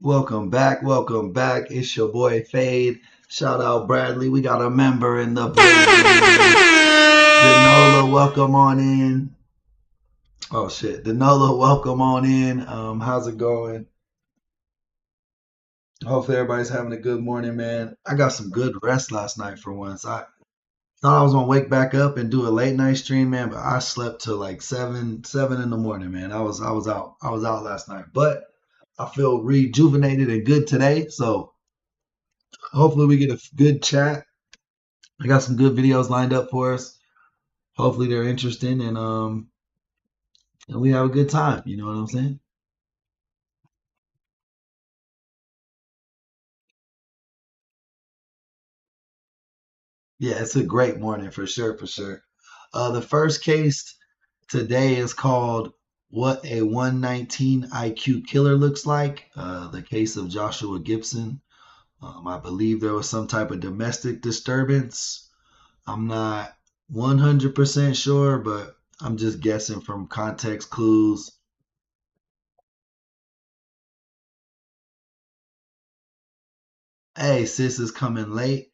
Welcome back. Welcome back. It's your boy Fade. Shout out Bradley. We got a member in the building. Danola, welcome on in. Oh shit. Danola, welcome on in. How's it going? Hopefully everybody's having a good morning, man. I got some good rest last night for once. I thought I was gonna wake back up and do a late night stream, man, but I slept till like seven in the morning, man. I was out last night. But I feel rejuvenated and good today. So hopefully we get a good chat. I got some good videos lined up for us. Hopefully they're interesting and we have a good time. You know what I'm saying? Yeah, it's a great morning for sure, for sure. The first case today is called What a 119 IQ Killer Looks Like. The case of Joshua Gibson. I believe there was some type of domestic disturbance. I'm not 100% sure, but I'm just guessing from context clues. Hey, sis is coming late.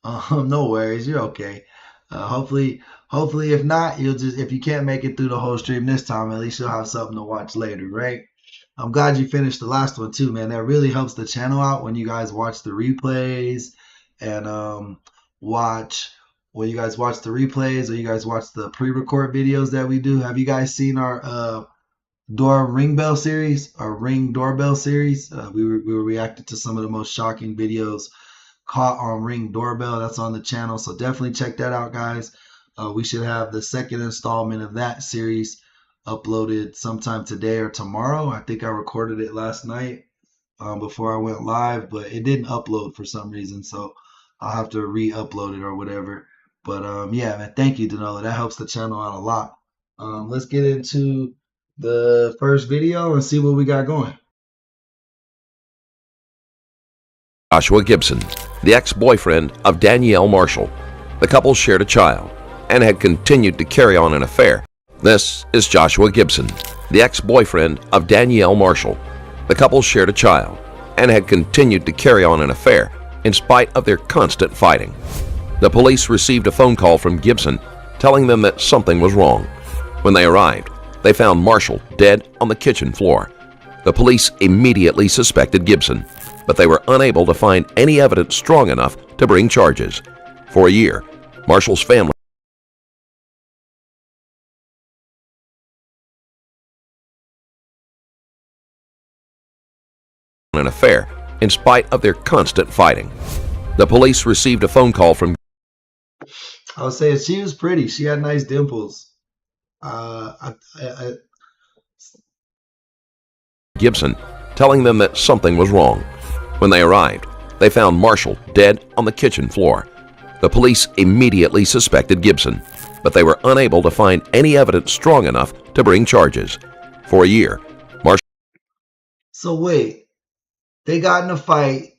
No worries, you're okay. Hopefully, if not, if you can't make it through the whole stream this time, at least you'll have something to watch later, right? I'm glad you finished the last one too, man. That really helps the channel out when you guys watch the replays and watch when you guys watch the replays or you guys watch the pre-record videos that we do. Have you guys seen our ring doorbell series? We were reacting to some of the most shocking videos caught on Ring Doorbell. That's on the channel, so definitely check that out, guys. We should have the second installment of that series uploaded sometime today or tomorrow. I think I recorded it last night before I went live, but it didn't upload for some reason, so I'll have to re-upload it or whatever. But yeah, man, thank you, Danola. That helps the channel out a lot. Let's get into the first video and see what we got going. Joshua Gibson, the ex-boyfriend of Danielle Marshall. The couple shared a child and had continued to carry on an affair. This is Joshua Gibson, the ex-boyfriend of Danielle Marshall. The couple shared a child and had continued to carry on an affair in spite of their constant fighting. The police received a phone call from Gibson telling them that something was wrong. When they arrived, they found Marshall dead on the kitchen floor. The police immediately suspected Gibson, but they were unable to find any evidence strong enough to bring charges. For a year, Marshall's family an affair in spite of their constant fighting. The police received a phone call from I was saying she was pretty. She had nice dimples. I Gibson telling them that something was wrong. When they arrived, they found Marshall dead on the kitchen floor. The police immediately suspected Gibson, but they were unable to find any evidence strong enough to bring charges. For a year, Marshall So wait, they got in a fight.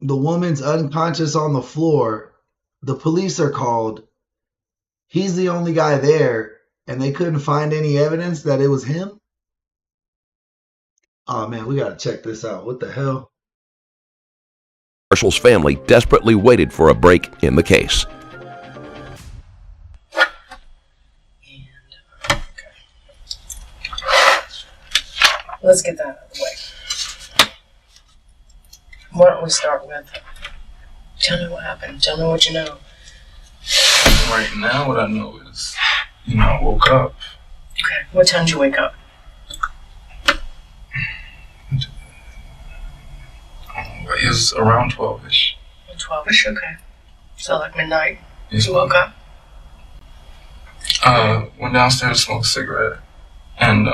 The woman's unconscious on the floor. The police are called. He's the only guy there, and they couldn't find any evidence that it was him? Oh man, we gotta check this out. What the hell? Marshall's family desperately waited for a break in the case. Let's get that out of the way. Why don't we start with, tell me what happened. Tell me what you know. Right now, what I know is, I woke up. Okay. What time did you wake up? It was around 12-ish. 12-ish, okay. So like midnight. Yes, You woke up? Went downstairs to smoke a cigarette. And,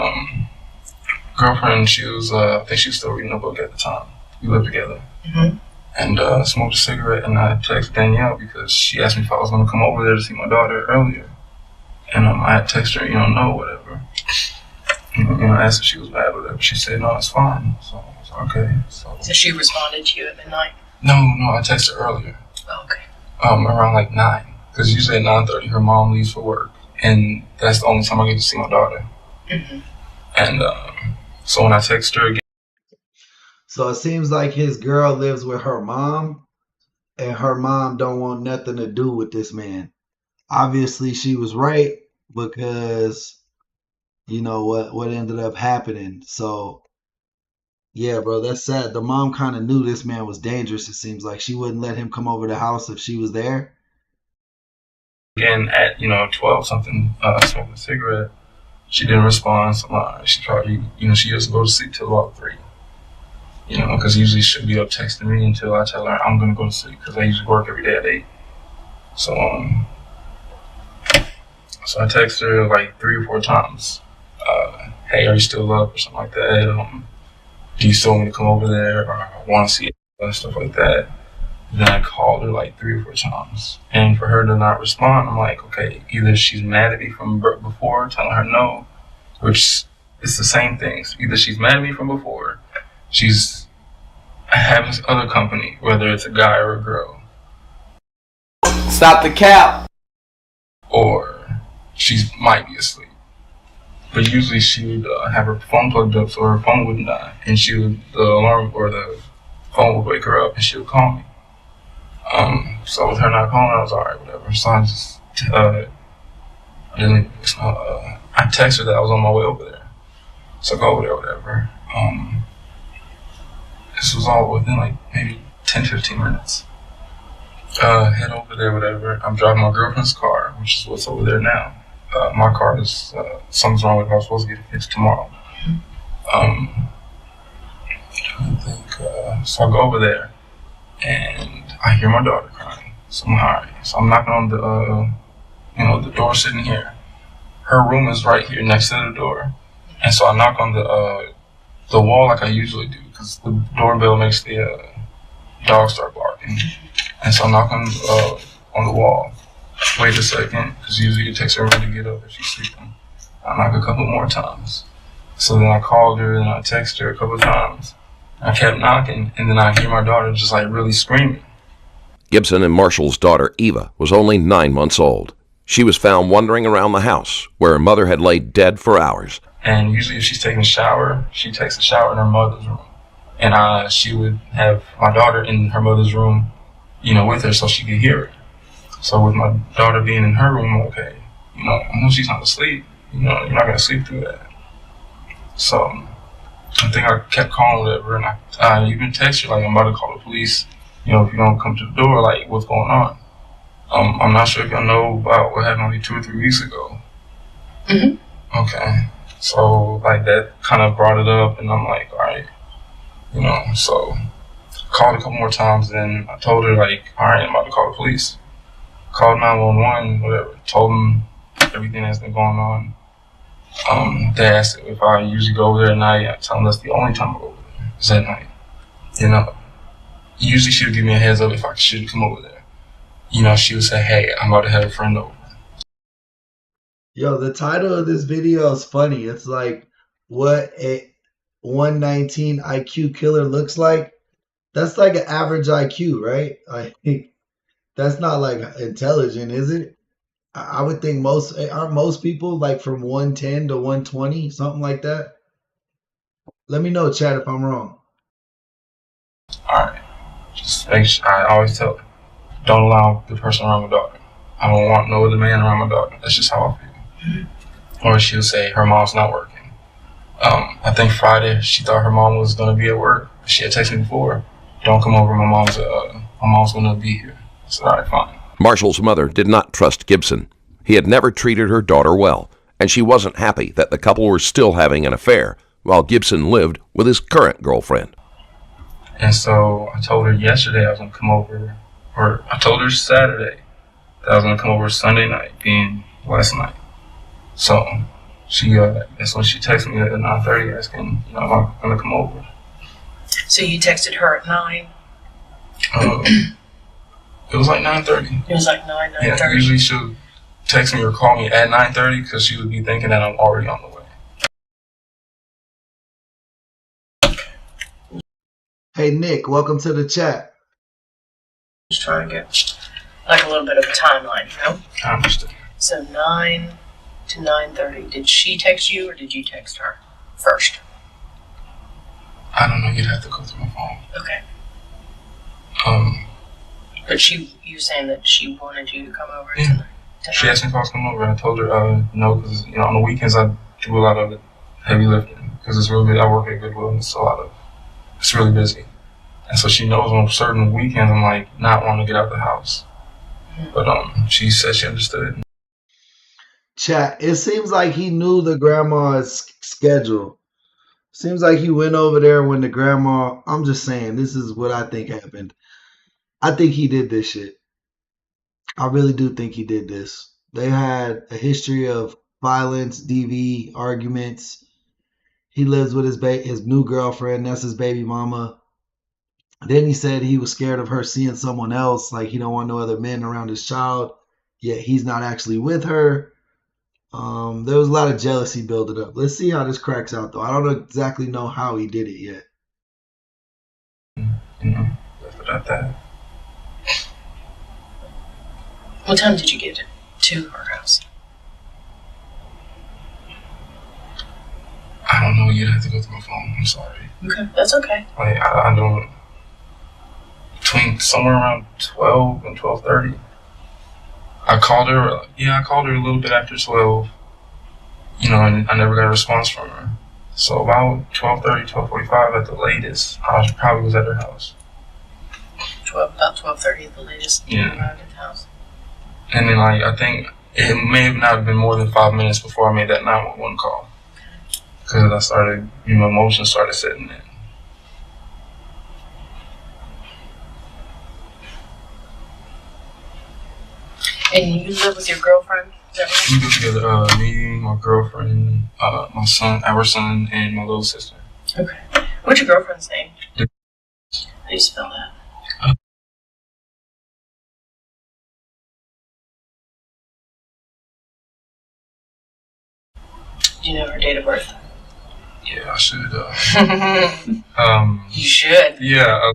girlfriend, she was, I think she was still reading a book at the time. We lived together. Mm-hmm. And, smoked a cigarette, and I texted Danielle because she asked me if I was going to come over there to see my daughter earlier. And, I had texted her, no, whatever. I asked if she was bad or whatever. She said, no, it's fine. So I was like, okay. So she responded to you at midnight? No, I texted her earlier. Oh, okay. Around like 9. Because usually at 9:30 her mom leaves for work. And that's the only time I get to see my daughter. Mm-hmm. And so when I text her again. So it seems like his girl lives with her mom, and her mom don't want nothing to do with this man. Obviously, she was right because you know what ended up happening. So yeah, bro, that's sad. The mom kind of knew this man was dangerous. It seems like she wouldn't let him come over the house if she was there. Again, at 12 something, smoking a cigarette. She didn't respond. So she probably, she doesn't go to sleep till about 3. Because usually she'll be up texting me until I tell her I'm gonna go to sleep because I usually work every day at 8. So so I text her like 3 or 4 times. Hey, are you still up or something like that? Do you still want me to come over there, or I want to see it, stuff like that. Then I called her like 3 or 4 times, and for her to not respond, I'm like, okay, either she's mad at me from before, telling her no, which is the same things. Either she's mad at me from before, she's having this other company, whether it's a guy or a girl. Stop the cap. Or she might be asleep. But usually she would have her phone plugged up so her phone wouldn't die, and the alarm or the phone would wake her up and she would call me. So with her not calling, I was alright, whatever. So I just I texted her that I was on my way over there. So I go over there, whatever. This was all within like maybe 10-15 minutes. Head over there, whatever. I'm driving my girlfriend's car, which is what's over there now. My car is something's wrong with it. I was supposed to get it fixed tomorrow. So I go over there, and I hear my daughter crying. So I'm like, all right. So I'm knocking on the door sitting here. Her room is right here next to the door, and so I knock on the wall like I usually do because the doorbell makes the dog start barking, and so I knock on the wall. Wait a second, because usually it takes her a minute to get up if she's sleeping. I knock a couple more times. So then I called her and I texted her a couple of times. I kept knocking, and then I hear my daughter just like really screaming. Gibson and Marshall's daughter, Eva, was only 9 months old. She was found wandering around the house, where her mother had laid dead for hours. And usually if she's taking a shower, she takes a shower in her mother's room. And she would have my daughter in her mother's room, with her so she could hear it. So with my daughter being in her room, okay, I know she's not asleep. You're not going to sleep through that. So I think I kept calling whatever, and I even texted her, like, I'm about to call the police. If you don't come to the door, like, what's going on? I'm not sure if y'all know about what happened only 2 or 3 weeks ago. Mm-hmm. Okay. So, like, that kind of brought it up, and I'm like, all right, so called a couple more times, and I told her, like, all right, I'm about to call the police. Called 911, whatever, told them everything that's been going on. They asked if I usually go over there at night. I tell them that's the only time I go over there, is at night. Usually she would give me a heads up if I should come over there. She would say, hey, I'm about to have a friend over. Yo, the title of this video is funny. It's like, what a 119 IQ killer looks like. That's like an average IQ, right? Like, that's not like intelligent, is it? I would think aren't most people like from 110 to 120, something like that? Let me know, chat, if I'm wrong. Alright. Just make sure, I always tell her, don't allow the person around my daughter. I don't want no other man around my daughter. That's just how I feel. Or she'll say her mom's not working. I think Friday she thought her mom was gonna be at work. She had texted me before, don't come over, my mom's gonna be here. I said, all right, fine. Marshall's mother did not trust Gibson. He had never treated her daughter well, and she wasn't happy that the couple were still having an affair while Gibson lived with his current girlfriend. And so I told her yesterday I was going to come over, or I told her Saturday that I was going to come over Sunday night, being last night. So that's when she texted me at 9:30 asking, am I going to come over? So you texted her at 9? It was like 9:30. It was like 9:30. Yeah, usually she'll text me or call me at 9:30 because she would be thinking that I'm already on the way. Hey, Nick, welcome to the chat. Just trying to get like a little bit of a timeline, I understand. So 9 to 9:30. Did she text you or did you text her first? I don't know. You'd have to go through my phone. Okay. But you're saying that she wanted you to come over tonight? She asked me if I was coming over. I told her no, because on the weekends I do a lot of heavy lifting because it's really good. I work at Goodwill and it's really busy. And so she knows on certain weekends I'm like not wanting to get out of the house. But she said she understood. Chat, it seems like he knew the grandma's schedule. Seems like he went over there when the grandma, I'm just saying, this is what I think happened. I think he did this shit. I really do think he did this. They had a history of violence, DV, arguments. He lives with his new girlfriend. That's his baby mama. Then he said he was scared of her seeing someone else. Like he don't want no other men around his child. Yet he's not actually with her. There was a lot of jealousy building up. Let's see how this cracks out, though. I don't exactly know how he did it yet. Left it at that. What time did you get to her house? I don't know. You'd have to go through my phone. I'm sorry. Okay, that's okay. Like I don't. Between somewhere around 12 and 12:30. I called her. Yeah, I called her a little bit after 12. And I never got a response from her. So about 12:30, 12:45 at the latest, I probably was at her house. About 12:30 at the latest. Yeah. You arrived at the house. And then I think it may have not been more than 5 minutes before I made that 911 call. Because I started, emotions started setting in. And you live with your girlfriend? Is that right? We live together, me, my girlfriend, my son, our son, and my little sister. Okay. What's your girlfriend's name? How do you spell that? Do you know her date of birth? Yeah, I should. You should. Yeah.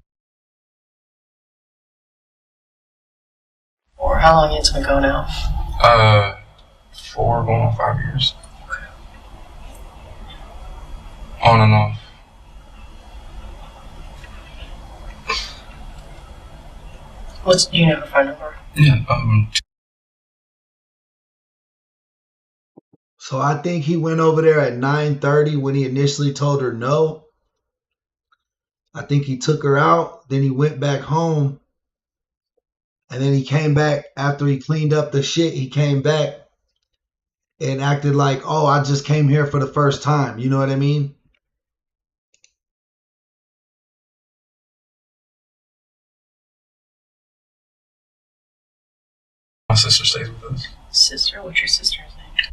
Or how long it's been going now? 4 going on 5 years. Okay. On and off. Do you know her phone number? Yeah. So I think he went over there at 9:30 when he initially told her no. I think he took her out. Then he went back home. And then he came back after he cleaned up the shit. He came back and acted like, oh, I just came here for the first time. You know what I mean? My sister stays with us. Sister? What's your sister's name?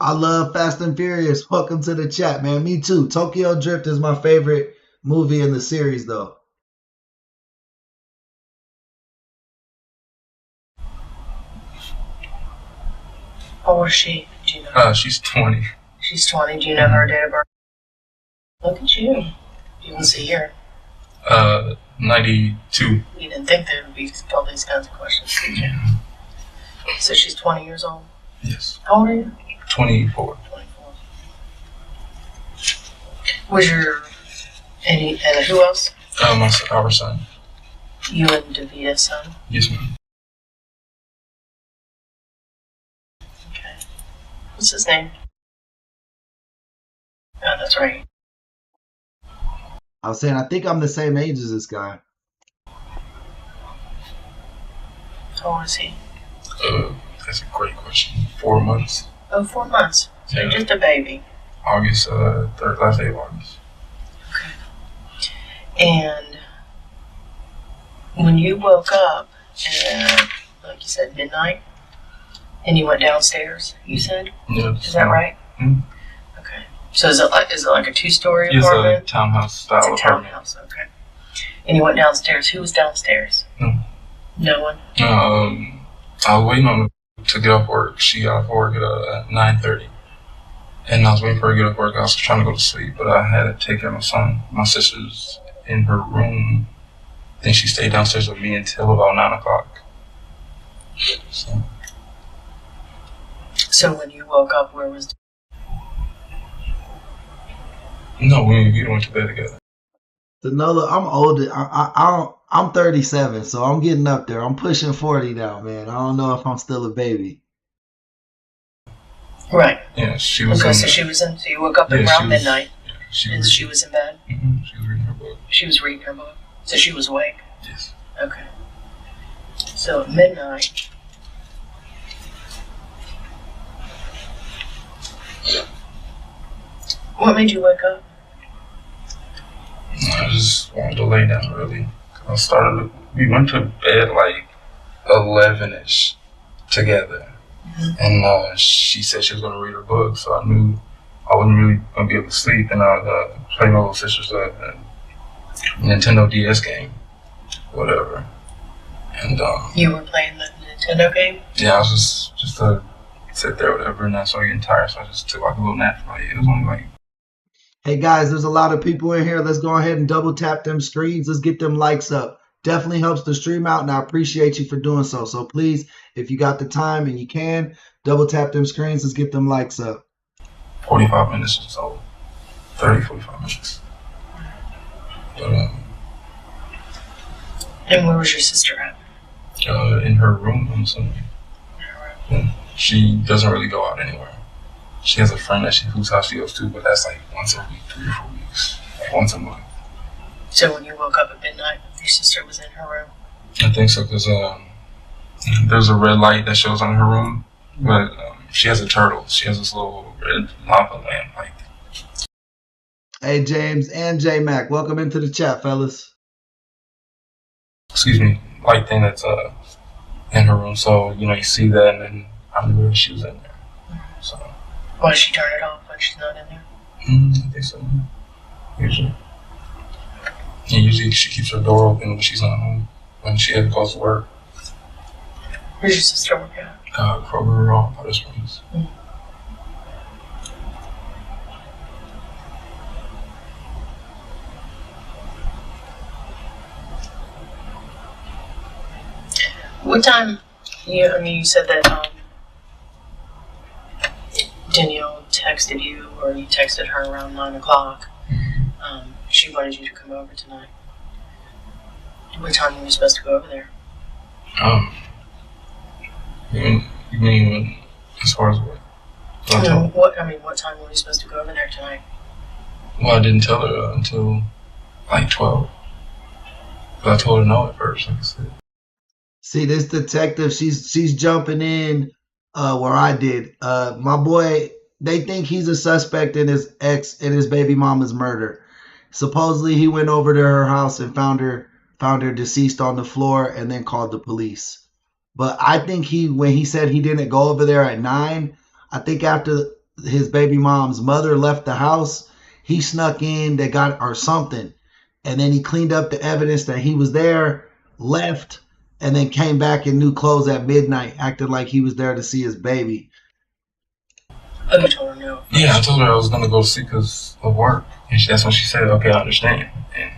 I love Fast and Furious. Welcome to the chat, man. Me too. Tokyo Drift is my favorite movie in the series, though. How old is she? Do you know? She's 20. She's 20. Do you know her date of birth? Look at you. You can see her. 92. You didn't think there would be all these kinds of questions, did you? So she's 20 years old? Yes. How old are you? 24. 24. Was your... And who else? Our son. You and Davita's son? Yes, ma'am. Okay. What's his name? Oh, that's right. I was saying, I think I'm the same age as this guy. How old is he? That's a great question. 4 months. Oh, 4 months. So Yeah. you're just a baby. August, last day of August. Okay. And when you woke up at, like you said, midnight, and you went downstairs, you said? Yeah. Is that right? Mm-hmm. Okay. So is it like a 2-story It's apartment? a townhouse style It's a apartment. townhouse, okay. And you went downstairs. Who was downstairs? No. No one? I was waiting on her to get off work. She got off work at 9:30. And I was waiting for her to get off work. I was trying to go to sleep, but I had to take care of my son. My sister's in her room. Then she stayed downstairs with me until about 9 o'clock. So when you woke up, where was... No, we went to bed together. So Nola, I'm older. I'm 37, so I'm getting up there. I'm pushing 40 now, man. I don't know if I'm still a baby. Right. Yeah, she was. Okay, so she was in. So you woke up around midnight, and she was in bed. Mm-hmm. She was reading her book. She was reading her book. So she was awake. Yes. Okay. So at midnight. What made you wake up? I just wanted to lay down early. We went to bed like 11ish together. And she said she was going to read her book, so I knew I wasn't really going to be able to sleep. And I would play my little sister's Nintendo DS game, whatever. And You were playing the Nintendo game? yeah, I was just to sit there, whatever, and I started getting tired, so I just took like a little nap. It was only like. Hey guys, there's a lot of people in here. Let's go ahead and double tap them screens. Let's get them likes up. Definitely helps the stream out, and I appreciate you for doing so. So please, if you got the time and you can, double tap them screens. Let's get them likes up. 45 minutes or so. 30, 45 minutes. But, And where was your sister at? in her room on Sunday. She doesn't really go out anywhere. She has a friend whose house she goes to, but that's like once a week, 3 or 4 weeks, like once a month. So when you woke up at midnight, your sister was in her room? I think so, because there's a red light that shows on her room, but she has a turtle. She has this little red lava lamp light. Hey James and J Mac, welcome into the chat, fellas. Excuse me, light thing that's in her room. So you see that, and then I knew that she was in there. So. Why does she turn it off when she's not in there? I think so. Usually. Yeah, usually she keeps her door open when she's not home. When she goes to work. Where's your sister work at? Kroger or Powder Springs. What time? You said that Danielle texted you, or you texted her around 9 o'clock. She wanted you to come over tonight. What time were you supposed to go over there? You mean as far as what? What time were you supposed to go over there tonight? Well, I didn't tell her until like 12. But I told her no at first, like I said. See, this detective, she's jumping in where I did. My boy, they think he's a suspect in his baby mama's murder. Supposedly, he went over to her house and found her deceased on the floor, and then called the police. But I think when he said he didn't go over there at 9, I think after his baby mom's mother left the house, he snuck in. They got or something, and then he cleaned up the evidence that he was there, left, and then came back in new clothes at midnight, acting like he was there to see his baby. Oh, you told her no? Yeah, I told her I was going to go see because of work. And that's when she said, okay, I understand. And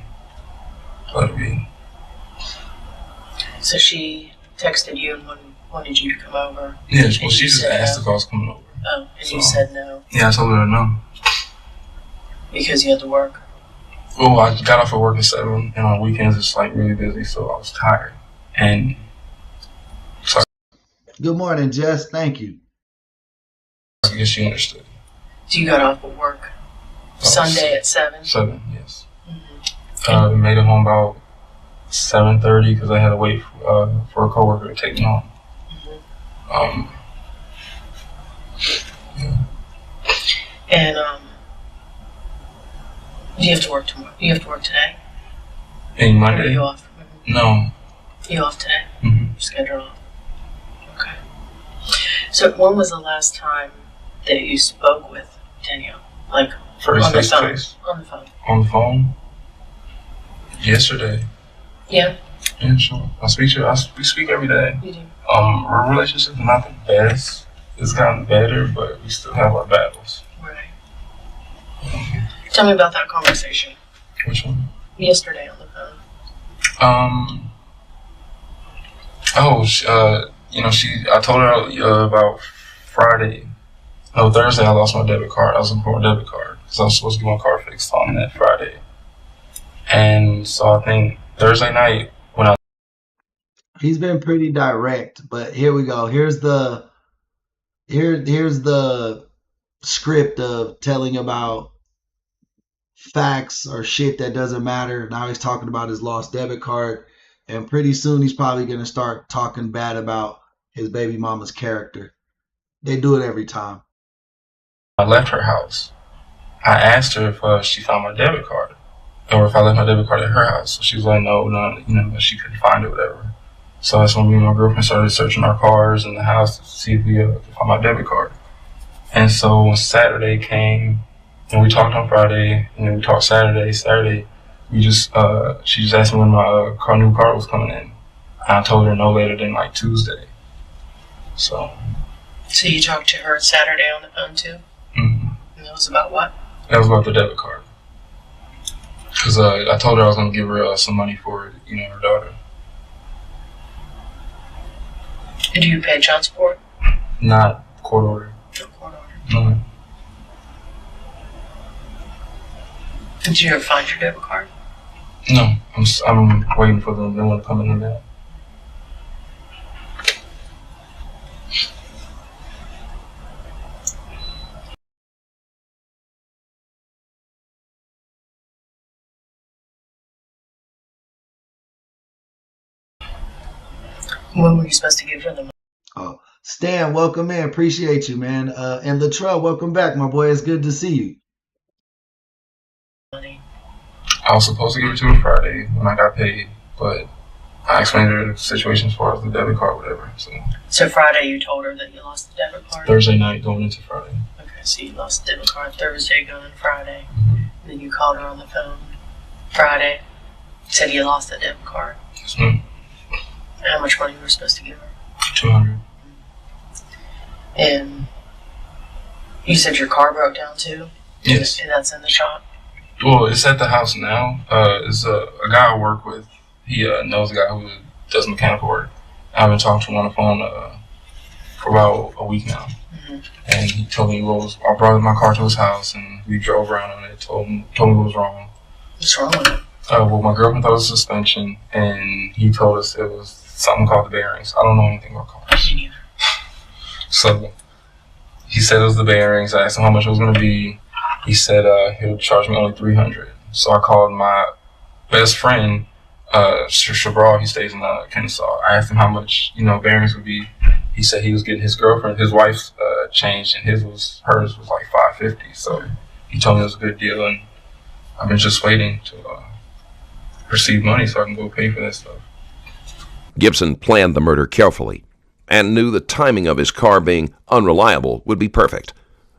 let it be. So she texted you and wanted you to come over? Yeah, well, she just asked if I was coming over. Oh, and you said no? Yeah, I told her no. Because you had to work? Well, I got off at work at 7, and on weekends it's like really busy, so I was tired. And so Good morning, Jess. Thank you. I guess she understood. So you got off at work Sunday at 7? 7, yes. Made it home about 7:30 because I had to wait for a coworker to take me home. Yeah. And do you have to work tomorrow? You have to work today? Any Or Monday? are you off? No. You off today? Mm-hmm. Schedule off. Okay. So when was the last time that you spoke with Danielle? Like First on the face to phone? face. On the phone. On the phone? Yesterday. Yeah, Yeah, sure. We speak every day. you do. Our relationship's not the best. It's gotten better, but we still have our battles. Right. Tell me about that conversation Which one? yesterday on the phone. I told her about Thursday I lost my debit card. I was looking for a debit card. because I was supposed to get my car fixed on that Friday. And so I think Thursday night when I He's been pretty direct, but here we go. Here's the script of telling about facts or shit that doesn't matter. Now he's talking about his lost debit card, and pretty soon he's probably gonna start talking bad about his baby mama's character. They do it every time. left her house, I asked her if she found my debit card or if I left my debit card at her house. So she was like, no, she couldn't find it, whatever. So that's when me and my girlfriend started searching our cars in the house to see if we could find my debit card. And so when Saturday came, and we talked on Friday, and then we talked Saturday. We just she just asked me when my new car was coming in. And I told her no later than like Tuesday. So you talked to her Saturday on the phone too? Mm-hmm. And that was about what? That was about the debit card. Because I told her I was going to give her some money for her daughter. And do you pay child support? Not court order. No court order. No. Did you ever find your debit card? No, I'm waiting for the new one to come in the mail. When were you supposed to give her the money? Oh, Stan, welcome in. Appreciate you, man. And Latrell, welcome back, my boy. It's good to see you. I was supposed to give it to her Friday when I got paid, but I explained to her the situation as far as the debit card, whatever. So Friday you told her that you lost the debit card? Thursday night going into Friday. Okay, so you lost the debit card Thursday going into Friday. Mm-hmm. And then you called her on the phone Friday. Said you lost the debit card. Yes, ma'am. How much money you were supposed to give her? $200. And you said your car broke down too? Yes. And that's in the shop? Well, it's at the house now. It's a guy I work with. He knows a guy who does mechanical work. I've been talking to him on the phone for about a week now. Mm-hmm. And he told me I brought my car to his house and we drove around on it, told me what was wrong. What's wrong with it? Well, my girlfriend thought it was suspension, and he told us it was something called the bearings. I don't know anything about cars. Me neither. So he said it was the bearings. I asked him how much it was going to be. He said he would charge me only $300. So I called my best friend, Shabral. He stays in Kennesaw. I asked him how much bearings would be. He said he was getting his wife's changed, and hers was like $550. So he told me it was a good deal, and I've been just waiting to receive money so I can go pay for that stuff. Gibson planned the murder carefully and knew the timing of his car being unreliable would be perfect.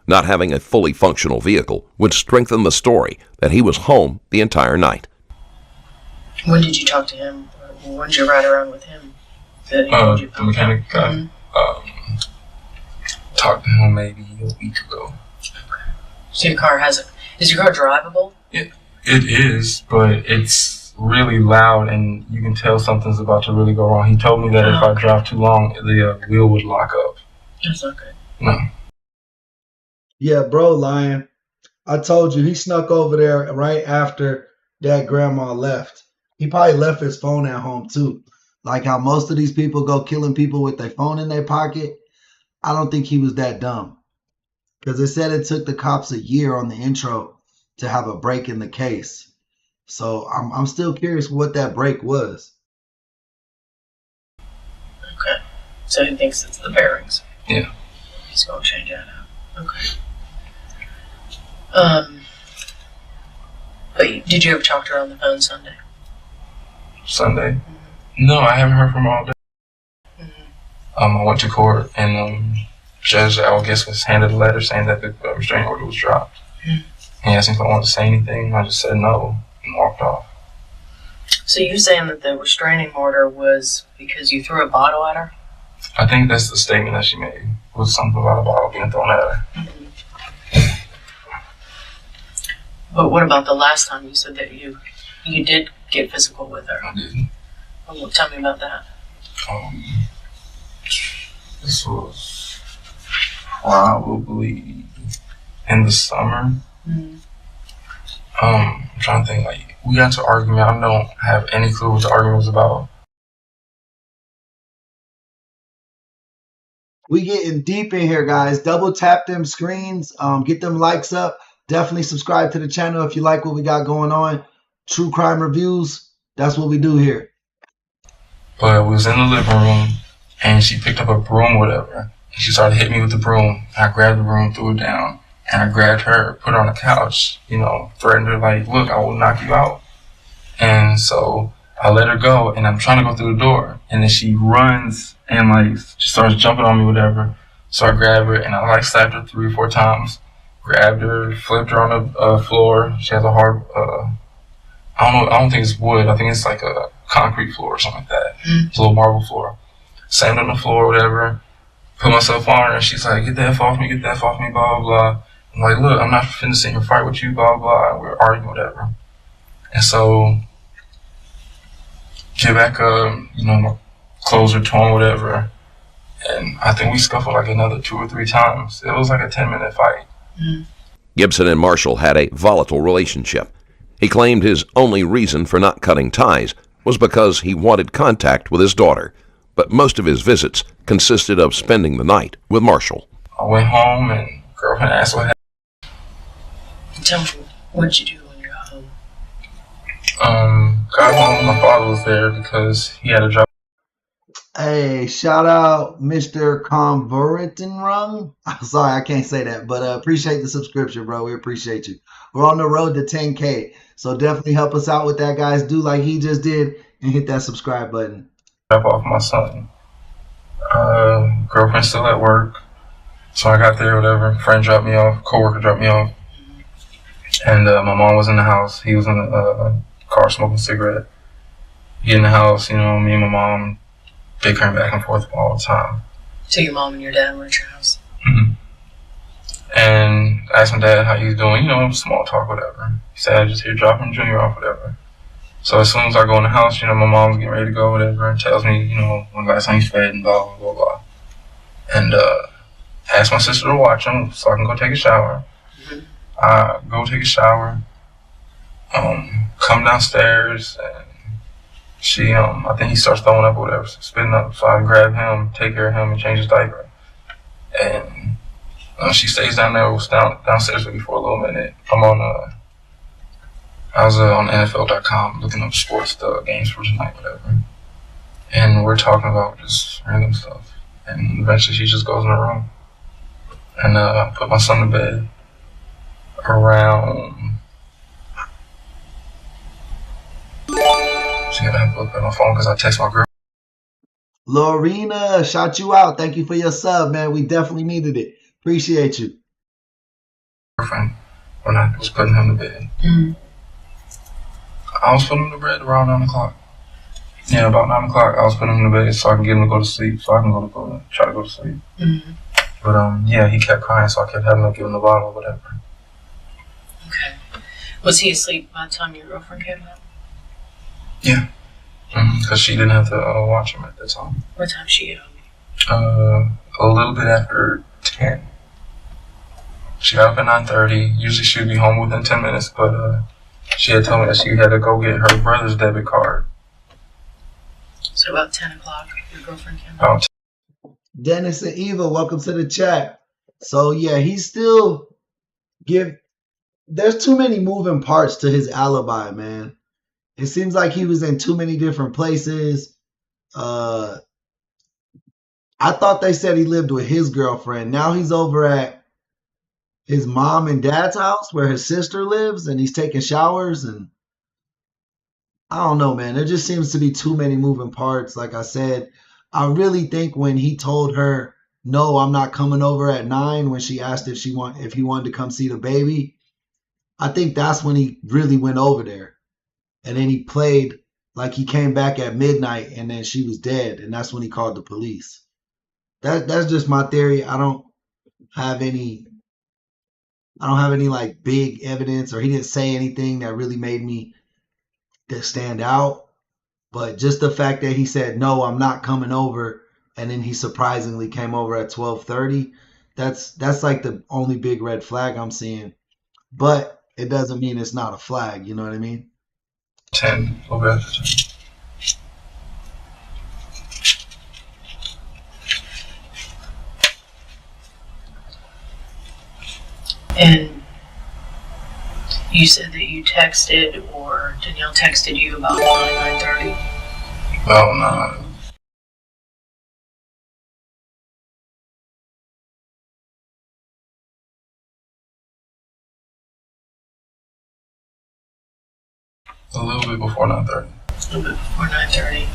Not having a fully functional vehicle would strengthen the story that he was home the entire night. When did you talk to him? When did you ride around with him? The mechanic guy. Mm-hmm. Talked to him maybe a week ago. Okay. So your car is your car drivable? It is, but it's really loud and you can tell something's about to really go wrong. He told me that if I drive too long, the wheel would lock up. That's not good. No. Yeah, bro, lying. I told you, he snuck over there right after that grandma left. He probably left his phone at home too. Like how most of these people go killing people with their phone in their pocket. I don't think he was that dumb. Because they said it took the cops a year on the intro to have a break in the case. So I'm still curious what that break was. Okay. So he thinks it's the bearings. Yeah. He's going to change that out. Okay. But did you ever talk to her on the phone Sunday? Sunday? Mm-hmm. No, I haven't heard from her all day. Mm-hmm. I went to court and judge, I guess, was handed a letter saying that the restraining order was dropped. Mm-hmm. He asked me if I wanted to say anything. I just said no and walked off. So you're saying that the restraining order was because you threw a bottle at her? I think that's the statement that she made. It was something about a bottle being thrown at her. Mm-hmm. But what about the last time you said that you did get physical with her? I didn't. Well, tell me about that. This was probably in the summer. Mm. I'm trying to think, like, we got into an argument. I don't have any clue what the argument was about. We getting deep in here, guys. Double tap them screens. Get them likes up. Definitely subscribe to the channel if you like what we got going on. True crime reviews. That's what we do here. But we was in the living room, and she picked up a broom or whatever. And she started hitting me with the broom. I grabbed the broom, threw it down, and I grabbed her, put her on the couch, threatened her, like, look, I will knock you out. And so I let her go, and I'm trying to go through the door. And then she runs and, like, she starts jumping on me, whatever. So I grab her, and I, like, slapped her 3 or 4 times. Grabbed her, flipped her on the floor. She has a hard, I don't think it's wood. I think it's like a concrete floor or something like that. It's a little marble floor. Slammed on the floor, whatever. Put myself on her, and she's like, get the F off me, get the F off me, blah, blah, blah. I'm like, look, I'm not finna sit here and fight with you, blah, blah. And we're arguing, whatever. And so, get back up, my clothes are torn, whatever. And I think we scuffled like another 2 or 3 times. It was like a 10-minute fight. Gibson and Marshall had a volatile relationship. He claimed his only reason for not cutting ties was because he wanted contact with his daughter, but most of his visits consisted of spending the night with Marshall. I went home, and girlfriend asked what happened. Tell me, what did you do when you got home? Got home, my father was there because he had a job. Hey, shout out Mr. Convertenrung. I'm sorry, I can't say that, but appreciate the subscription, bro. We appreciate you. We're on the road to 10K, so definitely help us out with that, guys. Do like he just did and hit that subscribe button. Drop off my son. Girlfriend's still at work, so I got there, whatever. Friend dropped me off, coworker dropped me off, and my mom was in the house. He was in the car smoking a cigarette. He in the house, me and my mom bickering back and forth all the time. So your mom and your dad were at your house? And I asked my dad how he's doing, small talk, whatever. He said, I just here dropping Junior off, whatever. So as soon as I go in the house, my mom's getting ready to go, whatever, and tells me, when last time he's fed and blah, blah, blah, blah. And asked my sister to watch him so I can go take a shower. I go take a shower, come downstairs, and she, I think he starts throwing up or whatever, spitting up. So I grab him, take care of him, and change his diaper. And she stays downstairs with me for a little minute. I was on NFL.com looking up sports, the games for tonight, whatever. And we're talking about just random stuff. And eventually she just goes in her room. And I put my son to bed around... See, I have to look at my phone because I text my girl. Lorena, shout you out. Thank you for your sub, man. We definitely needed it. Appreciate you. Girlfriend, when I was putting him to bed. I was putting him to bed around 9 o'clock. Yeah, about 9 o'clock, I was putting him to bed so I can get him to go to sleep, so I can try to go to sleep. But yeah, he kept crying, so I kept having to give him the bottle or whatever. Okay. Was he asleep by the time your girlfriend came home? Yeah. Because she didn't have to watch him at that time. What time she get home? A little bit after 10. She got up at 9:30. Usually she would be home within 10 minutes, but she had told me that she had to go get her brother's debit card. So about 10 o'clock, your girlfriend came home? About Dennis and Eva, welcome to the chat. So yeah, he's still there's too many moving parts to his alibi, man. It seems like he was in too many different places. I thought they said he lived with his girlfriend. Now he's over at his mom and dad's house where his sister lives, and he's taking showers. And I don't know, man. There just seems to be too many moving parts. Like I said, I really think when he told her, no, I'm not coming over at 9, when she asked if he wanted to come see the baby, I think that's when he really went over there. And then he played like he came back at midnight and then she was dead. And that's when he called the police. That's just my theory. I don't have any like big evidence, or he didn't say anything that really made me stand out. But just the fact that he said, no, I'm not coming over, and then he surprisingly came over at 12:30, that's like the only big red flag I'm seeing. but it doesn't mean it's not a flag. You know what I mean? 10, a little bit after 10. And you said that you texted, or Danielle texted you about 9:30. About 9. A little bit before 9:30. A little bit before 9:30.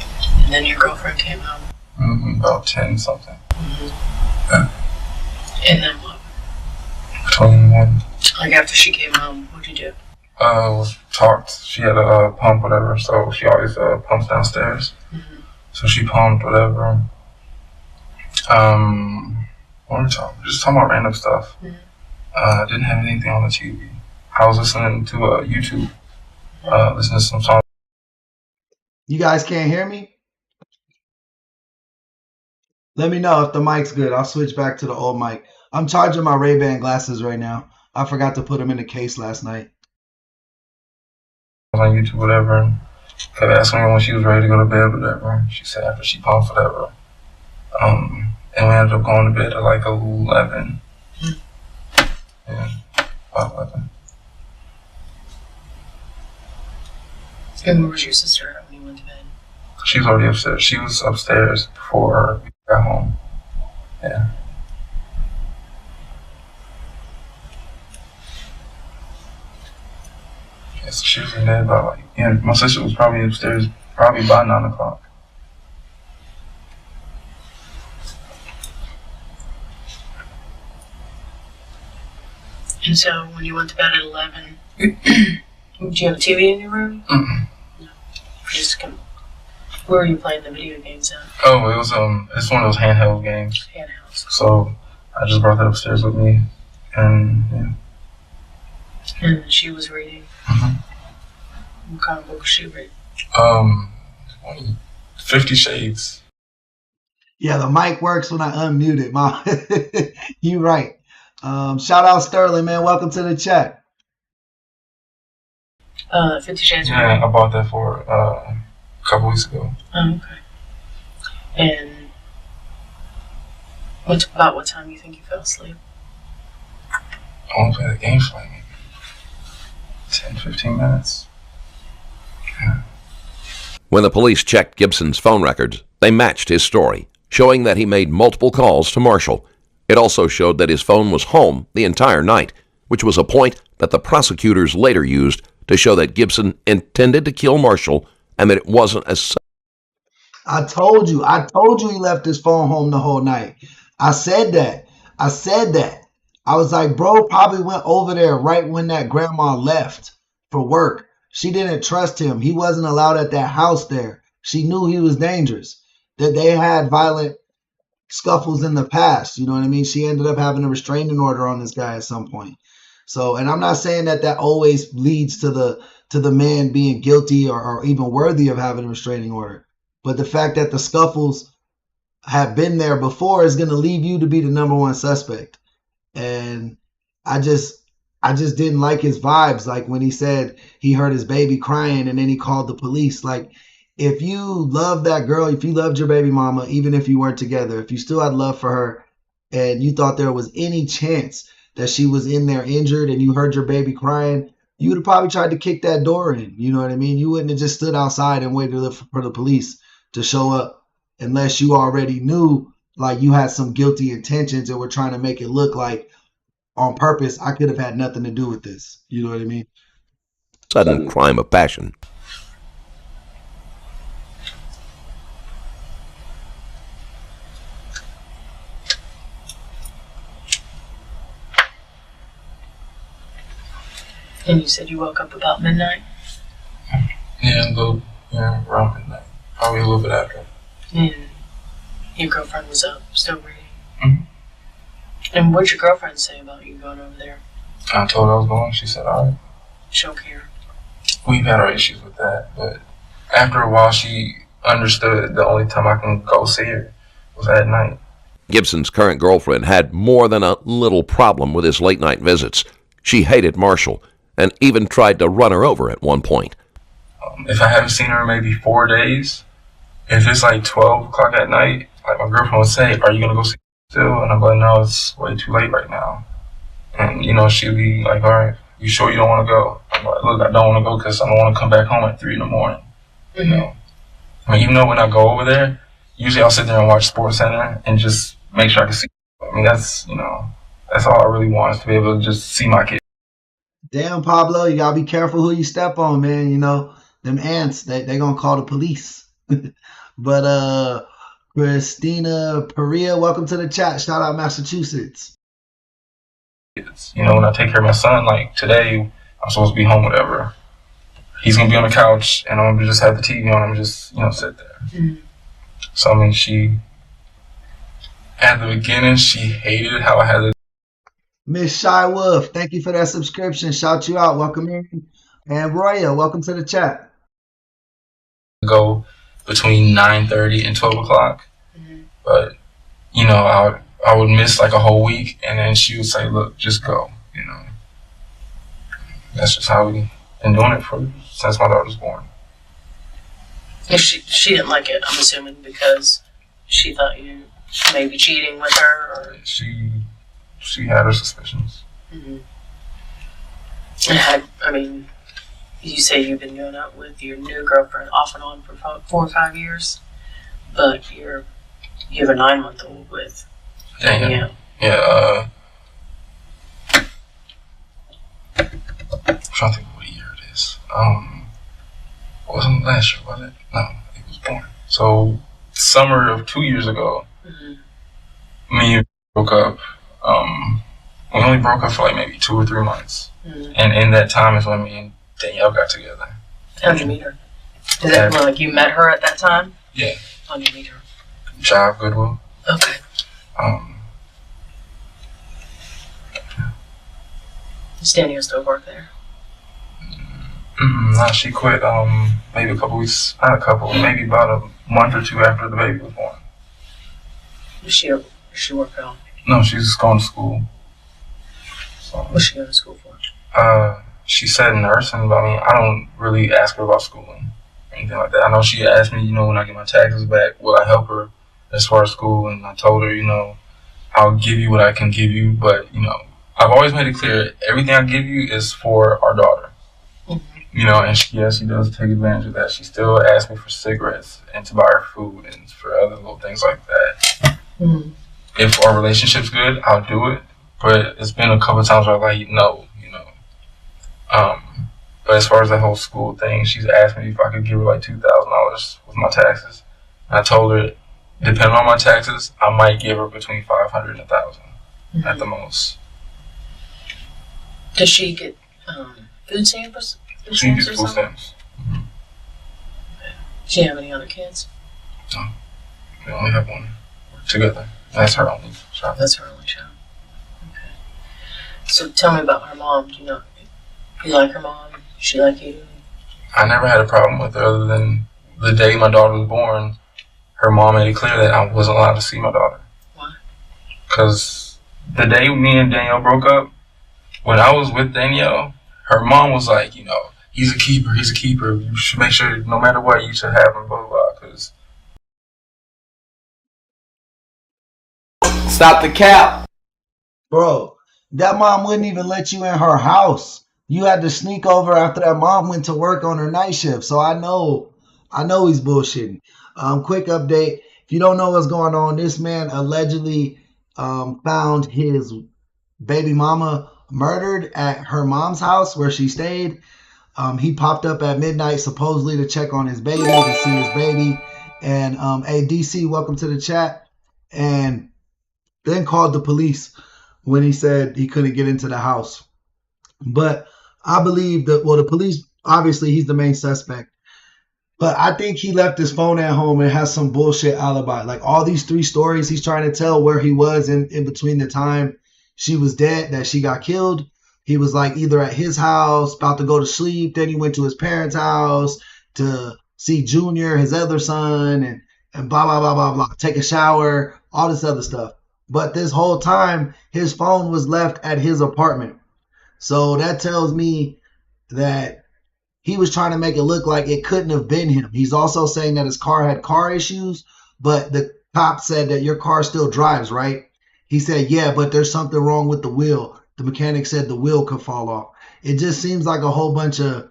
And then your girlfriend came home. About 10 something. Yeah. And then what? 21. Like after she came home, what'd you do? Talked. She had a pump, whatever, so she always pumps downstairs. So she pumped, whatever. What were we talking? Just talking about random stuff. Didn't have anything on the TV. I was listening to YouTube. Listening to some songs. You guys can't hear me? Let me know if the mic's good. I'll switch back to the old mic. I'm charging my Ray-Ban glasses right now. I forgot to put them in the case last night. On YouTube, whatever. Kept asking her when she was ready to go to bed, whatever. She said after she pumped, whatever. And we ended up going to bed at like 11. Yeah, about 11. And where was your sister at when you went to bed? She was already upstairs. She was upstairs before we got home. Yeah. Yeah, so she was in there about like, yeah, my sister was probably upstairs probably by 9 o'clock. And so when you went to bed at 11, did you have a TV in your room? No. Just where were you playing the video games at? Oh, it was it's one of those handheld games. Handhelds. So I just brought that upstairs with me, and yeah. And she was reading. What kind of book was she reading? 50 Shades. Yeah, the mic works when I unmute it. Mom. You right. Shout out Sterling, man. Welcome to the chat. 50 Shades of Yeah, Grey. I bought that for a couple weeks ago. Oh, okay. And about what time do you think you fell asleep? I want to play the game for like maybe 10, 15 minutes. Yeah. When the police checked Gibson's phone records, they matched his story, showing that he made multiple calls to Marshall. It also showed that his phone was home the entire night, which was a point that the prosecutors later used to show that Gibson intended to kill Marshall and that it wasn't as... I told you he left his phone home the whole night. I said that. I was like, bro probably went over there right when that grandma left for work. She didn't trust him. He wasn't allowed at that house there. She knew he was dangerous. That they had violent scuffles in the past. You know what I mean? She ended up having a restraining order on this guy at some point. So, and I'm not saying that always leads to the man being guilty or even worthy of having a restraining order. But the fact that the scuffles have been there before is going to leave you to be the number one suspect. And I just didn't like his vibes. Like when he said he heard his baby crying and then he called the police. Like, if you love that girl, if you loved your baby mama, even if you weren't together, if you still had love for her and you thought there was any chance that she was in there injured and you heard your baby crying, you would have probably tried to kick that door in. You know what I mean? You wouldn't have just stood outside and waited for the police to show up unless you already knew like you had some guilty intentions and were trying to make it look like on purpose, I could have had nothing to do with this. You know what I mean? sudden crime of passion. And you said you woke up about midnight? Yeah, around midnight. Probably a little bit after. And your girlfriend was up, still reading? Mm-hmm. And what'd your girlfriend say about you going over there? I told her I was going. She said, all right. She don't care. We've had our issues with that, but after a while, she understood the only time I can go see her was at night. Gibson's current girlfriend had more than a little problem with his late-night visits. She hated Marshall and even tried to run her over at one point. If I haven't seen her in maybe 4 days, if it's like 12 o'clock at night, like my girlfriend would say, "Are you gonna go see her still?" And I'm like, "No, it's way too late right now." And she'd be like, "All right, you sure you don't want to go?" I'm like, "Look, I don't want to go because I don't want to come back home at 3 in the morning." I mean, even though when I go over there, usually I'll sit there and watch Sports Center and just make sure I can see. I mean, that's all I really want, is to be able to just see my kid. Damn, Pablo, you gotta be careful who you step on, man. Them ants, they gonna call the police. But Christina Perea, welcome to the chat. Shout out Massachusetts. When I take care of my son, like today, I'm supposed to be home, whatever. He's gonna be on the couch, and I'm gonna just have the TV on and just, sit there. So, I mean, at the beginning, she hated how I had to. Miss Shy Wolf, thank you for that subscription. Shout you out. Welcome in. And Roya, welcome to the chat. Go between 9:30 and 12 o'clock. But, I would miss like a whole week, and then she would say, "Look, just go." That's just how we've been doing it since my daughter was born. And she didn't like it, I'm assuming, because she thought you may be cheating with her, or she had her suspicions. You say you've been going out with your new girlfriend off and on for 4 or 5 years, but you have a 9-month-old with Danielle. Yeah. I'm trying to think what year it is. Wasn't last year, was it? No, he was born. So, summer of 2 years ago, me and broke up. We only broke up for like maybe 2 or 3 months. And in that time is when me and Danielle got together. How'd you meet her? Is that like you met her at that time? Yeah. How'd you meet her? Job, Goodwill. Okay. Does Danielle still work there? No, she quit maybe a couple weeks, not a couple, maybe about a month or 2 after the baby was born. Does she work at all? No, she's just going to school. So, what's she going to school for? She said nursing, but I don't really ask her about schooling or anything like that. I know she asked me, when I get my taxes back, will I help her as far as school? And I told her, I'll give you what I can give you, but, I've always made it clear, everything I give you is for our daughter. And she does take advantage of that. She still asks me for cigarettes and to buy her food and for other little things like that. If our relationship's good, I'll do it. But it's been a couple of times where I'm like, no. But as far as that whole school thing, she's asked me if I could give her like $2,000 with my taxes. And I told her, depending on my taxes, I might give her between $500 and $1,000 at the most. Does she get food stamps? She gets food stamps. Does she have any other kids? No. We only have one. We're together. That's her only child. That's her only child. Okay. So tell me about her mom. Do you like her mom? Does she like you? I never had a problem with her other than the day my daughter was born. Her mom made it clear that I wasn't allowed to see my daughter. Why? Because the day me and Danielle broke up, when I was with Danielle, her mom was like, he's a keeper. You should make sure, no matter what, you should have him, blah, blah, blah. Cause Stop the cap. Bro, that mom wouldn't even let you in her house. You had to sneak over after that mom went to work on her night shift. So I know he's bullshitting. Quick update. If you don't know what's going on, this man allegedly found his baby mama murdered at her mom's house where she stayed. He popped up at midnight supposedly to check on his baby, to see his baby. And hey, DC, welcome to the chat. And then called the police when he said he couldn't get into the house. But I believe that, the police, obviously he's the main suspect. But I think he left his phone at home and has some bullshit alibi. Like all these 3 stories he's trying to tell where he was in between the time she was dead, that she got killed. He was like either at his house, about to go to sleep. Then he went to his parents' house to see Junior, his other son, and blah, blah, blah, blah, blah. Take a shower, all this other stuff. But this whole time, his phone was left at his apartment. So that tells me that he was trying to make it look like it couldn't have been him. He's also saying that his car had car issues, but the cop said that your car still drives, right? He said, yeah, but there's something wrong with the wheel. The mechanic said the wheel could fall off. It just seems like a whole bunch of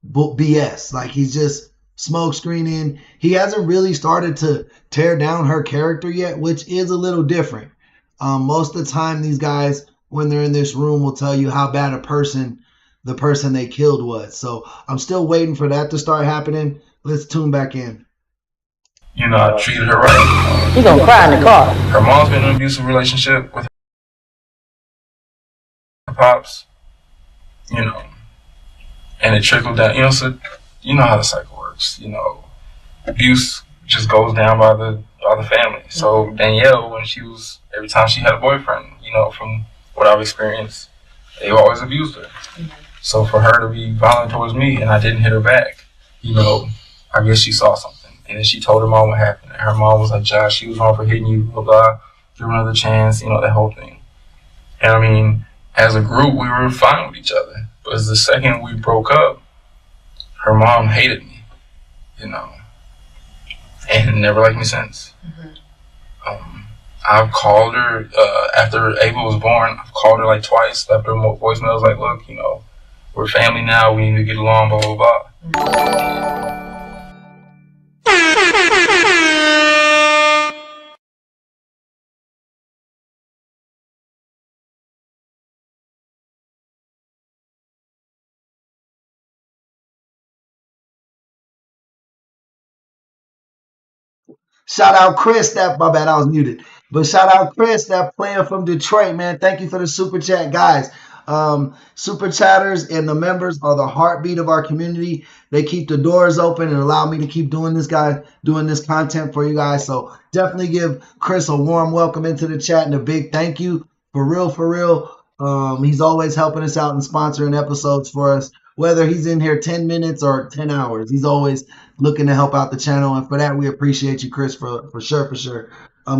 BS. Like he's just smoke screening. He hasn't really started to tear down her character yet, which is a little different. Most of the time, these guys, when they're in this room, will tell you how bad the person they killed was. So I'm still waiting for that to start happening. Let's tune back in. You know, I treated her right. You gonna cry in the car. Her mom's been in an abusive relationship with her pops, you know, and it trickled down. You know, so you know how the cycle works. You know, abuse just goes down by the family. So Danielle, when every time she had a boyfriend, you know, from what I've experienced, they always abused her. So for her to be violent towards me and I didn't hit her back, you know, I guess she saw something. And then she told her mom what happened. And her mom was like, Josh, she was wrong for hitting you, blah, blah, give her another chance, you know, that whole thing. And I mean, as a group, we were fine with each other. But the second we broke up, her mom hated me, you know, and never liked me since. I've called her, after Ava was born, I've called her like twice, left her voicemails like, look, you know, we're family now, we need to get along, blah, blah, blah. Shout out Chris, my bad, I was muted. But shout out Chris, that player from Detroit, man. Thank you for the super chat, guys. Super chatters and the members are the heartbeat of our community. They keep the doors open and allow me to keep doing this content for you guys. So definitely give Chris a warm welcome into the chat and a big thank you. For real. He's always helping us out and sponsoring episodes for us. Whether he's in here 10 minutes or 10 hours, he's always looking to help out the channel. And for that, we appreciate you, Chris, for sure.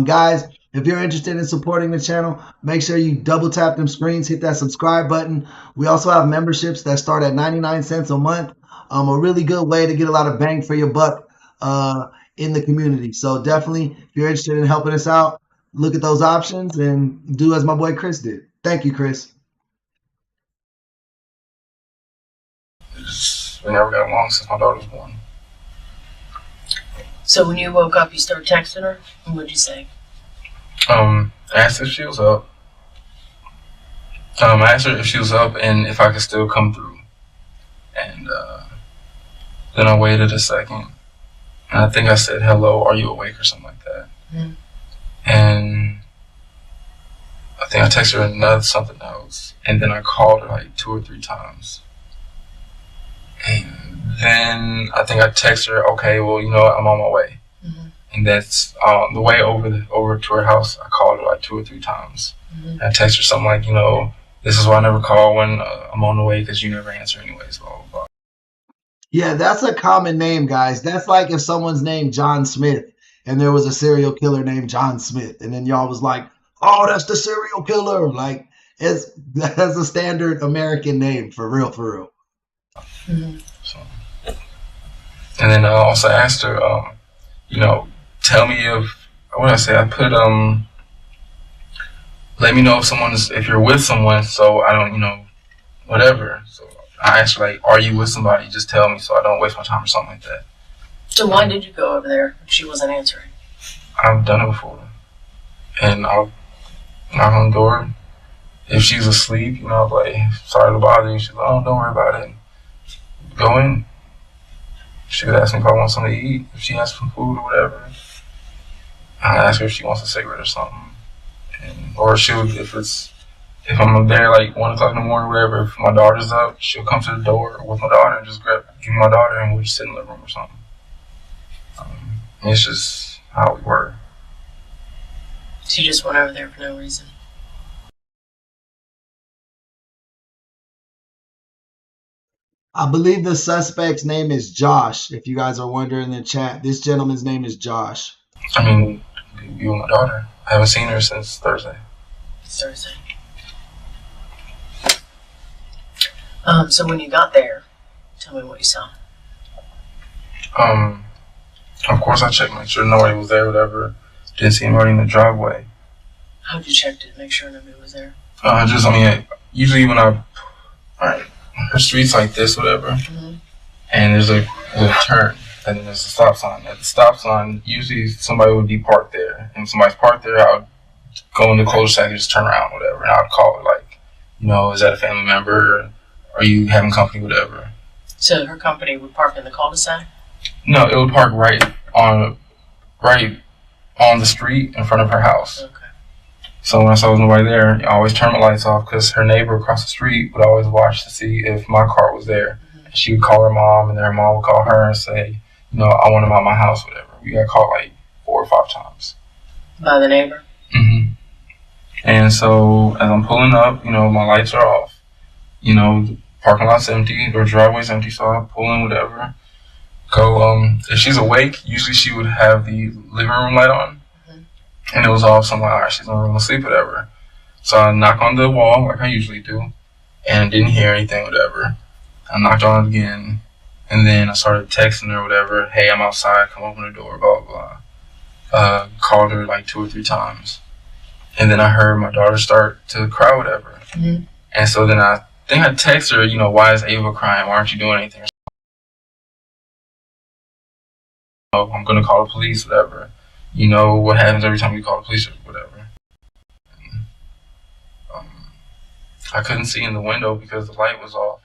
Guys, if you're interested in supporting the channel, make sure you double tap them screens, hit that subscribe button. We also have memberships that start at 99 cents a month. A really good way to get a lot of bang for your buck in the community. So definitely, if you're interested in helping us out, look at those options and do as my boy Chris did. Thank you, Chris. We never got along since my daughter was born. So when you woke up, you started texting her? And what'd you say? I asked her if she was up. I asked her if she was up and if I could still come through. And then I waited a second. And I think I said, hello, are you awake or something like that. And I think I texted her something else. And then I called her like 2 or 3 times. And then I think I texted her, okay, well, you know what, I'm on my way. And that's the way over to her house. I called her like 2 or 3 times. And I texted her something like, you know, this is why I never call when I'm on the way because you never answer anyways, blah, blah, blah. Yeah, that's a common name, guys. That's like if someone's named John Smith and there was a serial killer named John Smith. And then y'all was like, oh, that's the serial killer. Like, that's a standard American name, for real. So, and then I also asked her, you know, tell me what did I say? I put, let me know if you're with someone so I don't, you know, whatever. So I asked her, like, are you with somebody? Just tell me so I don't waste my time or something like that. So why did you go over there if she wasn't answering? I've done it before. And I'll knock on the door. If she's asleep, you know, I'll be like, sorry to bother you. She's like, oh, don't worry about it. Go in. She would ask me if I want something to eat. If she asks for food or whatever, I ask her if she wants a cigarette or something. Or if I'm there like 1 o'clock in the morning or whatever, if my daughter's up, she'll come to the door with my daughter and just give me my daughter and we'll just sit in the living room or something. It's just how we were. So you just went over there for no reason? I believe the suspect's name is Josh. If you guys are wondering in the chat, this gentleman's name is Josh. I mean, you and my daughter. I haven't seen her since Thursday. Thursday. So when you got there, tell me what you saw. Of course I checked, make sure nobody was there, whatever. Didn't see anybody in the driveway. How'd you check to make sure nobody was there? Usually when alright, the street's like this, whatever, and there's a turn, and then there's a stop sign. At the stop sign, usually somebody would be parked there, and if somebody's parked there, I would go in the cul-de-sac and just turn around, whatever, and I'd call it like, is that a family member? Or are you having company, whatever? So her company would park in the cul-de-sac? No, it would park right on the street in front of her house. Okay. So when I saw there was nobody there, I always turn my lights off because her neighbor across the street would always watch to see if my car was there. And she would call her mom, and then her mom would call her and say, I want him out of my house, whatever. We got called like 4 or 5 times. By the neighbor? And so as I'm pulling up, my lights are off. The parking lot's empty, or driveway's empty, so I pull in, whatever. Go, if she's awake, usually she would have the living room light on. And it was off, so I'm like, alright, she's in the room asleep, whatever. So I knock on the wall, like I usually do, and didn't hear anything, whatever. I knocked on it again, and then I started texting her, whatever, hey, I'm outside, come open the door, blah, blah, blah. Called her like 2 or 3 times. And then I heard my daughter start to cry, whatever. And so then I think I texted her, why is Ava crying? Why aren't you doing anything? I'm going to call the police, whatever. What happens every time you call the police or whatever. And, I couldn't see in the window because the light was off.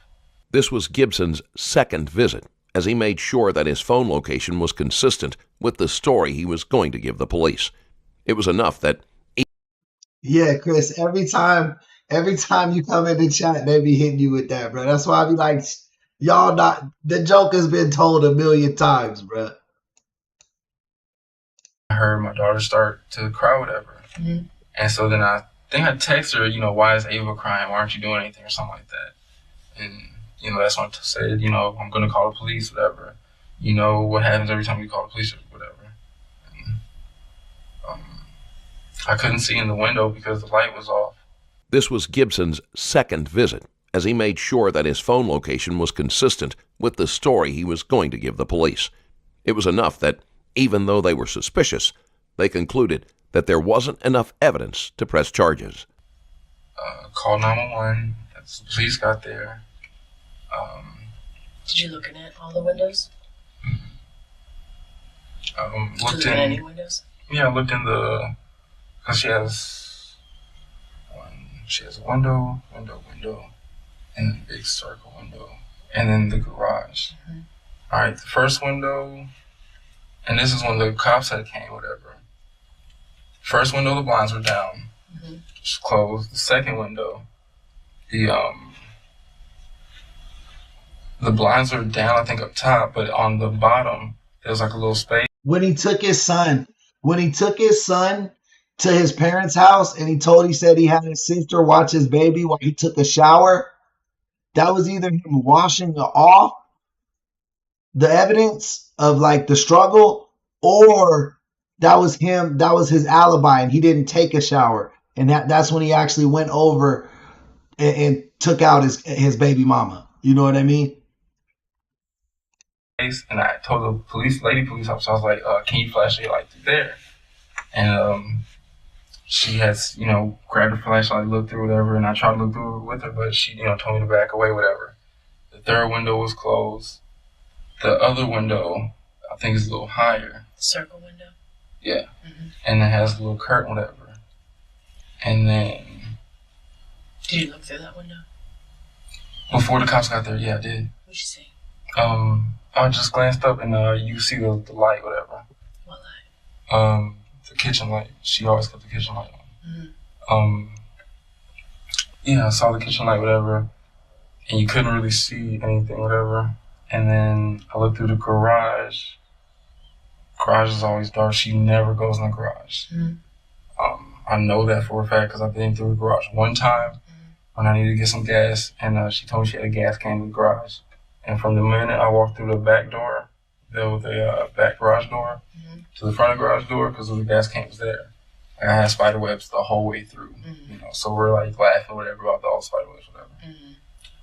This was Gibson's second visit, as he made sure that his phone location was consistent with the story he was going to give the police. It was enough that... Yeah, Chris, every time you come in the chat, they be hitting you with that, bro. That's why I be like, the joke has been told a million times, bro. I heard my daughter start to cry, whatever. And so then I think I texted her, why is Ava crying? Why aren't you doing anything or something like that? And, that's when I said, I'm going to call the police, whatever. What happens every time you call the police or whatever. And, I couldn't see in the window because the light was off. This was Gibson's second visit, as he made sure that his phone location was consistent with the story he was going to give the police. It was enough that, even though they were suspicious, they concluded that there wasn't enough evidence to press charges. Called 911. The police got there. Did you look in at all the windows? Did you look in any windows? Yeah, I looked in because she has a window, and then a big circle window, and then the garage. All right, the first window, and this is when the cops had came, whatever. First window, the blinds were down, just closed. The second window, the blinds were down, I think up top, but on the bottom, there was like a little space. When he took his son to his parents' house, and he said he had his sister watch his baby while he took a shower, that was either him washing off the evidence of like the struggle, or that was his alibi, and he didn't take a shower, and that's when he actually went over and took out his baby mama. You know what I mean? And I told the lady police officer, I was like, can you flash your light through there? And she has, grabbed her flashlight, looked through whatever, and I tried to look through it with her, but she, told me to back away, whatever. The third window was closed. The other window, I think, is a little higher. The circle window? Yeah. And it has a little curtain, whatever. And then... Did you look through that window? Before the cops got there, yeah, I did. What'd you see? I just glanced up, and you see the light, whatever. What light? The kitchen light. She always kept the kitchen light on. Yeah, I saw the kitchen light, whatever, and you couldn't really see anything, whatever. And then I looked through the garage. Garage is always dark. She never goes in the garage. I know that for a fact because I've been through the garage one time when I needed to get some gas, and she told me she had a gas can in the garage. And from the minute I walked through the back door, the back garage door, to the front of the garage door, because the gas can was there, I had spider webs the whole way through. So we're like laughing or whatever about all the spider webs, whatever.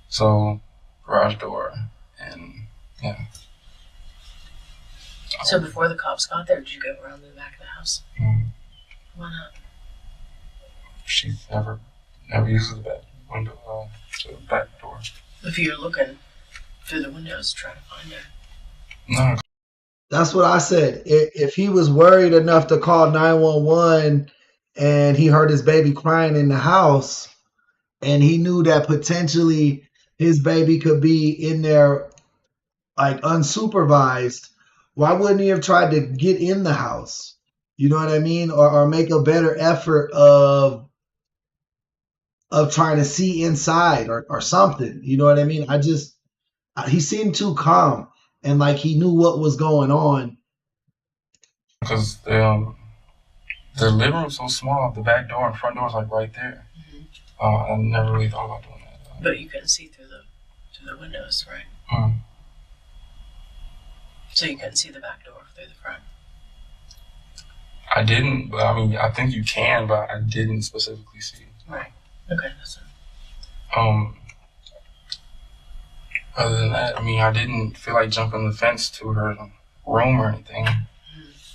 So garage door, and yeah. So before the cops got there, did you go around to the back of the house? Mm. Why not? She never uses the back window to the back door. If you're looking through the windows trying to find her. No. That's what I said. If he was worried enough to call 911 and he heard his baby crying in the house and he knew that potentially his baby could be in there like unsupervised, why wouldn't he have tried to get in the house? You know what I mean? Or make a better effort of trying to see inside or something. You know what I mean? He seemed too calm and like he knew what was going on. Because the living room's so small, the back door and front door is like right there. I never really thought about doing that. But you couldn't see through the windows, right? Mm. So you couldn't see the back door through the front. I didn't, but I mean, I think you can, but I didn't specifically see. Right. Okay, that's it. Other than that, I mean, I didn't feel like jumping the fence to her room or anything,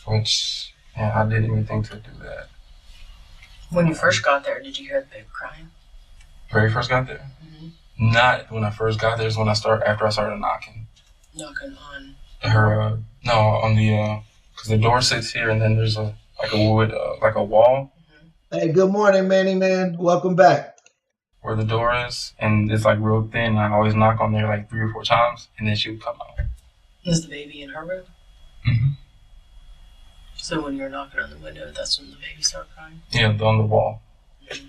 which, yeah, I didn't even think to do that. When you first got there, did you hear the baby crying? Very first got there? Not when I first got there, it's when after I started knocking. Knocking on? No, on the, because the door sits here and then there's a wood, like a wall. Hey, good morning, Manny, man. Welcome back. Where the door is, and it's like real thin. I always knock on there like 3 or 4 times, and then she would come out. Is the baby in her room? Mm-hmm. So when you're knocking on the window, that's when the baby started crying? Yeah, on the wall. Mm-hmm.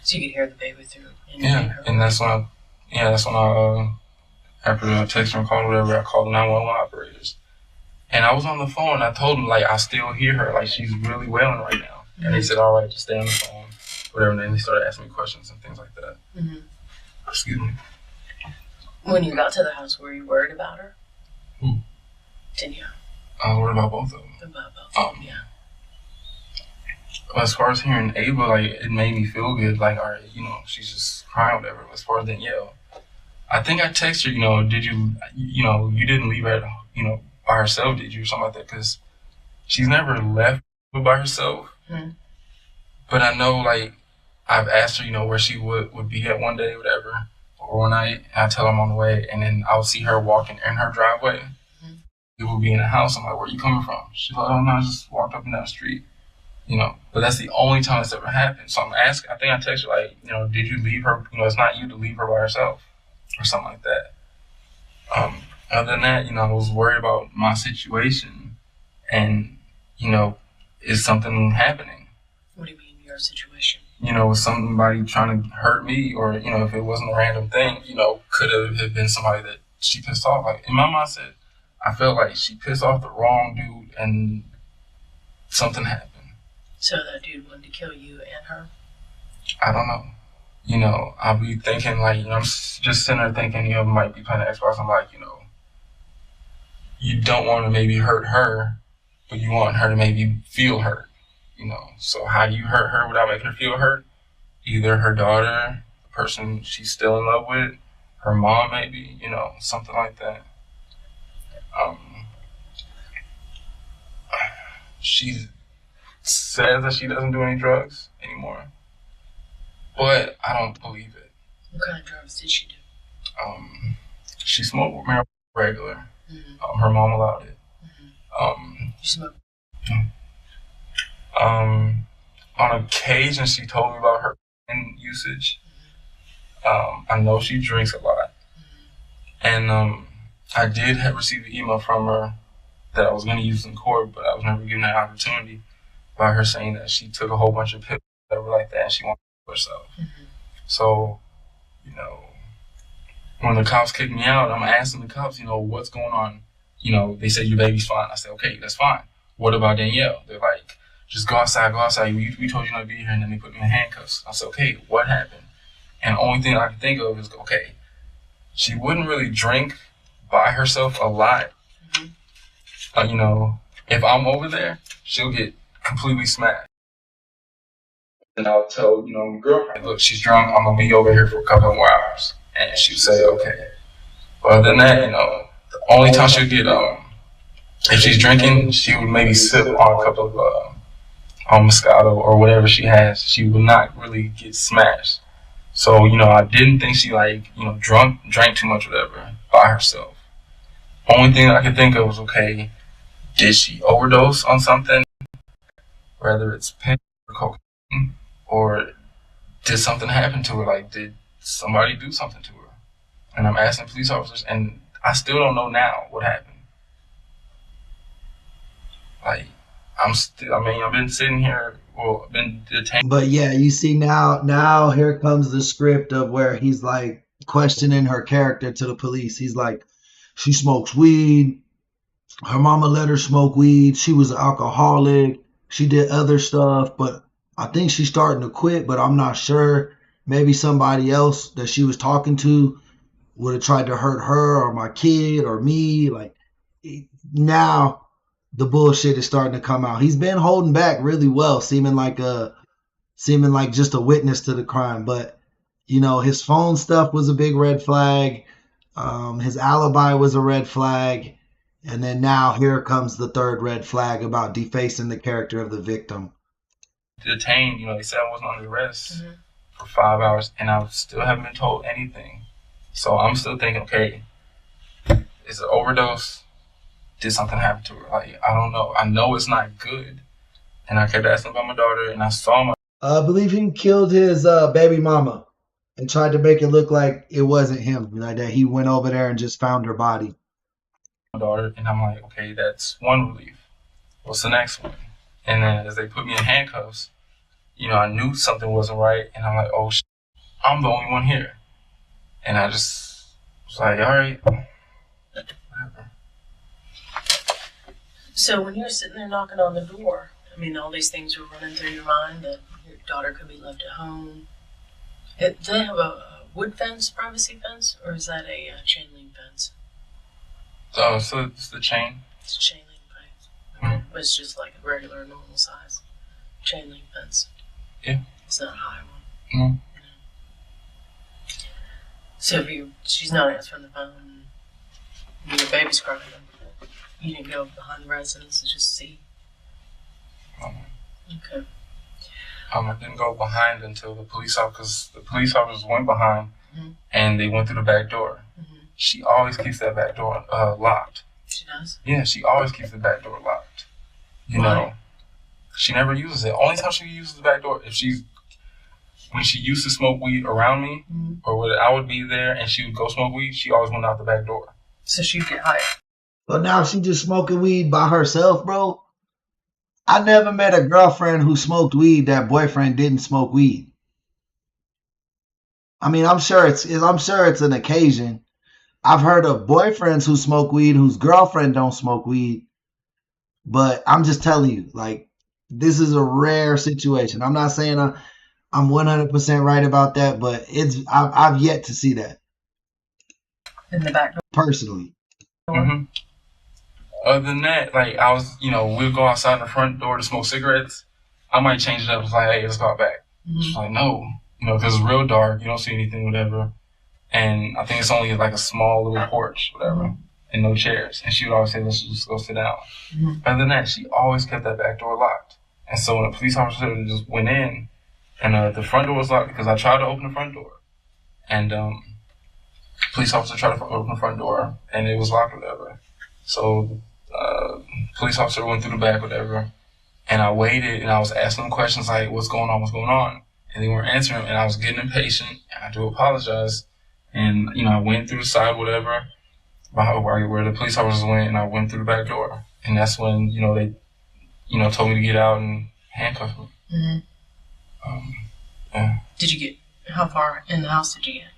So you could hear the baby through. Yeah, and that's when I, after the text and call or whatever, I called the 911 operators. And I was on the phone, and I told them, like, I still hear her, like, she's really wailing right now. Mm-hmm. And they said, all right, just stay on the phone, whatever. And then they started asking me questions and things like that. Mm-hmm. Excuse me. When you got to the house, were you worried about her? Didn't you? I was worried about both of them. About both of them, yeah. As far as hearing Ava, like, it made me feel good. Like, all right, she's just crying, whatever. As far as Danielle, I think I texted her, did you didn't leave her, by herself, did you, or something like that? Because she's never left by herself. Mm-hmm. But I know, like, I've asked her, where she would be at one day, whatever, or one night, and I tell her I'm on the way, and then I'll see her walking in her driveway. Mm-hmm. It will be in the house. I'm like, where are you coming from? She's like, oh, no, I just walked up and down the street. But that's the only time it's ever happened. So I'm asking, I think I texted her, like, did you leave her? It's not you to leave her by herself or something like that. Other than that, I was worried about my situation and, is something happening? What do you mean, your situation? Was somebody trying to hurt me or, if it wasn't a random thing, could have been somebody that she pissed off. Like, in my mindset, I felt like she pissed off the wrong dude and something happened. So that dude wanted to kill you and her? I don't know. I'll be thinking, like, I'm just sitting there thinking, might be playing the Xbox. I'm like, you don't want to maybe hurt her, but you want her to maybe feel hurt, So how do you hurt her without making her feel hurt? Either her daughter, the person she's still in love with, her mom maybe, something like that. She says that she doesn't do any drugs anymore, but I don't believe it. What kind of drugs did she do? She smoked marijuana regular. Mm-hmm. Her mom allowed it. Mm-hmm. You smoked? On occasion, she told me about her usage. Mm-hmm. I know she drinks a lot. Mm-hmm. And I did receive an email from her that I was going to use in court, but I was never given that opportunity by her saying that she took a whole bunch of pills, whatever like that, and she wanted to kill herself. Mm-hmm. So, when the cops kicked me out, I'm asking the cops, what's going on? They said your baby's fine. I said, okay, that's fine. What about Danielle? They're like, just go outside. We told you not to be here, and then they put me in handcuffs. I said, okay, what happened? And the only thing I can think of is, okay, she wouldn't really drink by herself a lot. Mm-hmm. If I'm over there, she'll get completely smashed. And I'll tell, my girlfriend, look, she's drunk. I'm going to be over here for a couple of more hours. and she would say, okay. But other than that, the only time she would get, if she's drinking, she would maybe sip on a cup of Moscato or whatever she has. She would not really get smashed. So, I didn't think she drank too much, whatever, by herself. Only thing I could think of was, okay, did she overdose on something? Whether it's pen or cocaine, or did something happen to her? Like, did somebody do something to her? And I'm asking police officers, and I still don't know now what happened. Like, I've been sitting here, I've been detained. But yeah, you see now here comes the script of where he's like questioning her character to the police. He's like, she smokes weed. Her mama let her smoke weed. She was an alcoholic. She did other stuff, but I think she's starting to quit, but I'm not sure. Maybe somebody else that she was talking to would have tried to hurt her or my kid or me. Like, now the bullshit is starting to come out. He's been holding back really well, seeming like just a witness to the crime. But his phone stuff was a big red flag. His alibi was a red flag. And then now here comes the third red flag about defacing the character of the victim. Detained, they said I wasn't under arrest for 5 hours, and I still haven't been told anything. So I'm still thinking, okay, is it overdose? Did something happen to her? Like, I don't know. I know it's not good. And I kept asking about my daughter, and I saw I believe he killed his baby mama and tried to make it look like it wasn't him, like that he went over there and just found her body. my daughter, and I'm like, okay, that's one relief. What's the next one? And then as they put me in handcuffs, I knew something wasn't right, and I'm like, oh, I'm the only one here. And I just was like, all right, whatever. So when you're sitting there knocking on the door, all these things were running through your mind, that your daughter could be left at home. Do they have a wood fence, privacy fence, or is that a chain link fence? So it's the chain. It's a chain link fence. Okay. But it's just like a regular, normal size chain link fence. Yeah. It's not a high one. No. So she's not answering the phone, and your baby's crying, you didn't go behind the residence and just see? Okay. I didn't go behind until the police officer, because the police officers went behind, and they went through the back door. She always keeps that back door locked. She does? Yeah, she always keeps the back door locked. Why? She never uses it. Only time she uses the back door, when she used to smoke weed around me, or when I would be there and she would go smoke weed, she always went out the back door. So she'd get higher. But now she just smoking weed by herself, bro. I never met a girlfriend who smoked weed that boyfriend didn't smoke weed. I'm sure it's an occasion. I've heard of boyfriends who smoke weed whose girlfriend don't smoke weed. But I'm just telling you, like, this is a rare situation. I'm not saying I'm 100% right about that, but I've yet to see that. In the back door? Personally. Mm-hmm. Other than that, like, I was, we'll go outside the front door to smoke cigarettes. I might change it up. It's like, hey, let's go out back. She's like, no, because it's real dark. You don't see anything, whatever. And I think it's only like a small little porch, whatever, and no chairs. And she would always say, let's just go sit down. Other than that, she always kept that back door locked. And so when the police officer just went in, and the front door was locked because I tried to open the front door. And police officer tried to open the front door, and it was locked, whatever. So police officer went through the back, whatever. And I waited, and I was asking them questions like, what's going on? And they weren't answering, and I was getting impatient, and I do apologize. And, I went through the side, whatever, where the police officers went, and I went through the back door. And that's when, they, told me to get out and handcuff me. Yeah. Did you get, how far in the house did you get?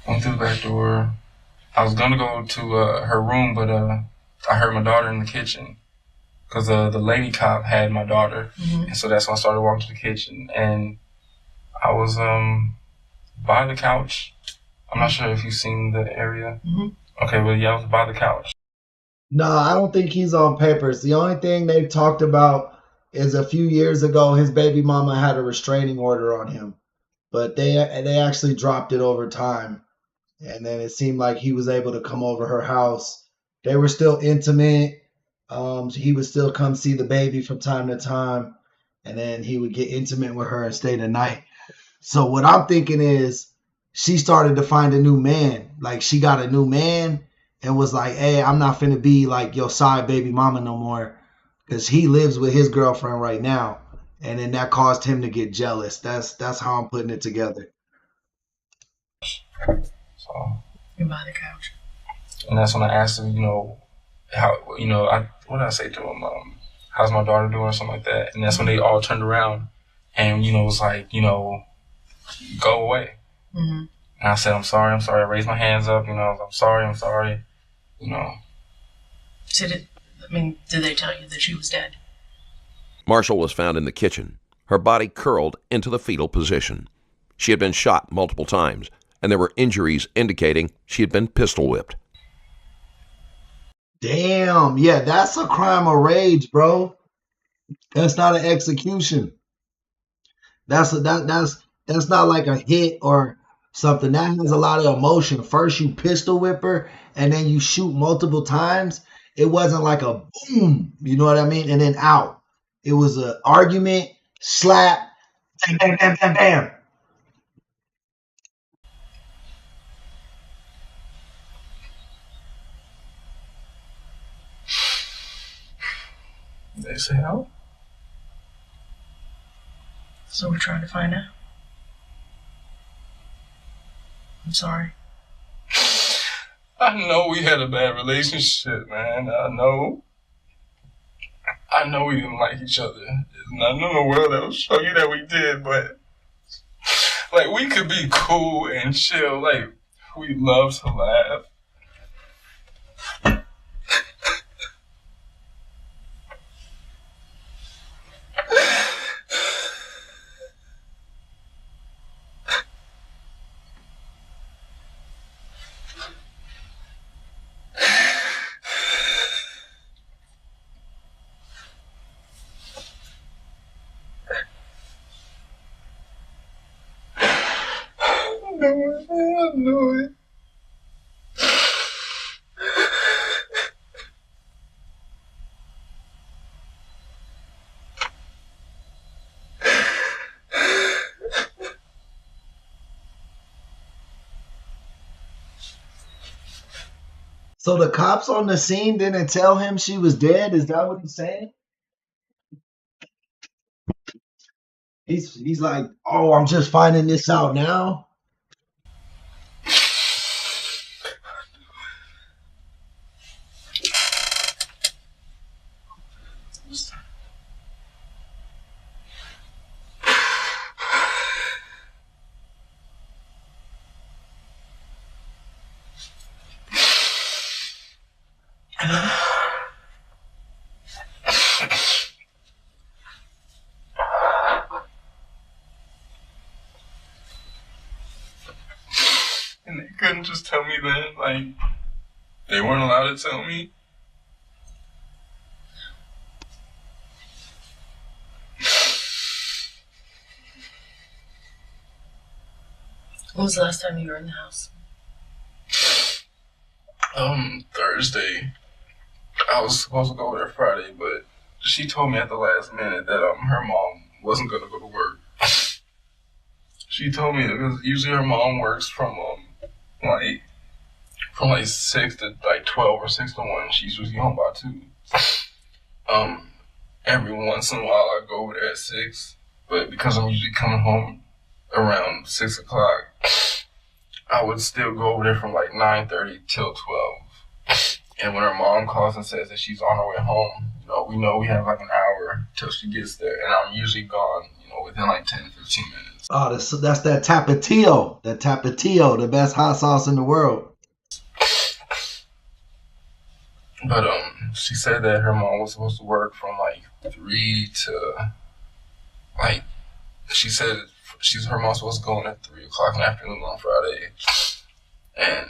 Went through the back door. I was gonna go to her room, but I heard my daughter in the kitchen. Because the lady cop had my daughter. And so that's when I started walking to the kitchen. And I was by the couch. I'm not sure if you've seen the area. Okay, well, yeah, I was by the couch. No, I don't think he's on papers. The only thing they've talked about is a few years ago, his baby mama had a restraining order on him. but they actually dropped it over time. And then it seemed like he was able to come over her house. They were still intimate. He would still come see the baby from time to time, and then he would get intimate with her and stay the night. So what I'm thinking is she started to find a new man. Like she got a new man and was like, hey, I'm not finna be like your side baby mama no more. Because he lives with his girlfriend right now. And then that caused him to get jealous. That's how I'm putting it together. So You by the couch. and that's when I asked him, how what did I say to him? How's my daughter doing or something like that? And that's when they all turned around and was like, go away. Mm-hmm. And I said, I'm sorry. I raised my hands up, I'm sorry. Did they tell you that she was dead? Marshall was found in the kitchen, her body curled into the fetal position. She had been shot multiple times, and there were injuries indicating she had been pistol whipped. Damn, yeah, that's a crime of rage, bro. That's not an execution. That's not like a hit or something. That has a lot of emotion. First you pistol whip her and then you shoot multiple times. It wasn't like a boom, you know what I mean? And then out. It was an argument, slap, bam, bam, bam, bam, bam. They say how? So we're trying to find out. I'm sorry. I know we had a bad relationship, man. I know we didn't like each other. There's nothing in the world that will show you that we did, but like we could be cool and chill. Like we love to laugh. I knew it. So the cops on the scene didn't tell him she was dead? Is that what he's saying? He's like, oh, I'm just finding this out now. And they couldn't just tell me that, like, they weren't allowed to tell me. When was the last time you were in the house? Thursday. I was supposed to go there Friday, but she told me at the last minute that her mom wasn't gonna go to work. She told me because usually her mom works from like 6 to like 12 or 6 to 1. She's usually home by 2. Every once in a while I go over there at 6, but because I'm usually coming home around 6 o'clock, I would still go over there from like 9:30 till 12. And when her mom calls and says that she's on her way home, we know we have like an hour till she gets there, and I'm usually gone, within like 10, 15 minutes. Oh, that's that Tapatio. That Tapatio, the best hot sauce in the world. But she said that her mom was supposed to work from like 3 to like, she said her mom's supposed to go in at 3 o'clock in the afternoon on Friday, and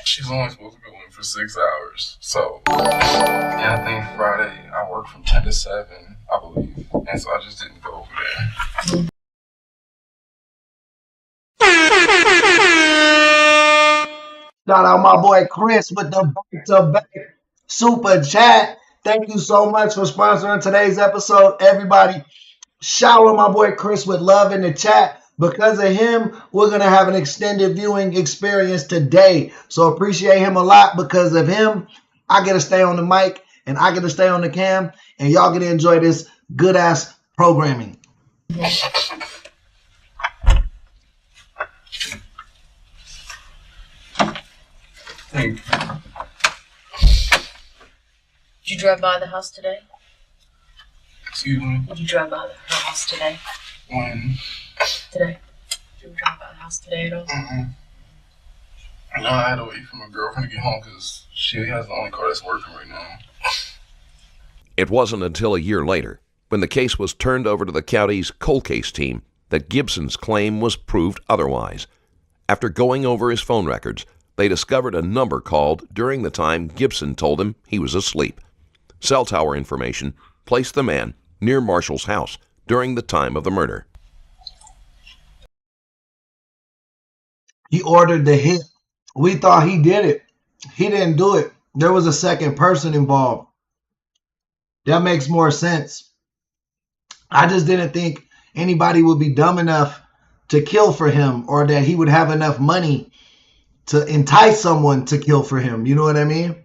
she's only supposed to go in for 6 hours. So, and I think Friday I work from 10 to 7, I believe, and so I just didn't go over there. Shout out my boy Chris with the back-to-back super chat. Thank you so much for sponsoring today's episode. Everybody, shower my boy Chris with love in the chat. Because of him, we're going to have an extended viewing experience today. So appreciate him a lot. Because of him, I get to stay on the mic and I get to stay on the cam. And y'all get to enjoy this good-ass programming. Thank you. Did you drive by the house today? Excuse me? Did you drive by her house today? When? Today. Did you drive by the house today at all? No, I had to wait for my girlfriend to get home because she has the only car that's working right now. It wasn't until a year later, when the case was turned over to the county's cold case team, that Gibson's claim was proved otherwise. After going over his phone records, they discovered a number called during the time Gibson told him he was asleep. Cell tower information placed the man near Marshall's house during the time of the murder. He ordered the hit. We thought he did it. He didn't do it. There was a second person involved. That makes more sense. I just didn't think anybody would be dumb enough to kill for him, or that he would have enough money to entice someone to kill for him. You know what I mean?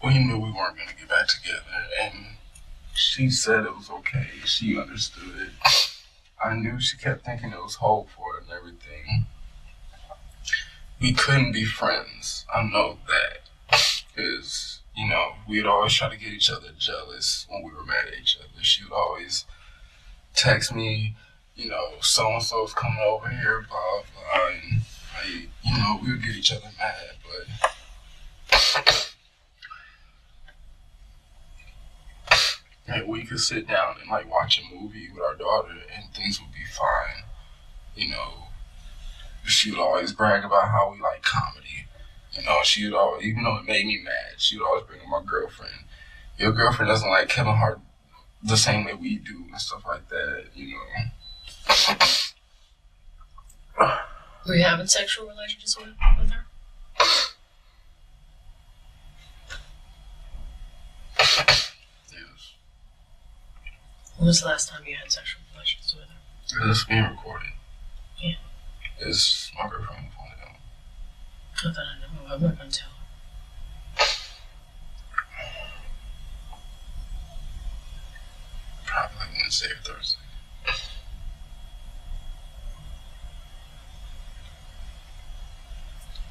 We knew we weren't going to get back together, and she said it was okay. She understood it. I knew she kept thinking it was hope for it and everything. We couldn't be friends. I know that. Because, you know, we'd always try to get each other jealous when we were mad at each other. She would always text me, you know, so-and-so's coming over here, blah, blah. And, you know, we would get each other mad, but like, we could sit down and like watch a movie with our daughter and things would be fine. You know, she would always brag about how we like comedy. You know, she would always, even though it made me mad, she would always bring up my girlfriend. Your girlfriend doesn't like Kevin Hart the same way we do and stuff like that, you know. Were you having sexual relations with her? Yes. When was the last time you had sexual relations with her? It's being recorded. Yeah. It's my girlfriend who found it out. Not that I know. I'm not going to tell her. Probably like Wednesday or Thursday.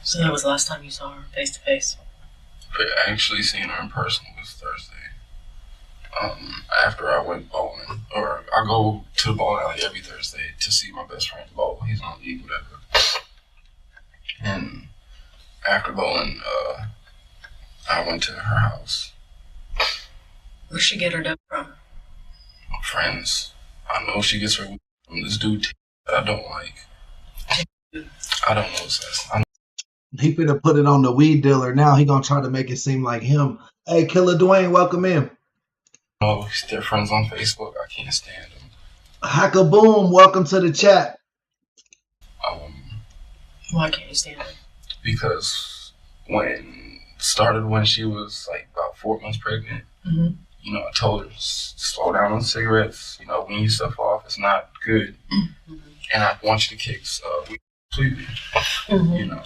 So that was the last time you saw her face to face? But actually seeing her in person was Thursday. After I went bowling, or I go to the bowling alley every Thursday to see my best friend bowl. He's on league, whatever. And after bowling, I went to her house. Where'd she get her dope from? Friends. I know she gets her from this dude that I don't like. I don't know what's that. He finna put it on the weed dealer. Now he gonna try to make it seem like him. Hey, Killer Dwayne, welcome in. Oh, they're friends on Facebook. I can't stand them. Hackaboom, welcome to the chat. Why can't you stand her? Because when she was like about 4 months pregnant, you know, I told her, slow down on cigarettes, you know, wean yourself off, it's not good. And I want you to kick weed completely, you know.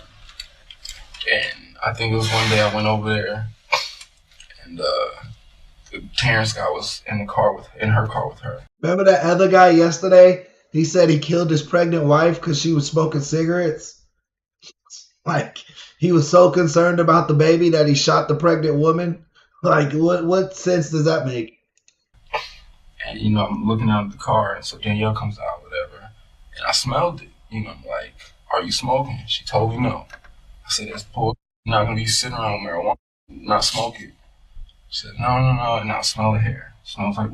And I think it was one day I went over there and Terrence guy was in her car with her. Remember that other guy yesterday? He said he killed his pregnant wife because she was smoking cigarettes. Like, he was so concerned about the baby that he shot the pregnant woman. Like, what sense does that make? And, you know, I'm looking out of the car, and so Danielle comes out, whatever, and I smelled it. You know, I'm like, are you smoking? She told me no. I said, that's bull. You're not going to be sitting around with marijuana, not smoke it. She said, no, and I smell the hair. It smells like.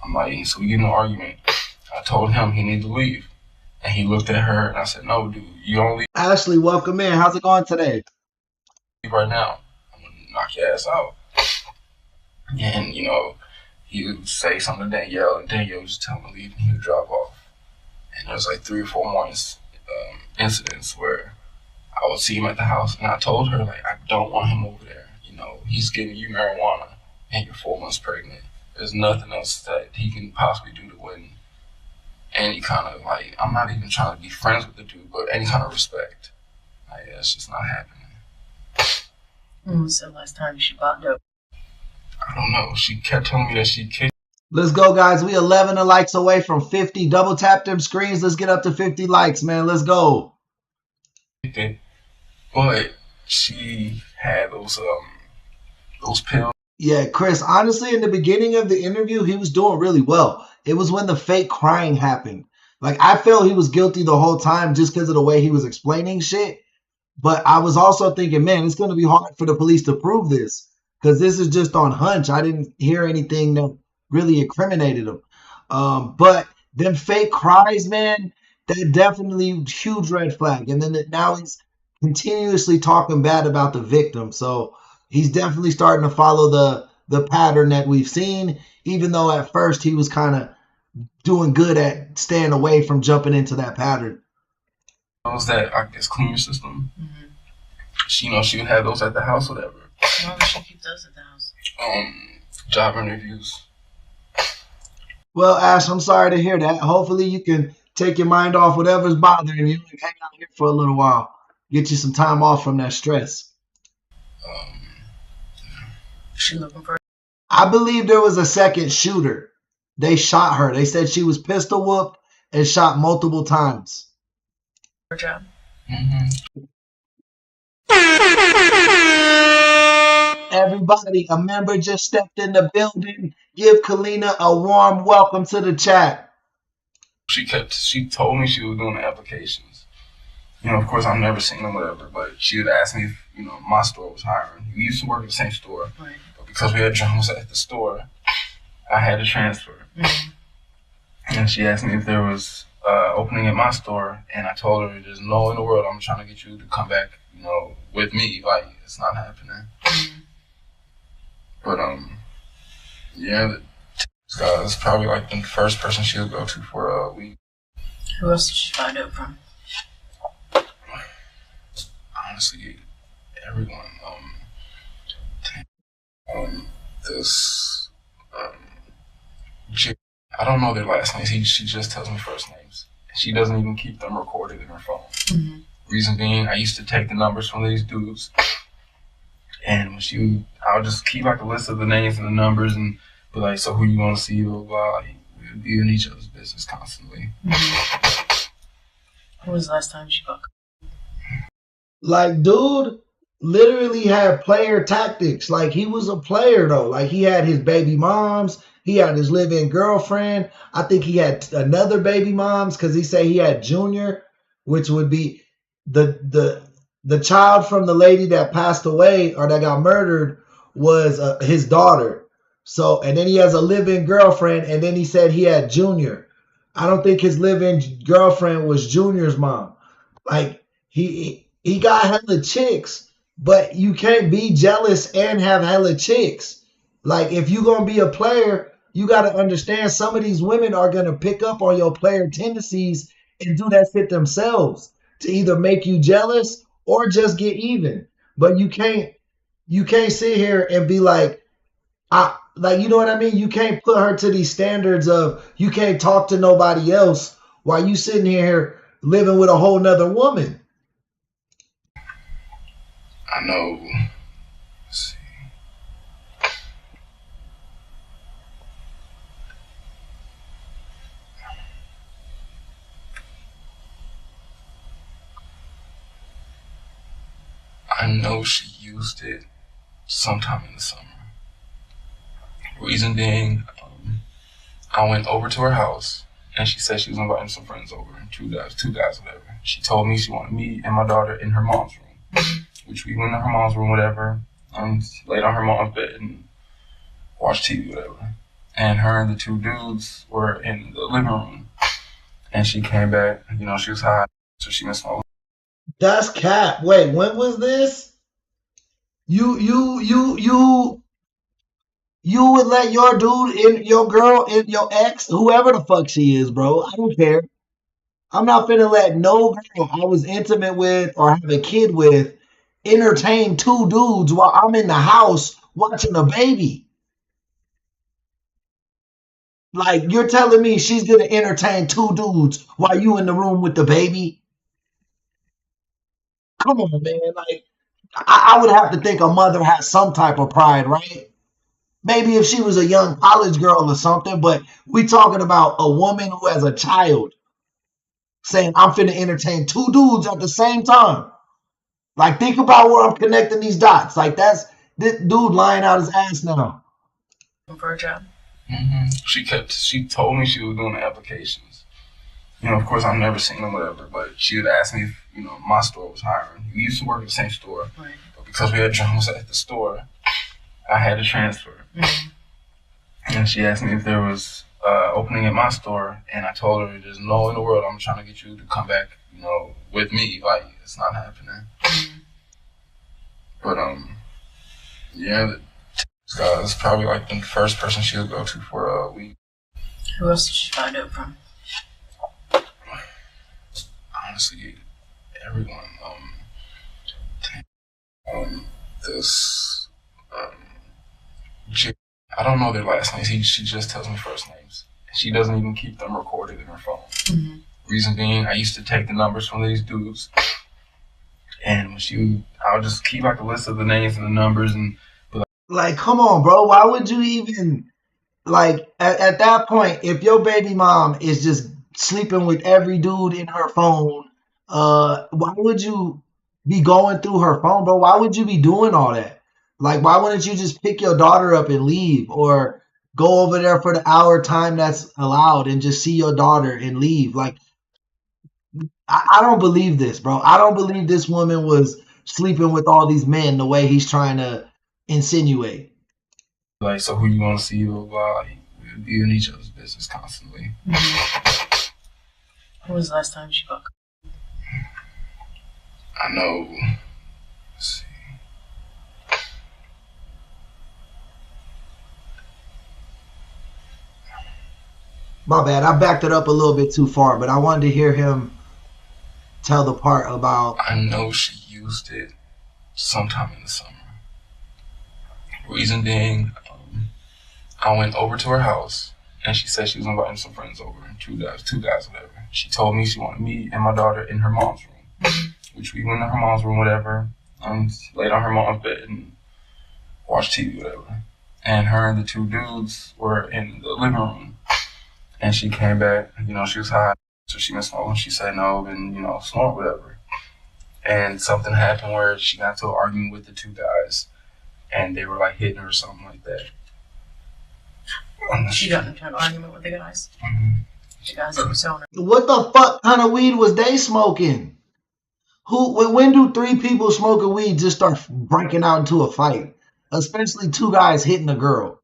I'm like, so we get in an argument. I told him he needed to leave. And he looked at her, and I said, no, dude, you don't leave. Ashley, welcome in. How's it going today? Right now. I'm going to knock your ass out. And, he would say something to Danielle, and Danielle would just tell him to leave, and he would drive off. And there was like 3 or 4 more incidents where I would see him at the house, and I told her, like, I don't want him over there. He's giving you marijuana, and you're 4 months pregnant. There's nothing else that he can possibly do to win any kind of, like, I'm not even trying to be friends with the dude, but any kind of respect. Like, that's just not happening. When was the last time she bought dope? I don't know. She kept telling me that she kicked. Let's go, guys. We 11 likes away from 50. Double tap them screens. Let's get up to 50 likes, man. Let's go. But she had those pills. Yeah, Chris, honestly, in the beginning of the interview, he was doing really well. It was when the fake crying happened. Like, I felt he was guilty the whole time just because of the way he was explaining shit. But I was also thinking, man, it's going to be hard for the police to prove this because this is just on hunch. I didn't hear anything that really incriminated him. But them fake cries, man, that definitely huge red flag. And then now he's continuously talking bad about the victim. So he's definitely starting to follow the pattern that we've seen, even though at first he was kind of doing good at staying away from jumping into that pattern. Those that, I guess, clean your system. Mm-hmm. She would have those at the house, whatever. Why would she keep those at the house? Job interviews. Well, Ash, I'm sorry to hear that. Hopefully you can take your mind off whatever's bothering you and hang out here for a little while. Get you some time off from that stress. She looking for? I believe there was a second shooter. They shot her. They said she was pistol whooped and shot multiple times. Her job. Mm-hmm. Everybody, a member just stepped in the building. Give Kalina a warm welcome to the chat. She told me she was doing the applications. Of course, I've never seen them, whatever, but she would ask me if, my store was hiring. We used to work at the same store, Right. But because we had drums at the store, I had to transfer. Mm-hmm. And she asked me if there was opening at my store, and I told her there's no in the world I'm trying to get you to come back, with me. Like, it's not happening. Mm-hmm. But yeah, this guy is probably like the first person she'll go to for a week. Who else did she find out from? Honestly, everyone. I don't know their last names. She just tells me first names. She doesn't even keep them recorded in her phone. Mm-hmm. Reason being, I used to take the numbers from these dudes, and I would just keep like a list of the names and the numbers, and be like, "So who you want to see?" Blah blah. Like, we would be in each other's business constantly. Mm-hmm. When was the last time she bought? Like, dude literally had player tactics. Like, he was a player, though. Like, he had his baby moms. He had his live-in girlfriend. I think he had another baby moms because he said he had Junior, which would be the child from the lady that passed away or that got murdered was his daughter. So, and then he has a live-in girlfriend, and then he said he had Junior. I don't think his live-in girlfriend was Junior's mom. Like, he got hella chicks, but you can't be jealous and have hella chicks. Like, if you're going to be a player, you got to understand some of these women are going to pick up on your player tendencies and do that shit themselves to either make you jealous or just get even. But you can't sit here and be like, you know what I mean? You can't put her to these standards of you can't talk to nobody else while you sitting here living with a whole nother woman. I know. Let's see. I know she used it sometime in the summer. Reason being, I went over to her house, and she said she was inviting some friends over, two guys, whatever. She told me she wanted me and my daughter in her mom's room, which we went to her mom's room, whatever, and laid on her mom's bed and watched TV, whatever. And her and the two dudes were in the living room, and she came back, she was high, so she missed my. That's cap. Wait, when was this? You You would let your dude in your girl in your ex, whoever the fuck she is, bro. I don't care. I'm not finna let no girl I was intimate with or have a kid with entertain two dudes while I'm in the house watching a baby. Like you're telling me she's gonna entertain two dudes while you in the room with the baby? Come on, man. Like I would have to think a mother has some type of pride, right? Maybe if she was a young college girl or something, but we talking about a woman who has a child saying I'm finna entertain two dudes at the same time. Like think about where I'm connecting these dots. Like that's this dude lying out his ass now. For a job. She told me she was doing the applications. You know, of course, I've never seen them, whatever, but she would ask me if, you know, my store was hiring. We used to work at the same store, Right. but because we had drums at the store, I had to transfer. And she asked me if there was opening at my store, and I told her there's no in the world I'm trying to get you to come back, you know, with me. Like, it's not happening. But, yeah, this guy is probably like the first person she'll go to for a week. Who else did she find out from? Honestly, everyone. This, I don't know their last names. She just tells me first names. She doesn't even keep them recorded in her phone. Reason being, I used to take the numbers from these dudes, and when I would just keep like a list of the names and the numbers, and Like, come on, bro. Why would you even like at that point, if your baby mom is just sleeping with every dude in her phone, why would you be going through her phone, bro? Why would you be doing all that? Like, why wouldn't you just pick your daughter up and leave or go over there for the hour time that's allowed and just see your daughter and leave? Like, I don't believe this, bro. I don't believe this woman was sleeping with all these men the way he's trying to insinuate. like, so who you want to see, blah, blah, like, we'd be in each other's business constantly. When was the last time she fucked? I know, let's see. My bad. I backed it up a little bit too far, but I wanted to hear him tell the part about. I know she used it sometime in the summer. Reason being, I went over to her house, and she said she was inviting some friends over, two guys, whatever. She told me she wanted me and my daughter in her mom's room, which we went to her mom's room, whatever, and laid on her mom's bed and watched TV, whatever. And her and the two dudes were in the living room, and she came back, you know, she was high, so she been smoking. She said no, and, you know, snort, whatever. And something happened where she got into an argument with the two guys, and they were like hitting her or something like that. She got into an argument with the guys. The guys that were selling her. What the fuck kind of weed was they smoking? When do three people smoking weed just start breaking out into a fight? Especially two guys hitting a girl.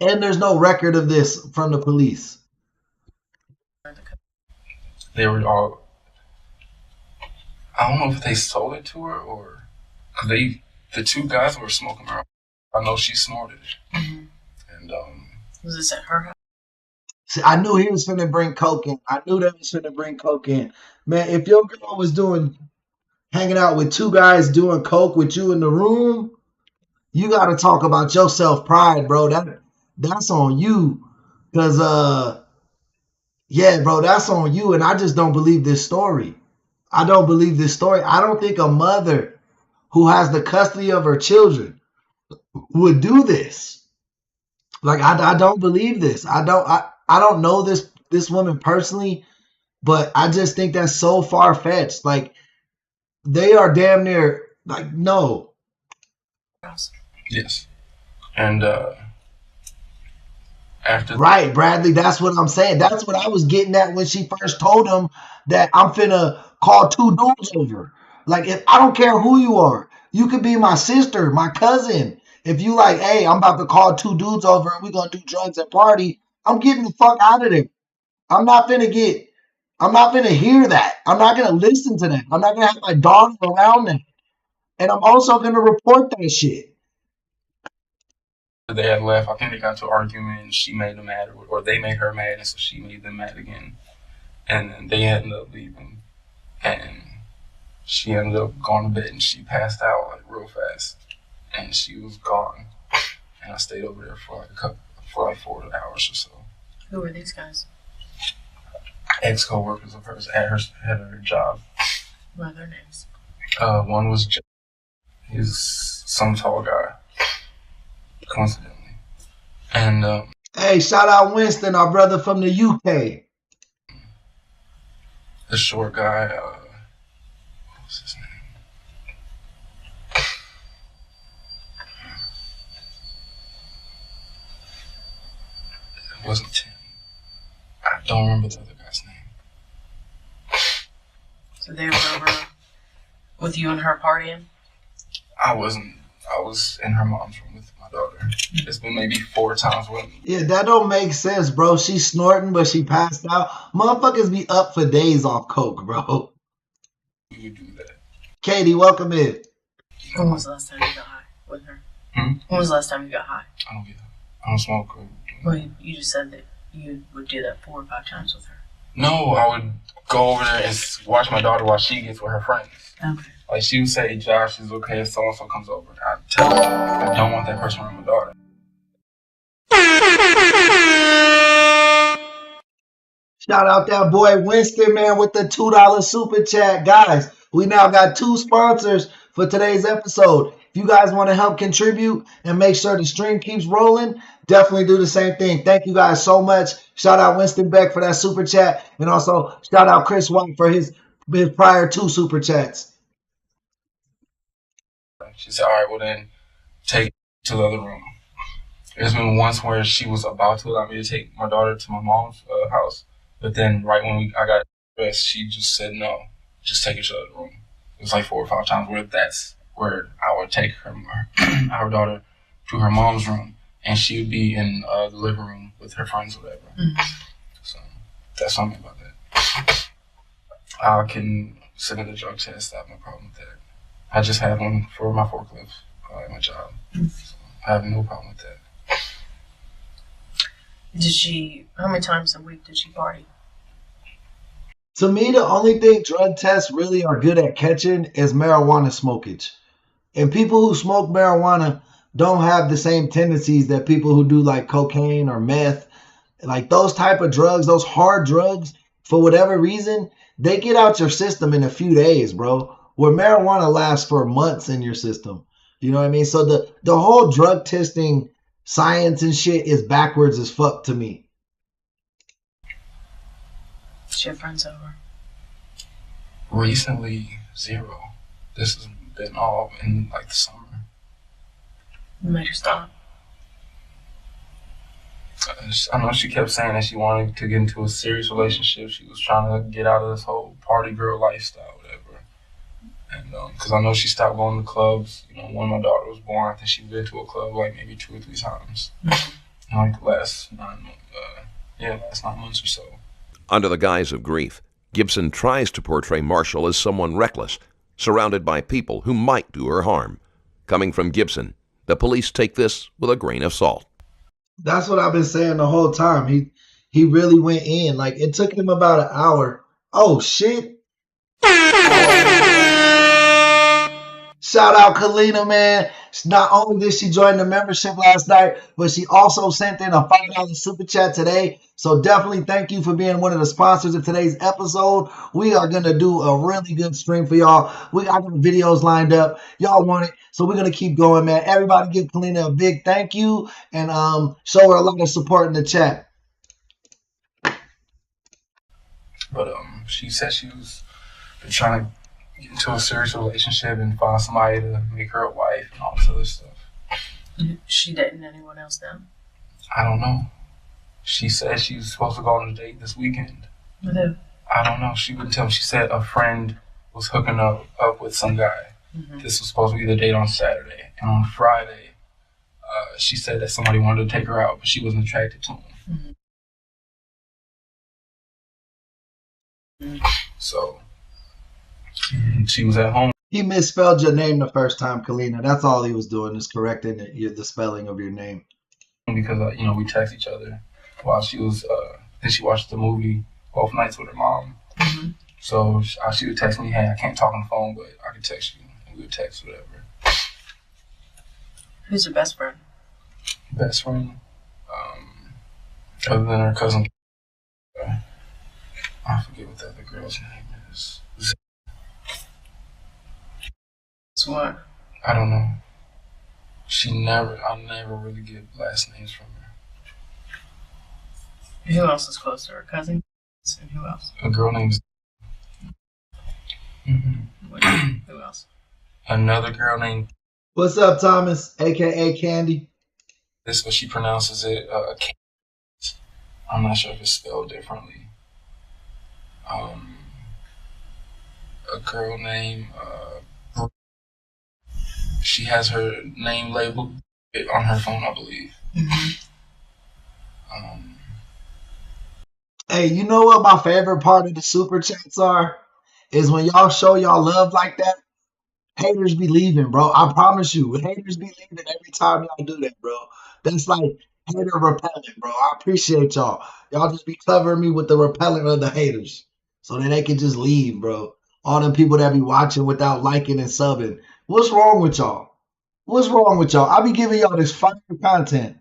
And there's no record of this from the police. They were all, I don't know if they sold it to her or, cause the two guys were smoking her. I know she snorted it. And, Was this at her house? See, I knew he was finna bring coke in. I knew they was finna bring coke in. Man, if your girl was hanging out with two guys doing coke with you in the room, you gotta talk about your self-pride, bro. That's on you. Cause yeah, bro, that's on you. And I just don't believe this story. I don't believe this story. I don't think a mother who has the custody of her children would do this. Like I don't believe this. I don't know this woman personally, but I just think that's so far-fetched. Like they are damn near like no. yes. And, after Right, Bradley, that's what I'm saying. That's what I was getting at when she first told him that I'm finna call two dudes over. Like if I don't care who you are, you could be my sister, my cousin. If you like, hey, I'm about to call two dudes over and we're gonna do drugs and party, I'm getting the fuck out of there. I'm not gonna hear that. I'm not gonna listen to that. I'm not gonna have my daughter around that. And I'm also gonna report that shit. They had left. I think they got into an argument and she made them mad, or they made her mad, and so she made them mad again. And then they ended up leaving. And she ended up going to bed and she passed out like real fast. And she was gone. And I stayed over there for like 4 hours or so. Who were these guys? Ex-co-workers of hers at her job. What are their names? One was Jeff. He's some tall guy, coincidentally. And Hey, shout out Winston, our brother from the UK. the short guy, what was his name? It wasn't Tim. I don't remember the other guy's name. So they were over with you and her partying? I wasn't. I was in her mom's room with my daughter. It's been maybe 4 times when. Yeah, that don't make sense, bro. She's snorting, but she passed out. Motherfuckers be up for days off coke, bro. We would do that. Katie, welcome in. When was the last time you got high with her? When was the last time you got high? I don't get that. I don't smoke. Well, you just said that you would do that 4 or 5 times with her. No, I would go over there and watch my daughter while she gets with her friends. Okay. Like, she would say, Josh, is okay if so-and-so comes over. I'd tell her, I don't want that person around my daughter. Shout out that boy Winston, man, with the $2 super chat. Guys, we now got 2 sponsors for today's episode. If you guys want to help contribute and make sure the stream keeps rolling, definitely do the same thing. Thank you guys so much. Shout out Winston Beck for that super chat. And also shout out Chris White for his prior 2 super chats. She said, all right, well then, take it to the other room. There's been once where she was about to allow me to take my daughter to my mom's house, but then right when I got dressed, she just said, no, just take it to the other room. It was like 4 or 5 times where that's where I would take our daughter to her mom's room, and she would be in the living room with her friends or whatever. So that's something about that. I can send in the drug test. I have no problem with that. I just had one for my forklift at my job. So I have no problem with that. How many times a week did she party? To me, the only thing drug tests really are good at catching is marijuana smokage. And people who smoke marijuana don't have the same tendencies that people who do like cocaine or meth. Like those type of drugs, those hard drugs, for whatever reason, they get out your system in a few days, bro. Where marijuana lasts for months in your system. You know what I mean? So the whole drug testing science and shit is backwards as fuck to me. Did she have friends over? Recently, 0. This has been all in like the summer. You made her stop? I know she kept saying that she wanted to get into a serious relationship. She was trying to get out of this whole party girl lifestyle, whatever. And because I know she stopped going to clubs. You know, when my daughter was born, I think she'd been to a club like maybe 2 or 3 times. In like the last 9 months or so. Under the guise of grief, Gibson tries to portray Marshall as someone reckless, surrounded by people who might do her harm. Coming from Gibson, the police take this with a grain of salt. That's what I've been saying the whole time. He really went in. Like, it took him about an hour. Oh, shit. Shout out Kalina, man. Not only did she join the membership last night, but she also sent in a $5 super chat today. So definitely thank you for being one of the sponsors of today's episode. We are going to do a really good stream for y'all. I got videos lined up. Y'all want it. So we're going to keep going, man. Everybody give Kalina a big thank you and show her a lot of support in the chat. But she said she was trying to get into a serious relationship and find somebody to make her a wife and all this other stuff. Is she dating anyone else now? I don't know. She said she was supposed to go on a date this weekend. With who? I don't know. She wouldn't tell me. She said a friend was hooking up with some guy. This was supposed to be the date on Saturday. And on Friday, she said that somebody wanted to take her out, but she wasn't attracted to him. So she was at home. He misspelled your name the first time, Kalina. That's all he was doing, is correcting the spelling of your name. because we text each other while she was. Then she watched the movie both nights with her mom. Mm-hmm. So she would text me, "Hey, I can't talk on the phone, but I can text you." And we would text whatever. Who's your best friend? Best friend, other than her cousin. I forget what the other girl's name is. So what? I don't know. I never really get last names from her. Who else is close to her? Cousin? And who else? A girl named. Who else? Another girl named. What's up, Thomas, aka Candy? This is what she pronounces it. I'm not sure if it's spelled differently. A girl named. She has her name labeled on her phone, I believe. Mm-hmm. Hey, you know what my favorite part of the super chats are? Is when y'all show y'all love like that, haters be leaving, bro. I promise you, haters be leaving every time y'all do that, bro. That's like hater repellent, bro. I appreciate y'all. Y'all just be covering me with the repellent of the haters so that they can just leave, bro. All them people that be watching without liking and subbing. What's wrong with y'all? What's wrong with y'all? I be giving y'all this fire content.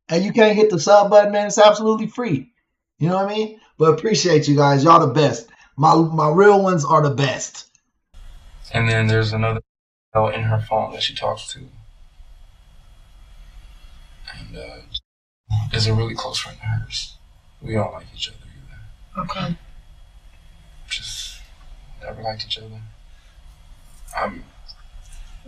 And you can't hit the sub button, man. It's absolutely free. You know what I mean? But appreciate you guys. Y'all the best. My real ones are the best. And then there's another girl in her phone that she talks to. And is a really close friend of hers. We don't like each other either. Okay. Just never liked each other.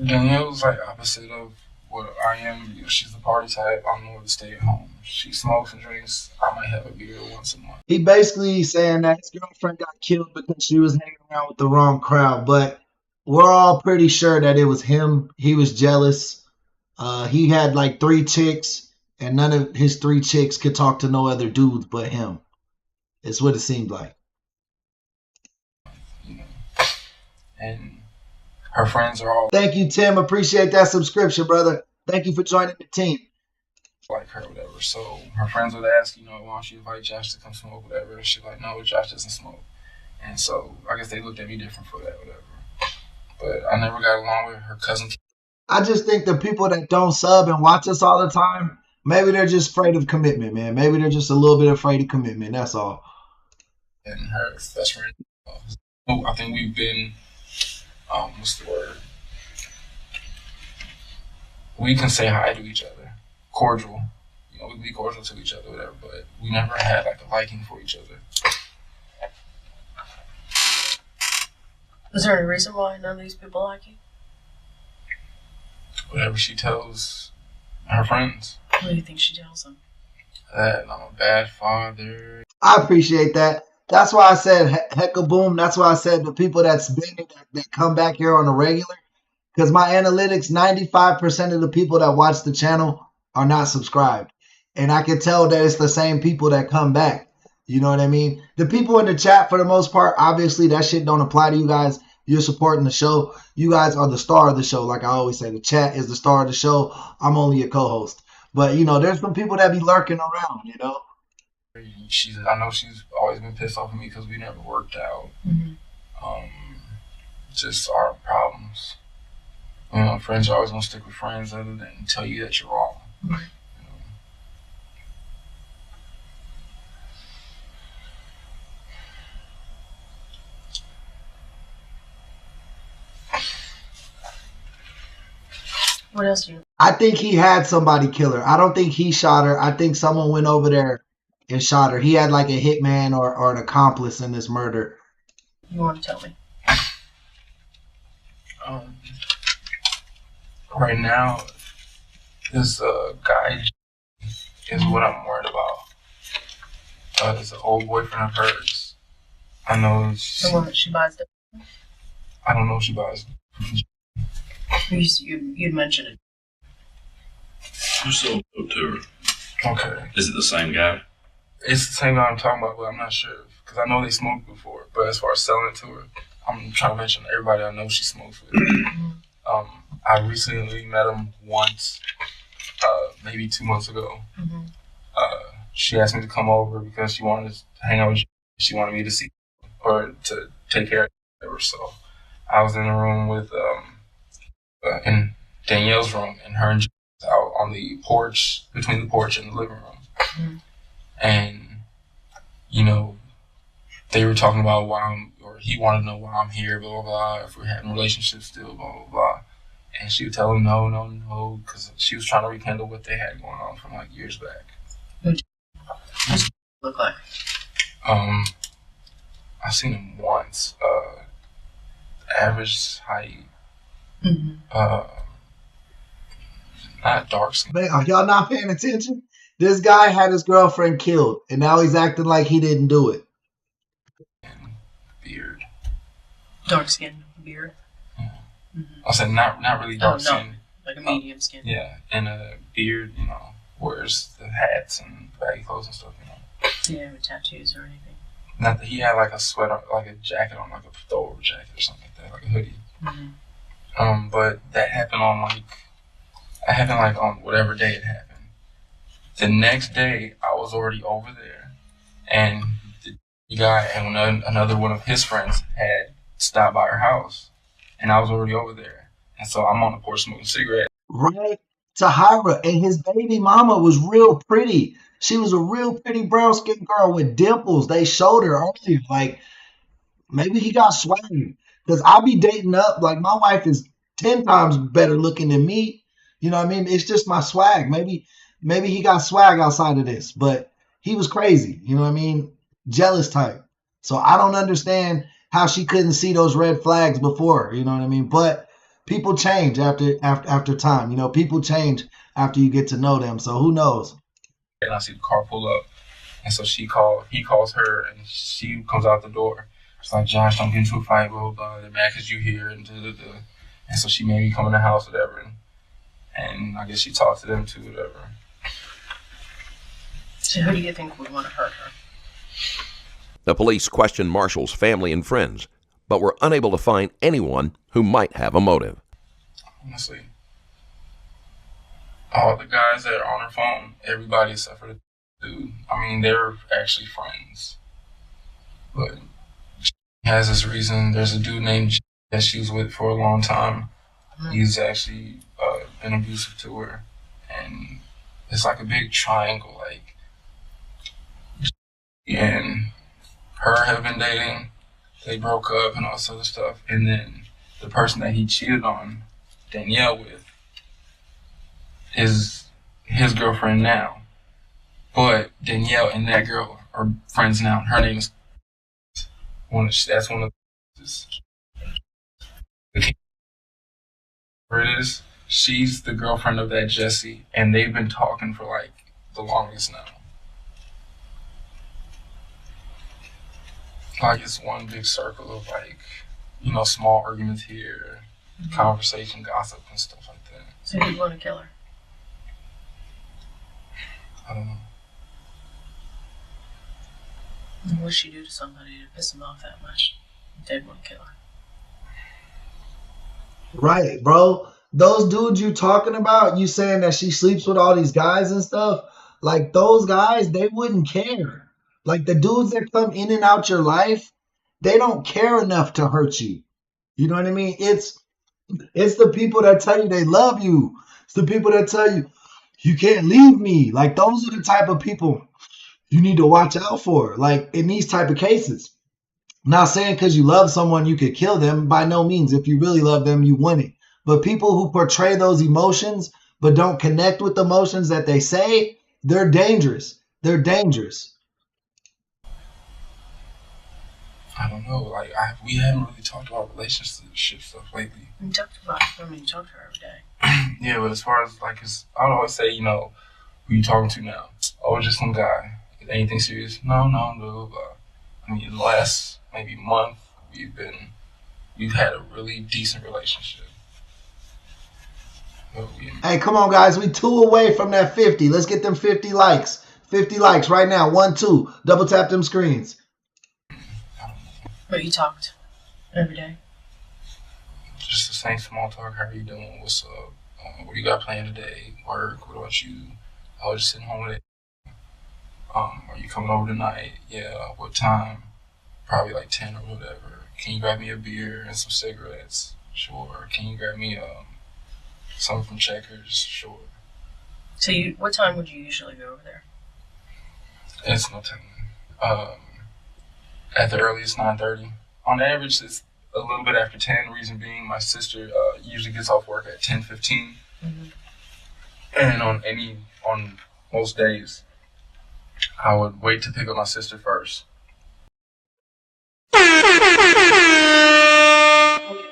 Danielle's like opposite of what I am. She's the party type. I'm more to stay at home. She smokes and drinks. I might have a beer once a month. He basically saying that his girlfriend got killed because she was hanging around with the wrong crowd. But we're all pretty sure that it was him. He was jealous. He had like 3 chicks, and none of his 3 chicks could talk to no other dudes but him. It's what it seemed like. And her friends are all Thank you, Tim. Appreciate that subscription, brother. Thank you for joining the team. like her, whatever. So her friends would ask, why don't you invite Josh to come smoke, whatever. And she's like, no, Josh doesn't smoke. And so I guess they looked at me different for that, whatever. But I never got along with her cousin. I just think the people that don't sub and watch us all the time, maybe they're just afraid of commitment, man. Maybe they're just a little bit afraid of commitment. That's all. And her best friend. I think we've been, what's the word? We can say hi to each other. Cordial. We can be cordial to each other, whatever, but we never had like a liking for each other. Is there any reason why none of these people like you? Whatever she tells her friends. What do you think she tells them? That I'm a bad father. I appreciate that. That's why I said hecka boom. That's why I said the people that's been that come back here on a regular. Because my analytics, 95% of the people that watch the channel are not subscribed. And I can tell that it's the same people that come back. You know what I mean? The people in the chat, for the most part, obviously that shit don't apply to you guys. You're supporting the show. You guys are the star of the show. Like I always say, the chat is the star of the show. I'm only a co-host. But, there's some people that be lurking around, I know she's always been pissed off at me because we never worked out. Mm-hmm. Just our problems. Friends are always going to stick with friends other than tell you that you're wrong. Right. What else do you? I think he had somebody kill her. I don't think he shot her. I think someone went over there and shot her. He had like a hitman or an accomplice in this murder. You want to tell me? Right now, this guy is what I'm worried about. It's an old boyfriend of hers. I know The one that she buys. I don't know if she buys. You'd mentioned it. You sold dope to her. Okay. Is it the same guy? It's the same guy I'm talking about, but I'm not sure. Because I know they smoked before. But as far as selling it to her, I'm trying to mention everybody I know she smokes with. I recently met him once. maybe 2 months ago. Mm-hmm. She asked me to come over because she wanted to hang out with you. She wanted me to see or to take care of her. So I was in the room with in Danielle's room, and her and Jay was out on the porch, between the porch and the living room. Mm-hmm. And you know, they were talking about he wanted to know why I'm here, blah, blah, blah, if we're having relationships still, blah, blah, blah. And she would tell him no, because she was trying to rekindle what they had going on from like years back. What does it look like? I've seen him once. Average height. Mm-hmm. Not dark skin. Man, are y'all not paying attention? This guy had his girlfriend killed, and now he's acting like he didn't do it. And beard. Dark skin, beard. Yeah. Mm-hmm. I said not really dark skin. Like a medium skin. Yeah, and a beard, wears the hats and baggy clothes and stuff, Yeah, with tattoos or anything. Not that he had like a sweater, like a jacket on, like a throwover jacket or something like that, like a hoodie. Mm-hmm. But that happened on whatever day it happened. The next day, I was already over there, and the guy and another one of his friends had stopped by our house, and I was already over there. And so I'm on the porch smoking a cigarette. Right? Tahira, and his baby mama was real pretty. She was a real pretty brown skinned girl with dimples. They showed her earlier. Like, maybe he got swag. Because I be dating up. Like, my wife is 10 times better looking than me. You know what I mean? It's just my swag. Maybe he got swag outside of this. But he was crazy. You know what I mean? Jealous type. So I don't understand how she couldn't see those red flags before. You know what I mean? But people change after time. People change after you get to know them. So who knows? And I see the car pull up, and so he calls her, and she comes out the door. She's like, Josh, don't get into a fight, blah, blah, blah. They're mad because you here, and da-da-da. And so she made me come in the house, whatever. And I guess she talked to them too, whatever. So who do you think would want to hurt her? The police questioned Marshall's family and friends, but were unable to find anyone who might have a motive. Honestly, all the guys that are on her phone, everybody except for the dude. I mean, they're actually friends. But she has this reason. There's a dude named J that she was with for a long time. He's actually been abusive to her. And it's like a big triangle. Like, and her have been dating. They broke up and all this other stuff. And then the person that he cheated on Danielle with is his girlfriend now. But Danielle and that girl are friends now. Her name is that's one of the where it is. She's the girlfriend of that Jesse, and they've been talking for like the longest now. Like, it's one big circle of like, small arguments here, conversation, gossip, and stuff like that. So who'd want to kill her? I don't know. And what would she do to somebody to piss them off that much? They'd want to kill her. Right, bro. Those dudes you talking about, you saying that she sleeps with all these guys and stuff, like those guys, they wouldn't care. Like the dudes that come in and out your life, they don't care enough to hurt you. You know what I mean? It's the people that tell you they love you. It's the people that tell you, you can't leave me. Like, those are the type of people you need to watch out for, like, in these type of cases. Not saying because you love someone you could kill them. By no means. If you really love them, you wouldn't. But people who portray those emotions but don't connect with the emotions that they say, they're dangerous. They're dangerous. I don't know. Like, we haven't really talked about relationship stuff lately. You talked about it. I mean, you talk to her every day. Yeah, but as far as like, I would always say, who you talking to now? Oh, just some guy. Anything serious? No, blah, blah, blah. I mean, the last maybe month, we've had a really decent relationship. Hey, come on, guys. We 2 away from that 50. Let's get them 50 likes. 50 likes right now. 1, 2. Double tap them screens. But you talked every day. Just the same small talk. How are you doing? What's up? What do you got planned today? Work? What about you? I was just sitting home with it. Are you coming over tonight? Yeah. What time? Probably like 10 or whatever. Can you grab me a beer and some cigarettes? Sure. Can you grab me something from Checkers? Sure. So what time would you usually go over there? It's no time. At the earliest 9:30. On average, it's a little bit after 10. Reason being, my sister usually gets off work at 10:15, and on most days, I would wait to pick up my sister first.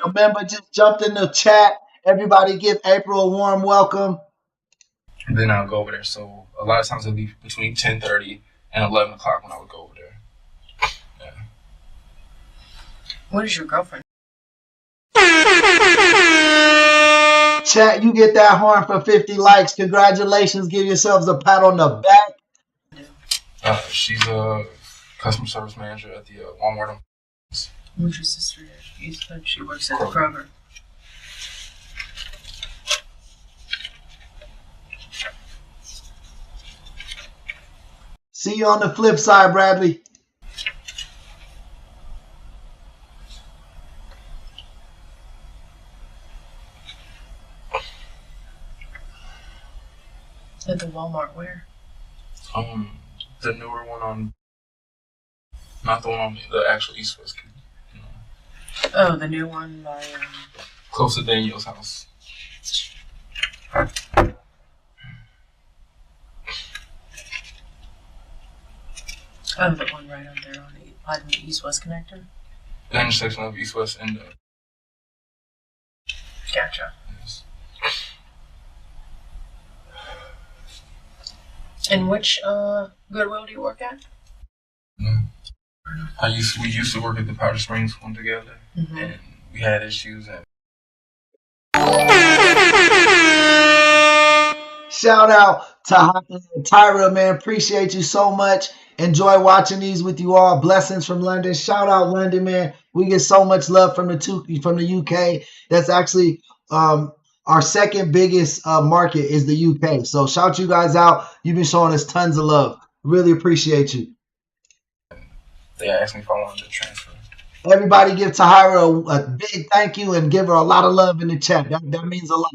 A member just jumped in the chat. Everybody give April a warm welcome. And then I'll go over there. So a lot of times it'll be between 10:30 and 11 o'clock when I would go over there. Yeah. What is your girlfriend? Chat, you get that horn for 50 likes. Congratulations. Give yourselves a pat on the back. She's a customer service manager at the Walmart. What's your sister do? You said she works at the Kroger. See you on the flip side, Bradley. At the Walmart where? The newer one on, not the one on the actual East West. Oh, the new one by Close to Daniel's house. Oh, the one right on there on the East-West connector? The intersection of East West and Gotcha. Yes. And which Goodwill do you work at? We used to work at the Powder Springs one together, and we had issues. And shout out to Tyra, man. Appreciate you so much. Enjoy watching these with you all. Blessings from London. Shout out London, man. We get so much love from the UK. That's actually our second biggest market is the UK. So shout you guys out. You've been showing us tons of love. Really appreciate you. They asked me if I wanted to transfer. Everybody give Tahira a big thank you and give her a lot of love in the chat. That means a lot.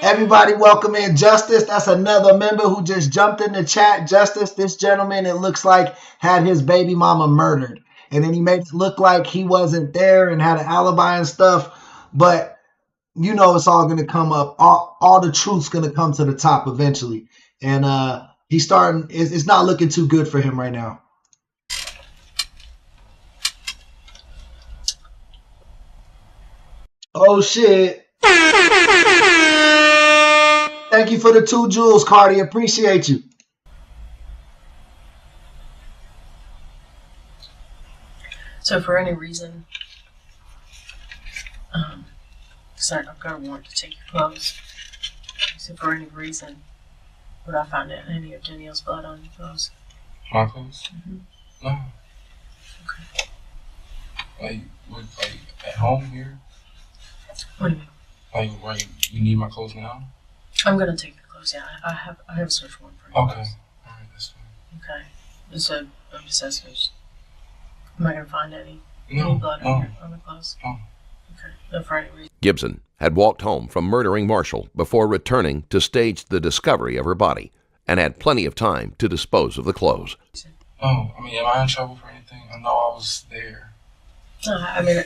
Everybody welcome in Justice. That's another member who just jumped in the chat. Justice, this gentleman, it looks like, had his baby mama murdered. And then he made it look like he wasn't there and had an alibi and stuff. But you know it's all going to come up. All the truth's going to come to the top eventually. And he's starting, it's not looking too good for him right now. Oh, shit. Thank you for the 2 jewels, Cardi. Appreciate you. So for any reason, sorry, I've got a warrant to take your clothes. So for any reason, would I find any of Danielle's blood on your clothes? My clothes? No. Okay. Like at home here? What do you mean? Like, you need my clothes now? I'm gonna take your clothes. Yeah, I have a search warrant for you. Okay. All right, that's fine. Okay. So I'm just asking. Am I gonna find any blood on the clothes? No. Okay. No, for any reason. Gibson had walked home from murdering Marshall before returning to stage the discovery of her body and had plenty of time to dispose of the clothes. Oh, I mean, am I in trouble for anything? I know I was there. No, I mean,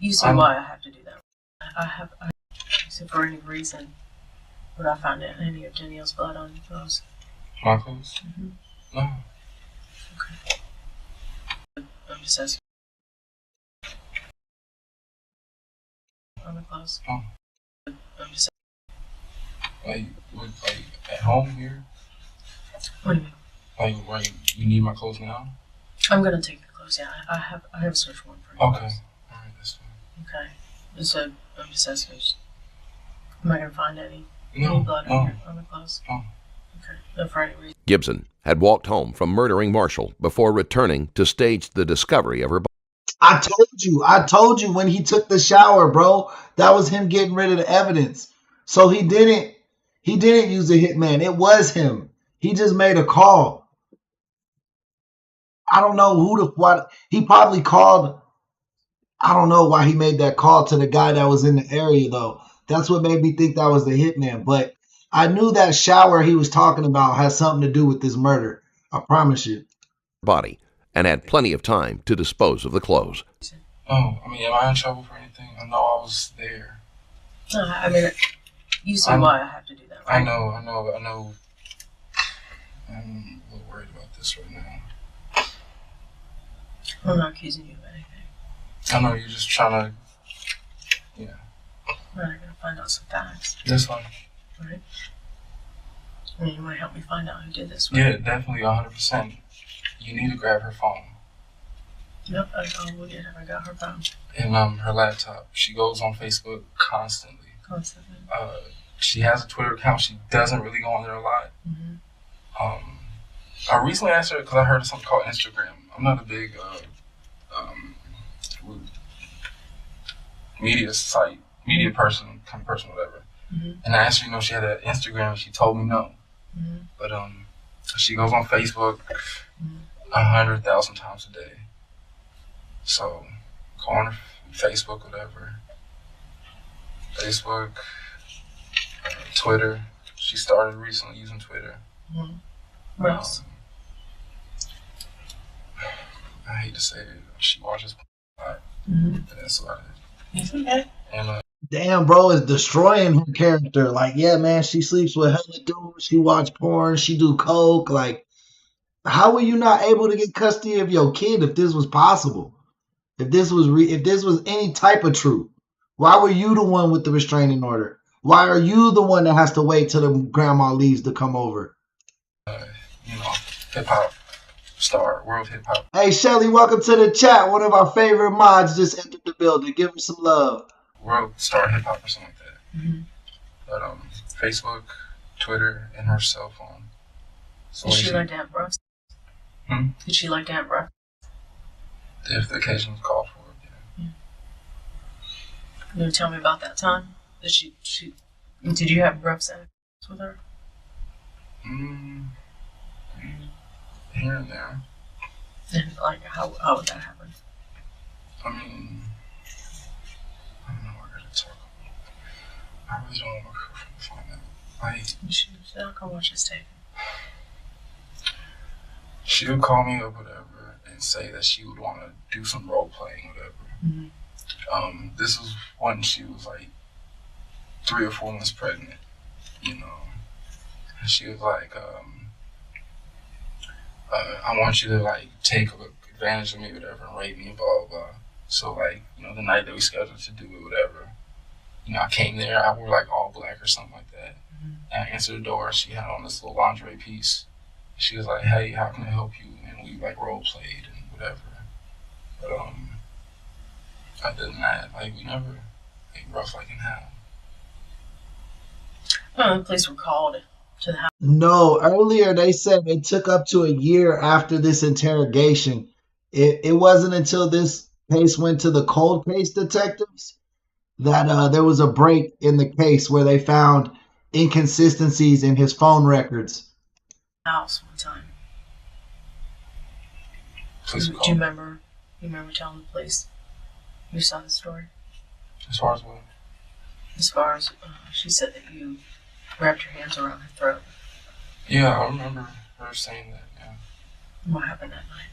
you see why I have to do that. So for any reason, would I find any of Danielle's blood on your clothes? My clothes? No. Okay. I'm just asking. On the clothes? Oh. I'm just Like at home here? What do you mean? Like, you need my clothes now? I'm gonna take your clothes. Yeah, I have a search warrant for you. Okay. All right, that's fine. Okay. So I'm just asking. Am I gonna find any No, blood no. on the clothes? No. Okay. No, for any reason. Gibson had walked home from murdering Marshall before returning to stage the discovery of her body. I told you when he took the shower, bro. That was him getting rid of the evidence. So he didn't use a hitman. It was him. He just made a call. I don't know what he probably called. I don't know why he made that call to the guy that was in the area though. That's what made me think that was the hitman. But I knew that shower he was talking about has something to do with this murder. I promise you. Body and had plenty of time to dispose of the clothes. Oh, I mean, am I in trouble for anything? I know I was there. No, I mean, you see why I have to do that, right? I know. I'm a little worried about this right now. I'm not accusing you of anything. I know you're just trying to, yeah. We're not gonna find out some facts, That's fine. right? I mean, you want to help me find out who did this, right? Yeah, definitely 100%. You need to grab her phone. Yep, I will get her. I got her phone. And her laptop. She goes on Facebook constantly. Constantly. She has a Twitter account. She doesn't really go on there a lot. Mm-hmm. I recently asked her because I heard of something called Instagram. I'm not a big media person, kind of person, whatever. Mm-hmm. And I asked her, she had an Instagram, and she told me no. Mm-hmm. But she goes on Facebook 100,000 times a day. So go on her Facebook, whatever. Facebook, Twitter. She started recently using Twitter. Mm-hmm. What else? I hate to say it, she watches a lot. Mm-hmm. That's about it. It's okay. And Damn, bro, is destroying her character. Like, yeah, man, she sleeps with hella dudes. She watch porn. She do coke. Like, how were you not able to get custody of your kid if this was possible? If this was any type of truth, why were you the one with the restraining order? Why are you the one that has to wait till the grandma leaves to come over? hip hop star, world hip hop. Hey, Shelly, welcome to the chat. One of our favorite mods just entered the building. Give him some love. World star hip hop or something like that. Mm-hmm. But Facebook, Twitter, and her cell phone. So Did she like to have breath? Hmm? Did she like to have breath? If the occasion was called for it, yeah. You gonna tell me about that time? Did you have rough sex with her? Here and there. And like, how would that happen? I mean, I don't know what we're gonna talk about. I really don't want my girlfriend to find out. She's not gonna watch this tape. She would call me or whatever and say that she would want to do some role playing, whatever. Mm-hmm. This was when she was like 3 or 4 months pregnant, And she was like, I want you to like take advantage of me, whatever, and rape me, and blah, blah, blah. So like, the night that we scheduled to do it, whatever, I came there, I wore like all black or something like that. Mm-hmm. And I answered the door, she had on this little lingerie piece. She was like, hey, how can I help you? And we like role played and whatever. But other than that, like we never rough like in hell. The police were called to the house. No, earlier they said it took up to a year after this interrogation. It wasn't until this case went to the cold case detectives that there was a break in the case where they found inconsistencies in his phone records. House one time. Police Do you remember? You remember telling the police you saw the story? As far as what? As far as she said that you wrapped your hands around her throat. Yeah, I remember her saying that. Yeah. What happened that night?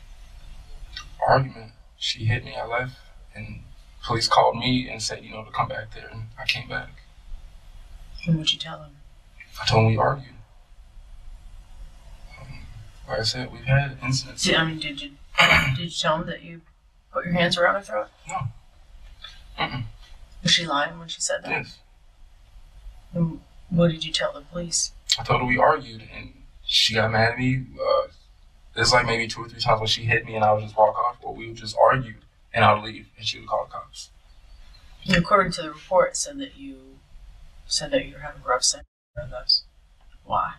Argument. She hit me. I left, and police called me and said, to come back there, and I came back. And what'd you tell them? I told them we argued. Like I said, we've had incidents. Did you tell them that you put your hands around her throat? No. Mm-mm. Was she lying when she said that? Yes. And what did you tell the police? I told her we argued, and she got mad at me. There's like maybe 2 or 3 times when she hit me and I would just walk off, or we would just argue and I would leave and she would call the cops. And according to the report, it said that you said that you were having rough sex with us. Why?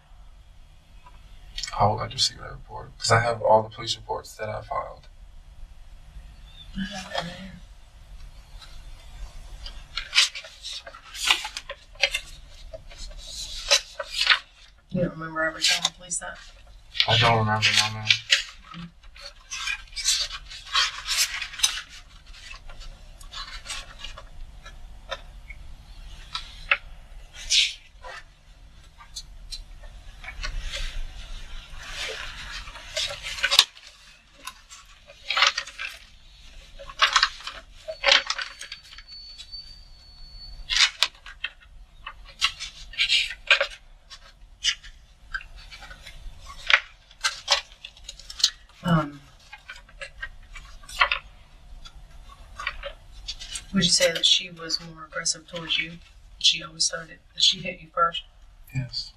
I would like to see that report because I have all the police reports that I filed. You don't remember ever telling the police that? I don't remember, no, man. Would you say that she was more aggressive towards you? She always started, that she hit you first? Yes.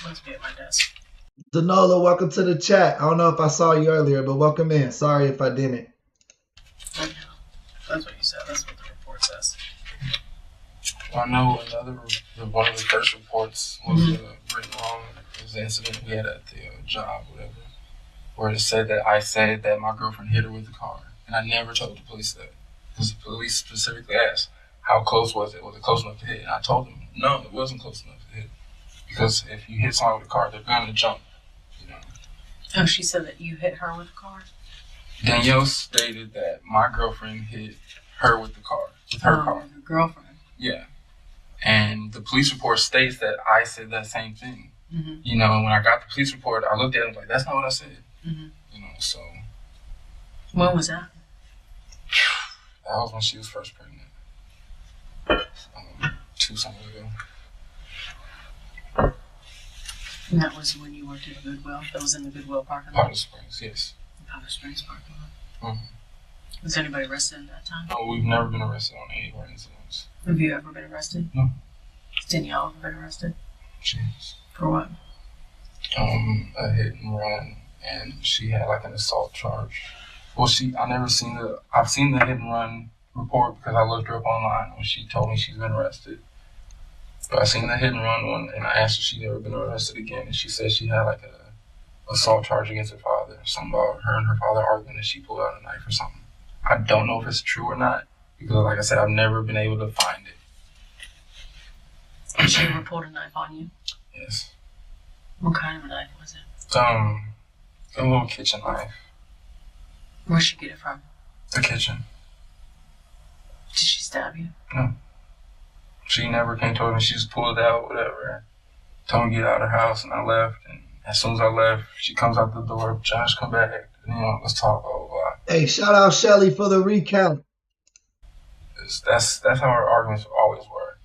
Must be at my desk. Danola, welcome to the chat. I don't know if I saw you earlier, but welcome in. Sorry if I didn't. I know. That's what you said. That's what the report says. Well, I know one of the first reports was written wrong. It was the incident we had at the job, whatever, where it said that I said that my girlfriend hit her with the car, and I never told the police that because the police specifically asked, "How close was it? Was it close enough to hit?" And I told them, "No, it wasn't close enough to hit." Because if you hit someone with a car, they're gonna jump. You know. Oh, she said that you hit her with a car? Danielle stated that my girlfriend hit her with the car, with her car. Your girlfriend? Yeah. And the police report states that I said that same thing. Mm-hmm. You know, and when I got the police report, I looked at it and was like, that's not what I said. Mm-hmm. You know, so. When was that? That was when she was first pregnant. 2 summers ago. And that was when you worked at the Goodwill? That was in the Goodwill parking lot? Powder Springs, yes. The Powder Springs parking lot. Mm-hmm. Was anybody arrested at that time? No, we've never been arrested on any of our incidents. Have you ever been arrested? No. Has Danielle ever been arrested? Jeez. For what? A hit and run, and she had like an assault charge. Well, I've seen the hit and run report because I looked her up online when she told me she's been arrested. But I seen the hit and run one, and I asked if she'd ever been arrested again, and she said she had like a assault charge against her father, something about her and her father arguing, and she pulled out a knife or something. I don't know if it's true or not because, like I said, I've never been able to find it. Did she ever pull a knife on you? Yes. What kind of a knife was it? A little kitchen knife. Where'd she get it from? The kitchen. Did she stab you? No. She never came told me. She just pulled it out, whatever. Told me to get out of her house, and I left. And as soon as I left, she comes out the door. Josh, come back. You know, let's talk. Blah blah blah. Hey, shout out Shelly for the recount. That's how our arguments always were.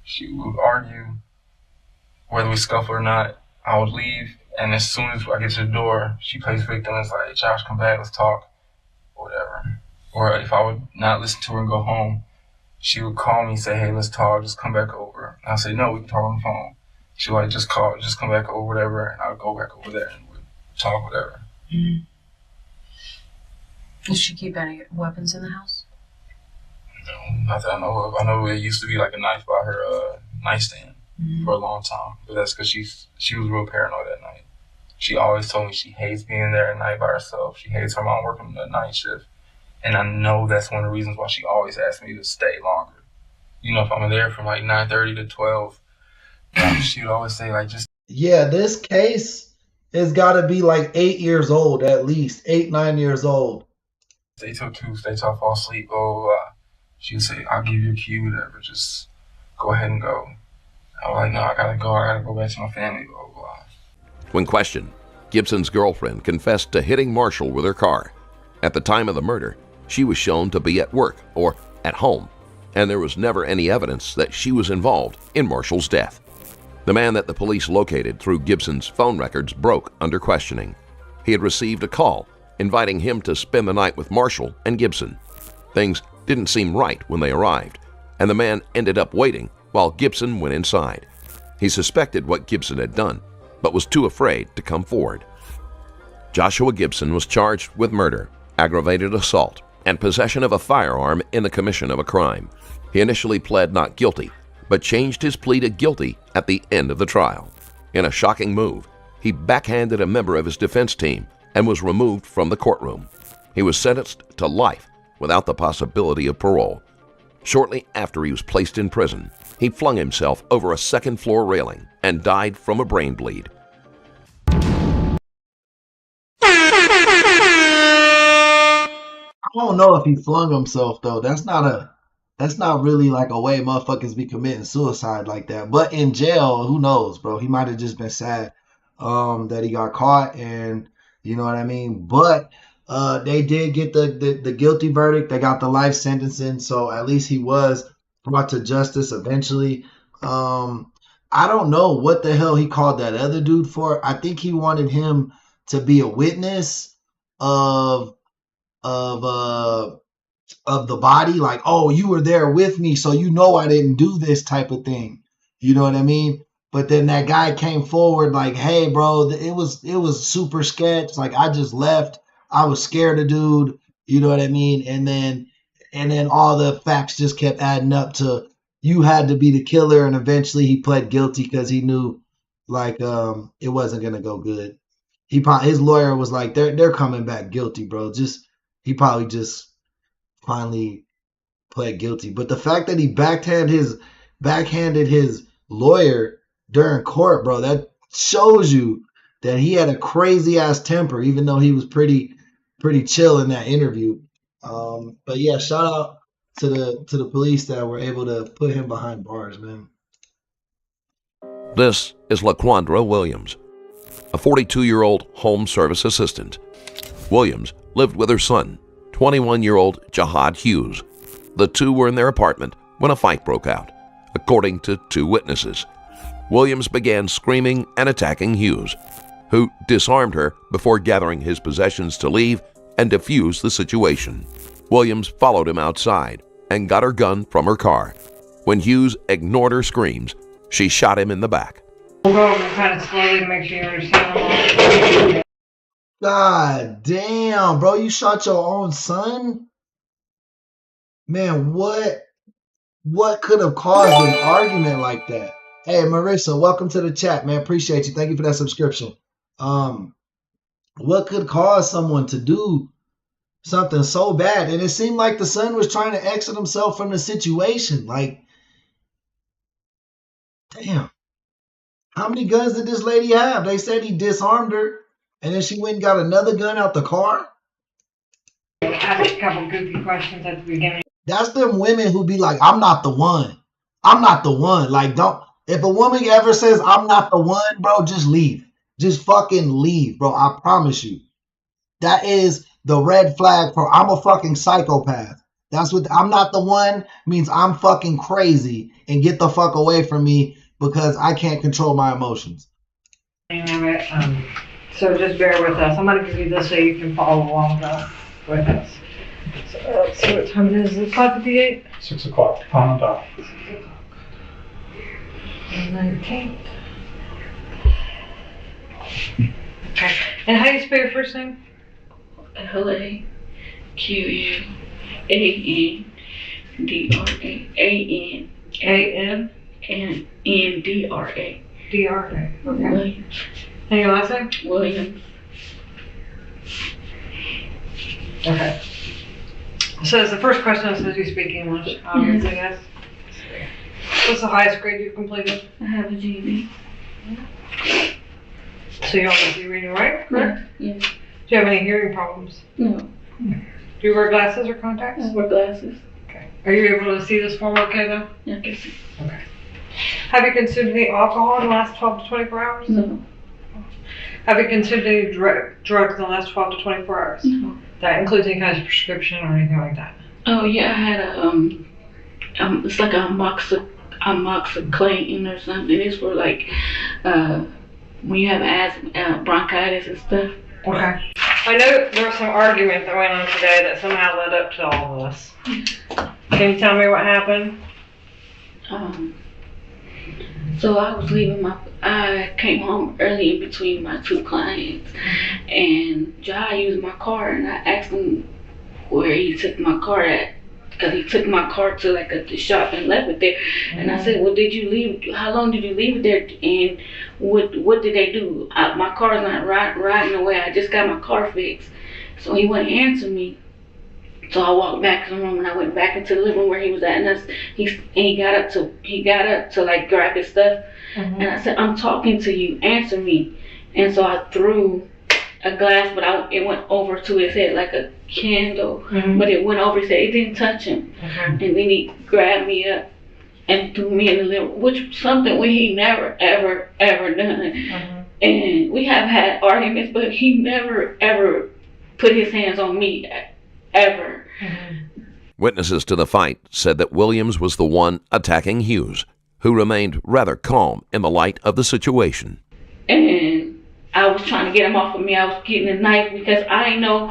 She would argue whether we scuffle or not. I would leave, and as soon as I get to the door, she plays victim and is like, Josh, come back, let's talk, or whatever. Or if I would not listen to her and go home, she would call me and say, hey, let's talk, just come back over. And I'd say, no, we can talk on the phone. She would like, just come back over, whatever, and I would go back over there and we'd talk, whatever. Mm-hmm. Did she keep any weapons in the house? No, not that I know of. I know it used to be like a knife by her nightstand for a long time, but that's because she was real paranoid at night. She always told me she hates being there at night by herself. She hates her mom working the night shift. And I know that's one of the reasons why she always asked me to stay longer. You know, if I'm there from like 9:30 to 12, she would always say like, just... Yeah, this case has got to be like 8 years old, at least 8, 9 years old. Stay till Tuesday till I fall asleep, blah, blah, blah. She would say, I'll give you a key, whatever, just go ahead and go. I was like, no, I gotta go back to my family, blah, blah, blah. When questioned, Gibson's girlfriend confessed to hitting Marshall with her car. At the time of the murder, she was shown to be at work or at home, and there was never any evidence that she was involved in Marshall's death. The man that the police located through Gibson's phone records broke under questioning. He had received a call inviting him to spend the night with Marshall and Gibson. Things didn't seem right when they arrived, and the man ended up waiting while Gibson went inside. He suspected what Gibson had done, but was too afraid to come forward. Joshua Gibson was charged with murder, aggravated assault, and possession of a firearm in the commission of a crime. He initially pled not guilty, but changed his plea to guilty at the end of the trial. In a shocking move, he backhanded a member of his defense team and was removed from the courtroom. He was sentenced to life without the possibility of parole. Shortly after he was placed in prison, he flung himself over a second-floor railing and died from a brain bleed. I don't know if he flung himself though. That's not really like a way motherfuckers be committing suicide like that. But in jail, who knows, bro? He might have just been sad that he got caught, and you know what I mean. But they did get the guilty verdict. They got the life sentencing, so at least he was brought to justice eventually. I don't know what the hell he called that other dude for. I think he wanted him to be a witness of the body, like, oh, you were there with me, so you know I didn't do this type of thing. You know what I mean? But then that guy came forward like, hey, bro, it was super sketch. Like, I just left. I was scared of dude. You know what I mean? And then all the facts just kept adding up to you had to be the killer. And eventually he pled guilty because he knew like it wasn't gonna go good. His lawyer was like, they're coming back guilty, bro. He probably just finally pled guilty. But the fact that he backhanded his lawyer during court, bro, that shows you that he had a crazy ass temper, even though he was pretty chill in that interview. But yeah, shout out to the police that were able to put him behind bars, man. This is LaQuandra Williams, a 42-year-old home service assistant. Williams lived with her son, 21-year-old Jihad Hughes. The two were in their apartment when a fight broke out, according to two witnesses. Williams began screaming and attacking Hughes, who disarmed her before gathering his possessions to leave and defuse the situation. Williams followed him outside and got her gun from her car. When Hughes ignored her screams, she shot him in the back. We'll go over kind of slowly to make sure you understand. God damn, bro, you shot your own son? Man, what could have caused an argument like that? Hey, Marissa, welcome to the chat, man. Appreciate you. Thank you for that subscription. What could cause someone to do something so bad? And it seemed like the son was trying to exit himself from the situation. Like, damn. How many guns did this lady have? They said he disarmed her, and then she went and got another gun out the car? Ask a couple goofy questions at the beginning. That's them women who be like, I'm not the one. I'm not the one. Like, if a woman ever says, I'm not the one, bro, just leave. Just fucking leave, bro. I promise you. That is the red flag for I'm a fucking psychopath. That's what I'm not the one means. I'm fucking crazy and get the fuck away from me because I can't control my emotions. So just bear with us. I'm going to give you this so you can follow along with us. So let's see what time it is. Is it 5:58? 6 o'clock. Pound dot. 19th. Okay. And how do you spell your first name? LAQUANDRA. A-N? And N-D-R-A. D-R-A. Okay. Williams. And your last name? Williams. Okay. So as the first question says you speak English, obviously, yes. What's the highest grade you've completed? I have a GED. So you obviously reading right, correct? Yes. Do you have any hearing problems? No. Do you wear glasses or contacts? I wear glasses. Okay. Are you able to see this form okay though? Yeah, I guess. Okay. Have you consumed any alcohol in the last 12 to 24 hours? No. Have you consumed any drugs in the last 12 to 24 hours? No. That includes any kind of prescription or anything like that? Oh yeah, I had a it's like a amoxicillin or something. It's for like when you have asthma, bronchitis and stuff. Okay. I know there was some argument that went on today that somehow led up to all of this. Can you tell me what happened? So I came home early in between my two clients, and Jai used my car, and I asked him where he took my car at, because he took my car to like the shop and left it there. And I said, well, how long did you leave it there, and what did they do? My car's not riding away, I just got my car fixed. So he wouldn't answer me. So I walked back to the room, and I went back into the living room where he was at, and he got up to like grab his stuff, and I said, I'm talking to you, answer me. And so I threw a glass, but it went over to his head like a candle, but it went over his head, it didn't touch him. And then he grabbed me up and threw me in the living room, which something he never ever done. And we have had arguments, but he never ever put his hands on me ever. Witnesses to the fight said that Williams was the one attacking Hughes, who remained rather calm in the light of the situation. And I was trying to get him off of me. I was getting a knife because I know,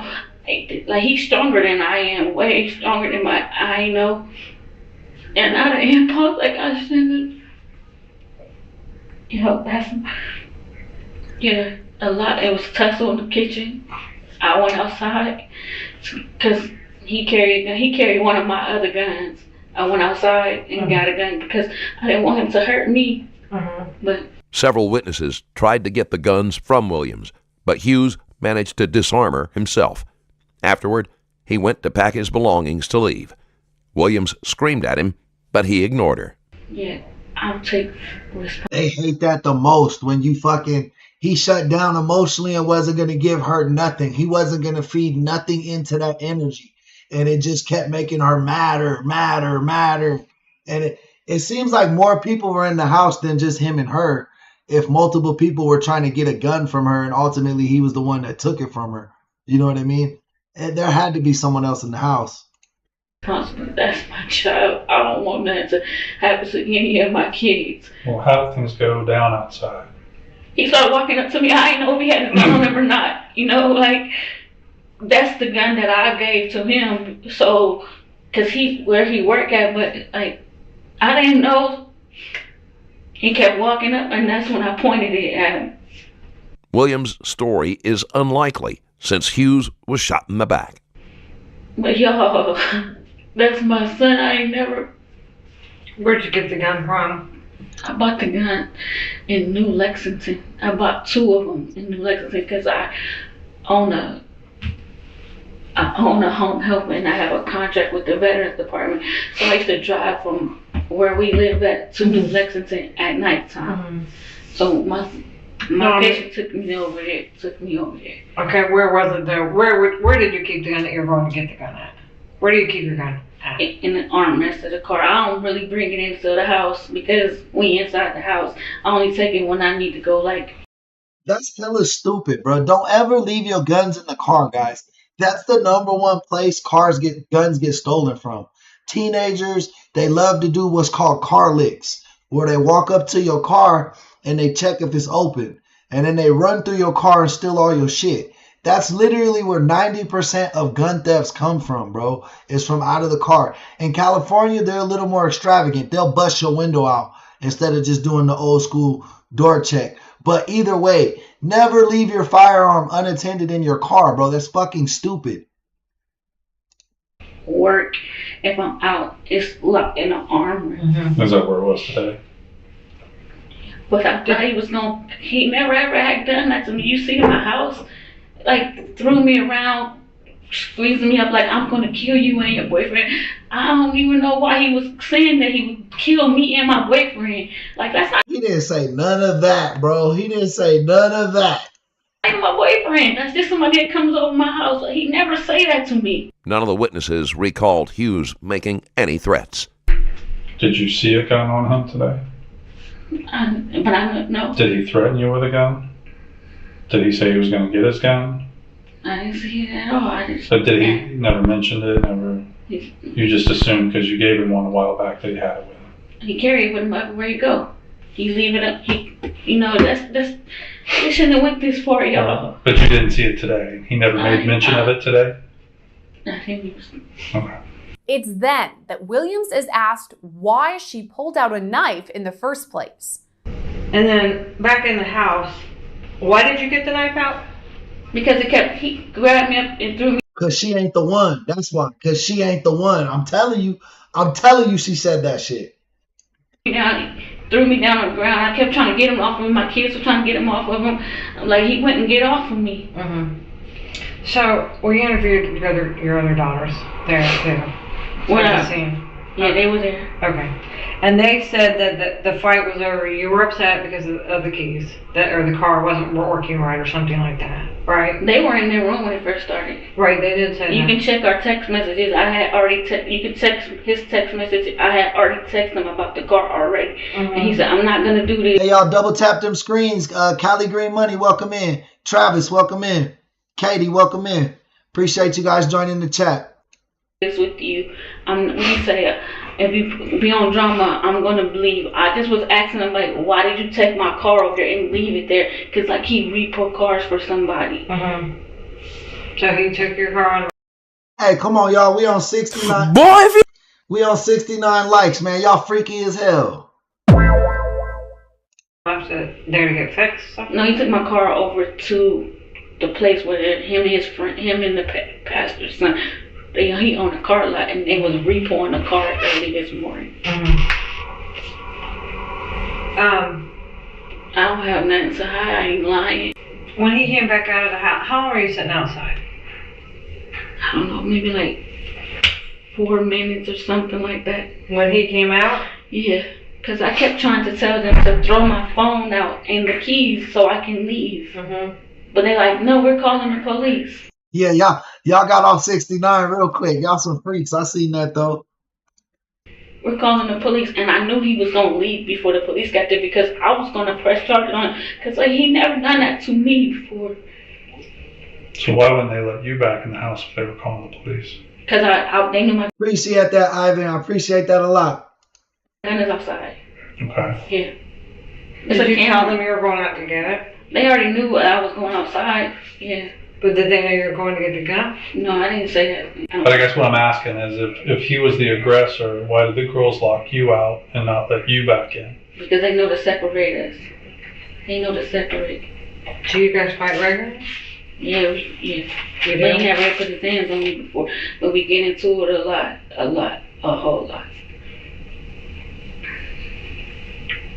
like, he's stronger than I am, way stronger than I know. And out of impulse, like, I shouldn't a lot. It was tussle in the kitchen. I went outside because he carried one of my other guns. I went outside and got a gun because I didn't want him to hurt me. But several witnesses tried to get the guns from Williams, but Hughes managed to disarm her himself. Afterward, he went to pack his belongings to leave. Williams screamed at him, but he ignored her. Yeah, I'll take responsibility. They hate that the most when he shut down emotionally and wasn't going to give her nothing. He wasn't going to feed nothing into that energy. And it just kept making her madder. And it seems like more people were in the house than just him and her. If multiple people were trying to get a gun from her and ultimately he was the one that took it from her. You know what I mean? And there had to be someone else in the house. That's my child. I don't want that to happen to any of my kids. Well, how did things go down outside? He started walking up to me. I didn't know if he had a gun on him or not. Like, that's the gun that I gave to him. So, because where he worked at, but like, I didn't know. He kept walking up, and that's when I pointed it at him. Williams' story is unlikely since Hughes was shot in the back. But y'all, that's my son. I ain't never. Where'd you get the gun from? I bought the gun in New Lexington. I bought 2 of them in New Lexington because I own a home health, and I have a contract with the Veterans Department. So I used to drive from where we live at to New Lexington at nighttime. So my patient took me over there. Okay, where was it though? Where did you keep the gun that you were going to get the gun at? Where do you keep your gun at? In the armrest of the car. I don't really bring it into the house because we inside the house. I only take it when I need to go, like. That's hella stupid, bro. Don't ever leave your guns in the car, guys. That's the number one place guns get stolen from. Teenagers, they love to do what's called car licks, where they walk up to your car and they check if it's open. And then they run through your car and steal all your shit. That's literally where 90% of gun thefts come from, bro. It's from out of the car. In California, they're a little more extravagant. They'll bust your window out instead of just doing the old school door check. But either way, never leave your firearm unattended in your car, bro. That's fucking stupid. Work, if I'm out, it's locked in an armrest. Is that where it was today? But I thought he never ever had done that to me. You see in my house, like, threw me around, squeezing me up like, I'm going to kill you and your boyfriend. I don't even know why he was saying that he would kill me and my boyfriend. Like, that's not. He didn't say none of that, bro. He didn't say none of that. Like my boyfriend. That's just somebody that comes over my house. He never say that to me. None of the witnesses recalled Hughes making any threats. Did you see a gun on him today? But I don't know. Did he threaten you with a gun? Did he say he was going to get his gun? I didn't see it at all. But did he never mentioned it? You just assumed because you gave him one a while back that he had it with him. He carried it with him everywhere he go. He leave it up. That's it shouldn't have went this far, y'all. But you didn't see it today. He never made mention of it today? I think he was. Okay. It's then that Williams is asked why she pulled out a knife in the first place. And then back in the house, why did you get the knife out? He grabbed me up and threw me. Cause she ain't the one. That's why. Cause she ain't the one. I'm telling you, she said that shit. Down, threw me down on the ground. I kept trying to get him off of him. My kids were trying to get him off of him. Like, he wouldn't get off of me. So, we interviewed your other daughters there too. Yeah, they were there. Okay. And they said that the fight was over. You were upset because of the keys, or the car wasn't working right, or something like that, right? They were in their room when it first started. Right, they did say that. You can check our text messages. I had already. You can text his text message. I had already texted him about the car already, and he said, "I'm not gonna do this." Hey, y'all, double tap them screens. Cali Green Money, welcome in. Travis, welcome in. Katie, welcome in. Appreciate you guys joining the chat. This with you. When you say if you be on drama, I'm gonna believe. I just was asking him, like, why did you take my car over there and leave it there? Cause like he repo cars for somebody. So he took your car on. Hey, come on, y'all. We on 69. We on 69 likes, man. Y'all freaky as hell. Left it there to get fixed. No, he took my car over to the place where him and the pastor's son. He owned a car lot, and they was repoing the car early this morning. I don't have nothing to hide. I ain't lying. When he came back out of the house, how long were you sitting outside? I don't know, maybe like 4 minutes or something like that. When he came out? Yeah, because I kept trying to tell them to throw my phone out and the keys so I can leave. But they're like, no, we're calling the police. Yeah, y'all got off 69 real quick. Y'all some freaks. I seen that though. We're calling the police, and I knew he was going to leave before the police got there because I was going to press charges on him because like, he never done that to me before. So why wouldn't they let you back in the house if they were calling the police? Because they knew my Appreciate that, Ivan. I appreciate that a lot. gun is outside. Okay. Yeah. Did you tell them you were going out to get it? They already knew I was going outside. Yeah. But did they know you were going to get the gun? No, I didn't say that. But I guess what I'm asking is if he was the aggressor, why did the girls lock you out and not let you back in? Because they know to separate us. They know to separate. So you guys fight regularly? Yeah. But he never put his hands on me before. But we get into it a whole lot.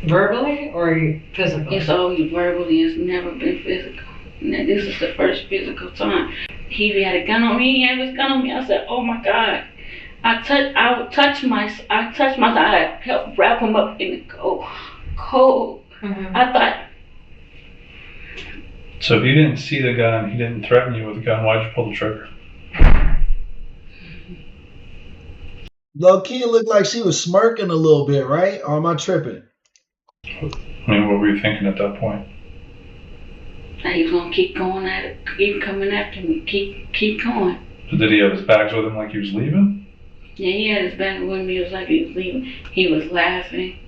Verbally or physically? It's always verbally. It's never been physical. Now, this is the first physical time. He had a gun on me. He had his gun on me. I said, "Oh my God!" I helped wrap him up in the cold. I thought. So if you didn't see the gun, he didn't threaten you with a gun. Why'd you pull the trigger? Low key, it looked like she was smirking a little bit, right? Or am I tripping? I mean, what were you thinking at that point? He was gonna keep going at it, keep coming after me, keep going. So did he have his bags with him like he was leaving? Yeah, he had his back with me. It was like he was leaving. He was laughing.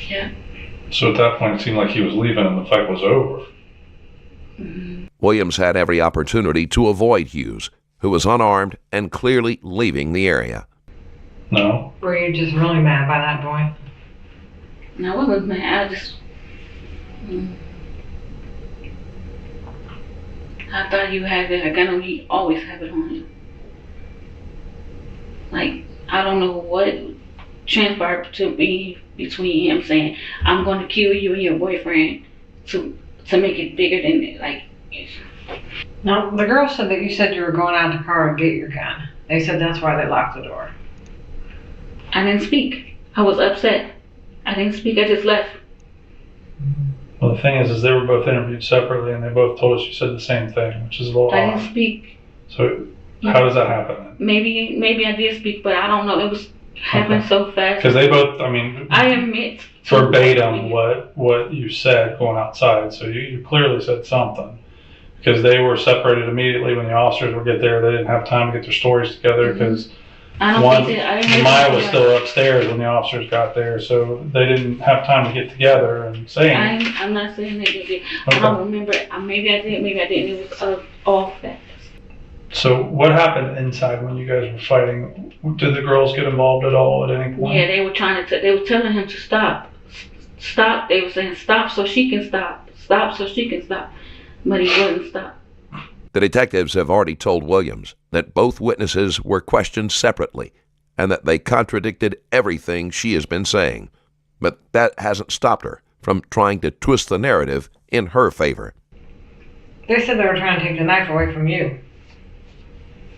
Yeah. So at that point, it seemed like he was leaving and the fight was over. Williams had every opportunity to avoid Hughes, who was unarmed and clearly leaving the area. No? Were you just really mad by that point? No, I wasn't mad. I just... I thought he had a gun on. He always have it on him. Like, I don't know what transpired to me between him saying, "I'm going to kill you and your boyfriend," to make it bigger than it. Like. No, the girl said that you said you were going out to the car to get your gun. They said that's why they locked the door. I didn't speak. I was upset. I didn't speak. I just left. Well, the thing is they were both interviewed separately, and they both told us you said the same thing, which is a little I odd. didn't speak. So, how does that happen? Maybe I did speak, but I don't know. It was happening so fast. Because they both, I mean, I admit verbatim what you said going outside. So you clearly said something. Because they were separated immediately when the officers would get there. They didn't have time to get their stories together because I don't think that. I didn't Maya know was that. still upstairs when the officers got there, so they didn't have time to get together and say anything. I'm not saying that they did. Okay. I don't remember. Maybe I did, maybe I didn't. It was off that. So what happened inside when you guys were fighting? Did the girls get involved at all at any point? Yeah, they were trying to. They were telling him to stop. Stop. They were saying stop so she can stop. Stop so she can stop. But he wouldn't stop. The detectives have already told Williams that both witnesses were questioned separately and that they contradicted everything she has been saying. But that hasn't stopped her from trying to twist the narrative in her favor. They said they were trying to take the knife away from you.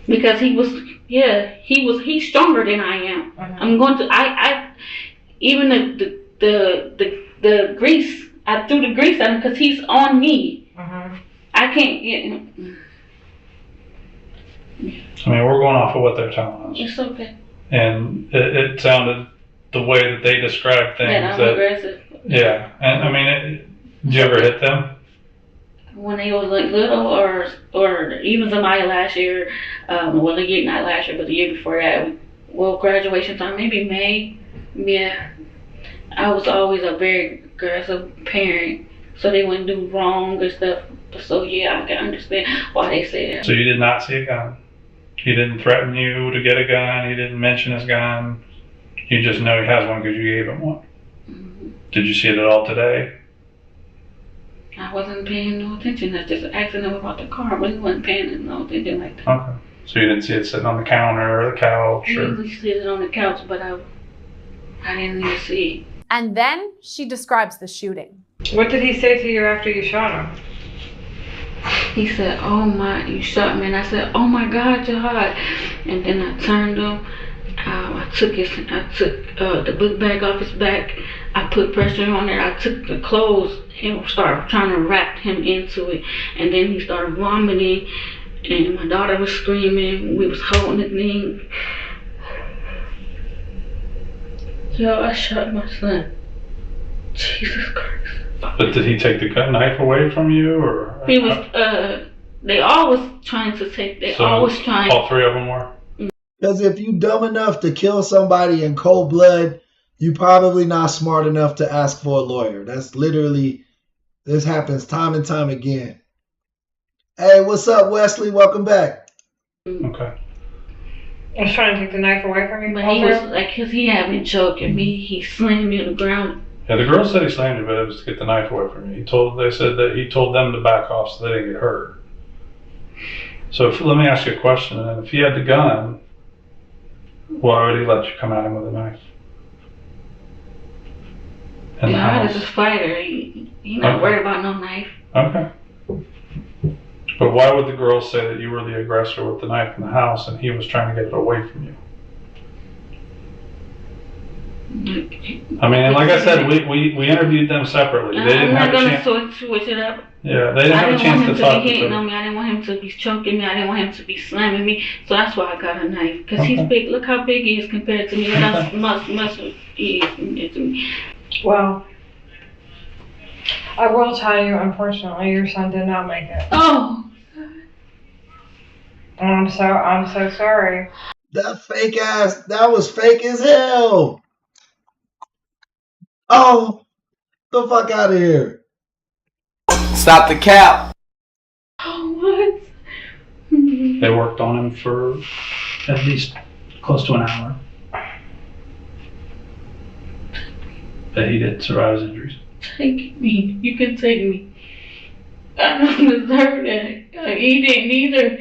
Because he's stronger than I am. I'm going to, even the grease, I threw the grease at him because he's on me. I can't get him. I mean, we're going off of what they're telling us. It's okay. And it sounded the way that they described things. That I'm aggressive. Yeah. And I mean, did you ever hit them? When they was like little, or even somebody last year, not last year, but the year before that, graduation time, maybe May. Yeah. I was always a very aggressive parent, so they wouldn't do wrong or stuff. So yeah, I can understand why they say that. So you did not see a gun? He didn't threaten you to get a gun? He didn't mention his gun? You just know he has one because you gave him one? Mm-hmm. Did you see it at all today? I wasn't paying no attention. I just asking him about the car, but he wasn't paying no attention like that. Okay. So you didn't see it sitting on the counter or the couch? He usually sits on the couch, but I didn't even see it. And then she describes the shooting. What did he say to you after you shot him? He said, "Oh my, you shot me." And I said, "Oh my God, Jihad." And then I turned him. I took the book bag off his back. I put pressure on it. I took the clothes and started trying to wrap him into it. And then he started vomiting. And my daughter was screaming. We was holding the thing. Yo, I shot my son. Jesus Christ. But did he take the knife away from you, or? He was, they always trying to take, All three of them were? Because if you dumb enough to kill somebody in cold blood, you probably not smart enough to ask for a lawyer. That's literally, this happens time and time again. Hey, what's up, Wesley? Welcome back. Okay. I was trying to take the knife away from you. But he was like, cause he had been choking me. He slammed me on the ground. Yeah, the girl said he slammed you, but it was to get the knife away from you. They said that he told them to back off so they didn't get hurt. So let me ask you a question. And if he had the gun, why would he let you come at him with a knife? God is a fighter. He not worried about no knife. Okay. But why would the girl say that you were the aggressor with the knife in the house and he was trying to get it away from you? I mean, and like I said, we interviewed them separately. They didn't have a chance. I'm not gonna switch it up. Yeah, they didn't have a chance to talk to each other. I didn't want him to be choking me. I didn't want him to be slamming me. So that's why I got a knife. Because he's big. Look how big he is compared to me. Look how much he is compared to me. Well, I will tell you, unfortunately, your son did not make it. Oh. I'm so sorry. That fake ass, that was fake as hell. Oh, the fuck out of here. Stop the cap. Oh, what? They worked on him for at least close to an hour. But he did survive his injuries. Take me. You can take me. I don't deserve that. He didn't either.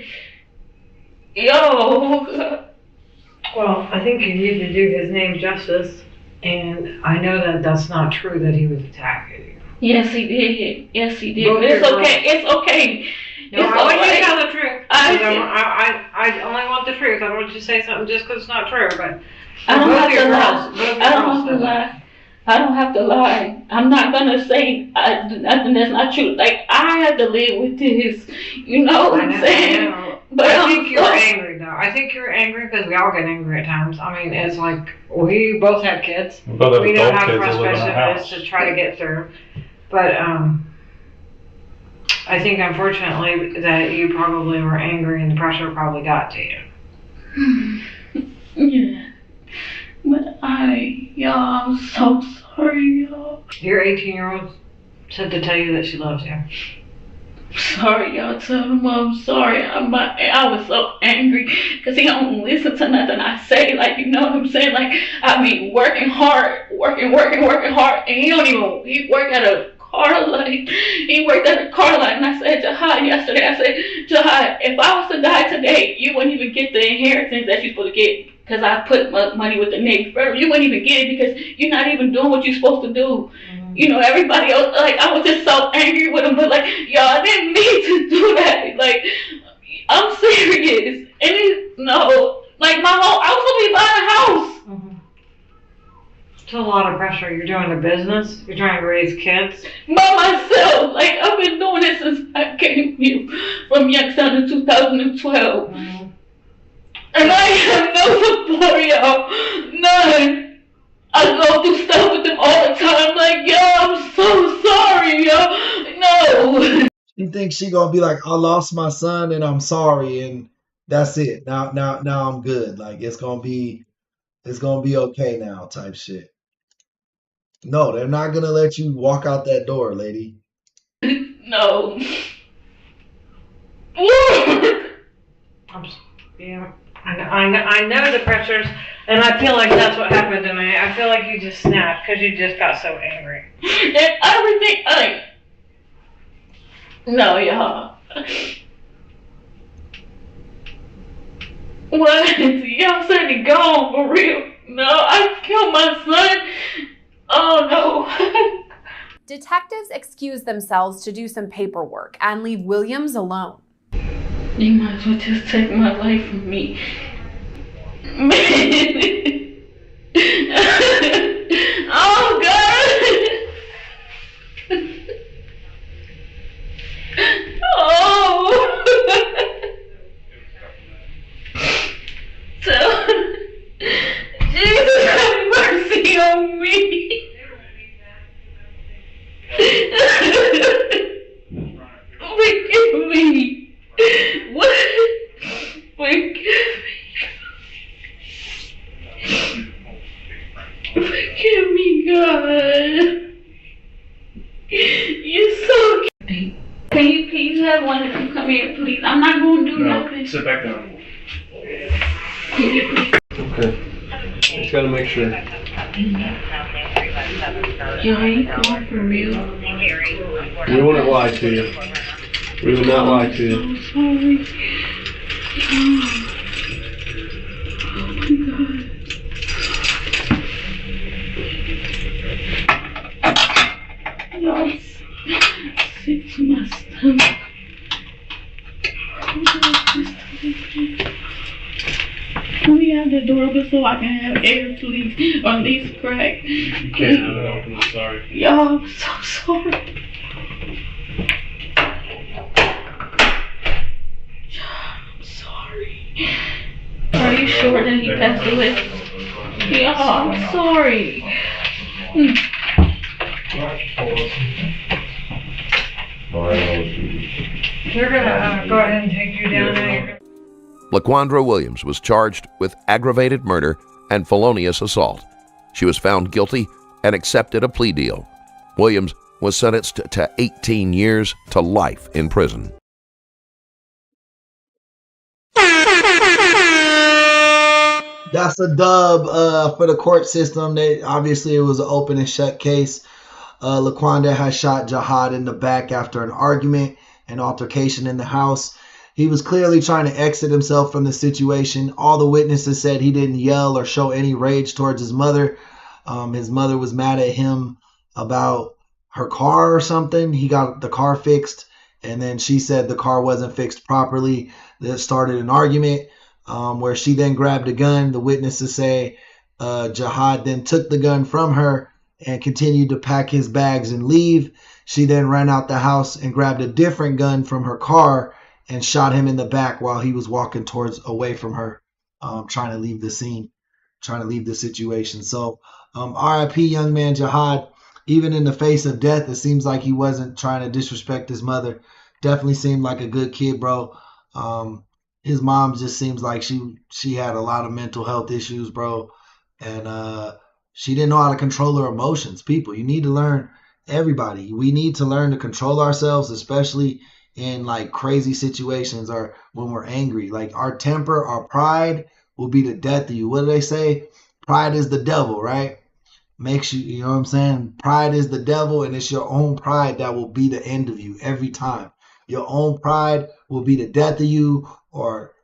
Yo. Well, I think you need to do his name justice. And I know that that's not true that he was attacking you. Yes, he did. Yes, he did. Both It's your okay. It's okay. No, It's I want you alright. to tell the truth. I only want the truth. I don't want you to say something just because it's not true. But I don't both have your to girls, lie. I don't have to lie. I don't have to lie. I'm not gonna say nothing that's not true. Like, I had to live with this. You know what I'm saying? But I think you're angry though. I think you're angry because we all get angry at times. I mean, it's like we both have kids. We both have We know adult how kids that live in our frustrating it house. is to try to get through. But I think unfortunately that you probably were angry and the pressure probably got to you. Yeah. But y'all, I'm so sorry, y'all. Your 18-year-old said to tell you that she loves you. Sorry, y'all. Tell him I'm sorry. I was so angry because he don't listen to nothing I say. Like, you know what I'm saying? Like, I be working hard, working hard, and he worked at a car light. He worked at a car light, and I said, Jahad, yesterday, I said, Jahad, if I was to die today, you wouldn't even get the inheritance that you're supposed to get because I put money with the Navy Federal. You wouldn't even get it because you're not even doing what you're supposed to do. You know, everybody else, like, I was just so angry with him, but, like, y'all, I didn't mean to do that. Like, I'm serious. And no, like, I was supposed to be buying a house. Mm-hmm. It's a lot of pressure. You're doing a business. You're trying to raise kids. By myself. Like, I've been doing this since I came here from Youngstown in 2012. Mm-hmm. And I have no support, y'all. None. I go through stuff with them all the time. Like, yo, I'm so sorry, yo. No. She thinks she gonna be like, I lost my son and I'm sorry, and that's it. Now I'm good. Like, it's gonna be okay now, type shit. No, they're not gonna let you walk out that door, lady. No. Yeah. I know the pressures, and I feel like that's what happened tonight. I feel like you just snapped because you just got so angry. And everything, like, no, y'all. What? Y'all said he gone for real. No, I killed my son. Oh no. Detectives excuse themselves to do some paperwork and leave Williams alone. You might as well just take my life from me. Oh, God. Oh. So, Jesus, have mercy on me. Forgive me. What? Forgive me, God. You're so cute. Can you have one of them come here, please? I'm not going to do nothing. Sit back down. Can you please? Okay. Just gotta make sure. Yo, are you going for real? We wouldn't lie to you. We would not lie to you. I'm sorry. Oh my God. Yo, I'm sick to my stomach. Can we have the door open so I can have air, please? Or at least crack. You can't have it open, I'm sorry. Y'all, I'm so sorry. I'm sorry. Are you sure that he passed away? Y'all, I'm sorry. They're gonna go ahead and take you down there. LaQuandra Williams was charged with aggravated murder and felonious assault. She was found guilty and accepted a plea deal. Williams was sentenced to 18 years to life in prison. That's a dub for the court system. Obviously it was an open and shut case. LaQuandra had shot Jahad in the back after an argument and altercation in the house. He was clearly trying to exit himself from the situation. All the witnesses said he didn't yell or show any rage towards his mother. His mother was mad at him about her car or something. He got the car fixed, and then she said the car wasn't fixed properly. That started an argument where she then grabbed a gun. The witnesses say Jahad then took the gun from her and continued to pack his bags and leave. She then ran out the house and grabbed a different gun from her car and shot him in the back while he was walking away from her, trying to leave the scene, trying to leave the situation. So RIP young man Jahad. Even in the face of death, it seems like he wasn't trying to disrespect his mother. Definitely seemed like a good kid, bro. his mom just seems like she had a lot of mental health issues, bro, and she didn't know how to control her emotions. People, you need to learn. Everybody, we need to learn to control ourselves, especially in like crazy situations or when we're angry. Like our temper, our pride will be the death of you. What do they say? Pride is the devil, right? Makes you, you know what I'm saying? Pride is the devil, and it's your own pride that will be the end of you every time. Your own pride will be the death of you, or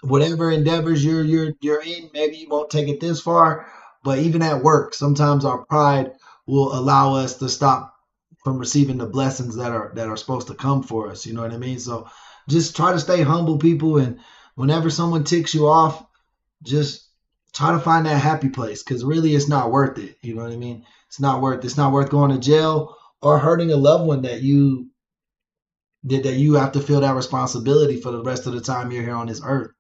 whatever endeavors you're in. Maybe you won't take it this far, but even at work, sometimes our pride will allow us to stop from receiving the blessings that are supposed to come for us. You know what I mean? So just try to stay humble, people, and whenever someone ticks you off, just try to find that happy place, because really it's not worth it. You know what I mean? It's not worth going to jail or hurting a loved one that you have to feel that responsibility for the rest of the time you're here on this earth.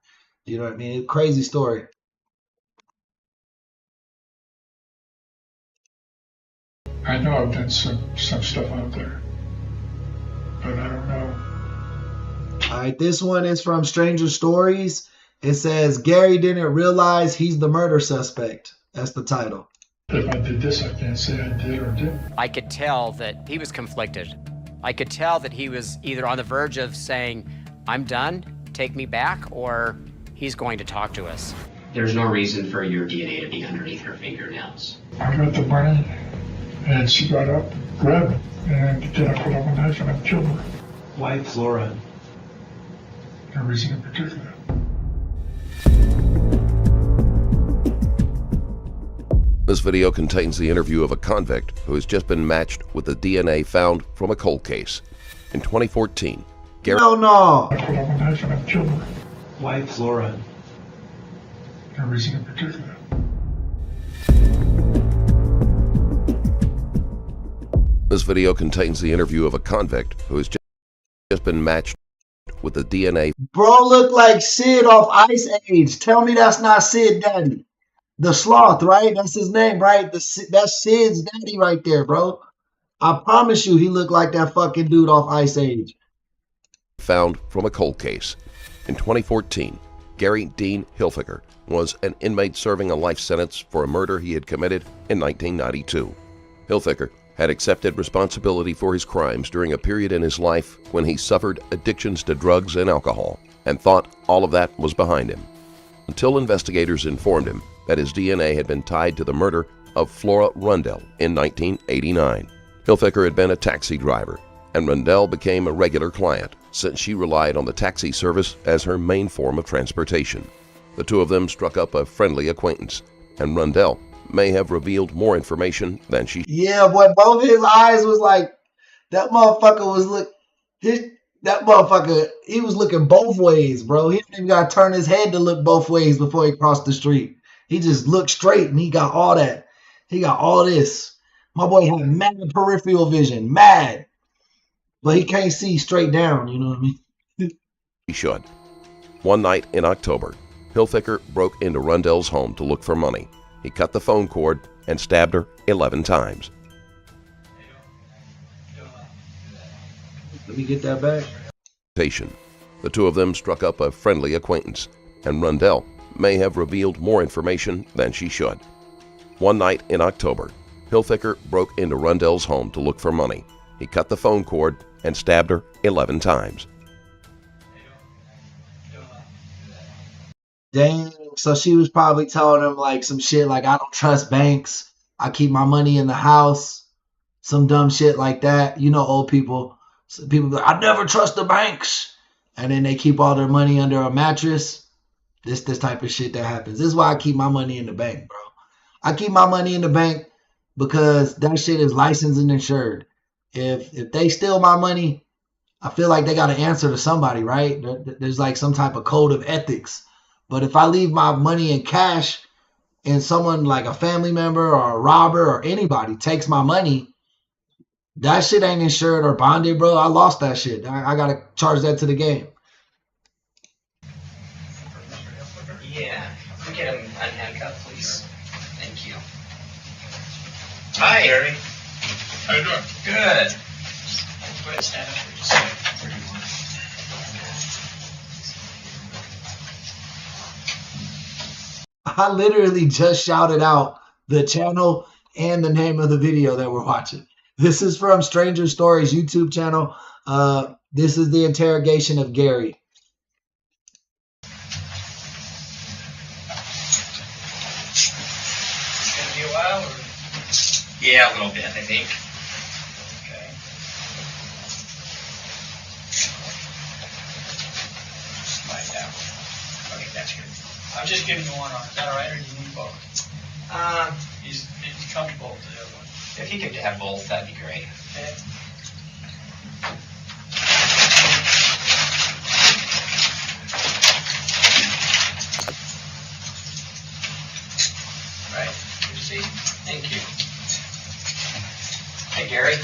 You know what I mean? Crazy story. I know I've done some stuff out there, but I don't know. All right, this one is from Stranger Stories. It says Gary didn't realize he's the murder suspect. That's the title. If I did this, I can't say I did or didn't. I could tell that he was conflicted. I could tell that he was either on the verge of saying, I'm done, take me back, or he's going to talk to us. There's no reason for your DNA to be underneath her fingernails. I got the money, and she got up, grabbed it, and then I put up a knife and I killed her. Why Flora? No reason in particular. This video contains the interview of a convict who has just been matched with the DNA found from a cold case. In 2014, Gary... No. I put up a knife and I killed her. Why Flora? No reason in particular. This video contains the interview of a convict who has just been matched with the DNA... Bro, look like Sid off Ice Age. Tell me that's not Sid Daddy. The Sloth, right? That's his name, right? That's Sid's daddy right there, bro. I promise you he looked like that fucking dude off Ice Age. Found from a cold case. In 2014, Gary Dean Hilfiger was an inmate serving a life sentence for a murder he had committed in 1992. Hilfiger had accepted responsibility for his crimes during a period in his life when he suffered addictions to drugs and alcohol and thought all of that was behind him, until investigators informed him that his DNA had been tied to the murder of Flora Rundell in 1989. Hilfiger had been a taxi driver, and Rundell became a regular client since she relied on the taxi service as her main form of transportation. The two of them struck up a friendly acquaintance, and Rundell may have revealed more information than she... Yeah, boy, both his eyes was like, that motherfucker was he was looking both ways, bro. He didn't even got to turn his head to look both ways before he crossed the street. He just looked straight and he got all that. He got all this. My boy had mad peripheral vision, mad. But he can't see straight down, you know what I mean? He should. One night in October, Hilfiger broke into Rundell's home to look for money. He cut the phone cord and stabbed her 11 times. Let me get that back. The two of them struck up a friendly acquaintance, and Rundell may have revealed more information than she should. One night in October, Hilfiger broke into Rundell's home to look for money. He cut the phone cord and stabbed her 11 times. Dang, so she was probably telling him like some shit like, I don't trust banks. I keep my money in the house. Some dumb shit like that. You know, old people. So people go, I never trust the banks. And then they keep all their money under a mattress. This type of shit that happens. This is why I keep my money in the bank, bro. I keep my money in the bank because that shit is licensed and insured. If they steal my money, I feel like they got to answer to somebody, right? There's like some type of code of ethics. But if I leave my money in cash and someone like a family member or a robber or anybody takes my money, that shit ain't insured or bonded, bro. I lost that shit. I got to charge that to the game. Yeah, can we get him unhandcuffed, please? Thank you. Hi, Harry. How you doing? Good. Go ahead, stand up here just a second. I literally just shouted out the channel and the name of the video that we're watching. This is from Stranger Stories YouTube channel. This is the interrogation of Gary. It's gonna be a while, or? Yeah, a little bit, I think. Okay. Slide down. Okay, that's good. I'm just giving you one arm. Is that all right, or do you need both? He's comfortable with the other one. If he could have both, that'd be great. Okay. Right. Good to see you. Thank you. Hey, Gary.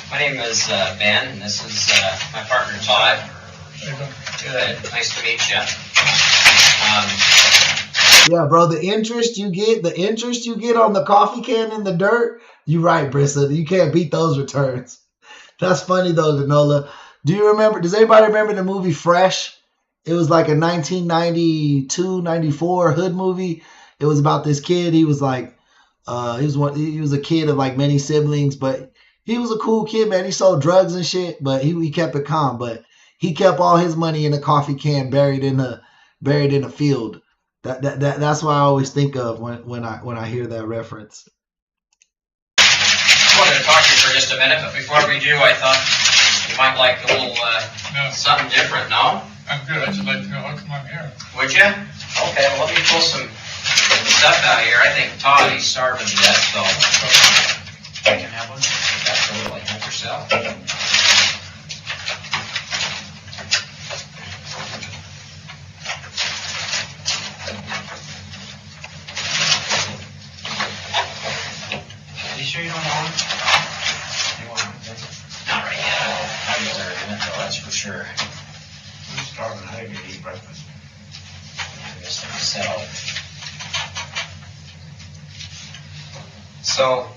My name is Ben, and this is my partner, Todd. Good. Nice to meet you. Yeah, bro, the interest you get on the coffee can in the dirt, you right, Brissa. You can't beat those returns. That's funny though, Danola. Does anybody remember the movie Fresh? It was like a 1992, 94 hood movie. It was about this kid. He was like, he was a kid of like many siblings, but he was a cool kid, man. He sold drugs and shit, but he kept it calm. But he kept all his money in a coffee can buried in a field. That's what I always think of when I hear that reference. I wanted to talk to you for just a minute, but before we do, I thought you might like a little something different, no? I'm good. I'd just like to know how come I'm here. Would you? Okay, well, let me pull some stuff out here. I think Todd, he's starving to death, so I can have one. Absolutely. Help yourself. Are you sure you don't want one? You want one? Not right yet. I'll get there in a minute, though, that's for sure. I'm starving. I didn't eat breakfast. I guess myself. So,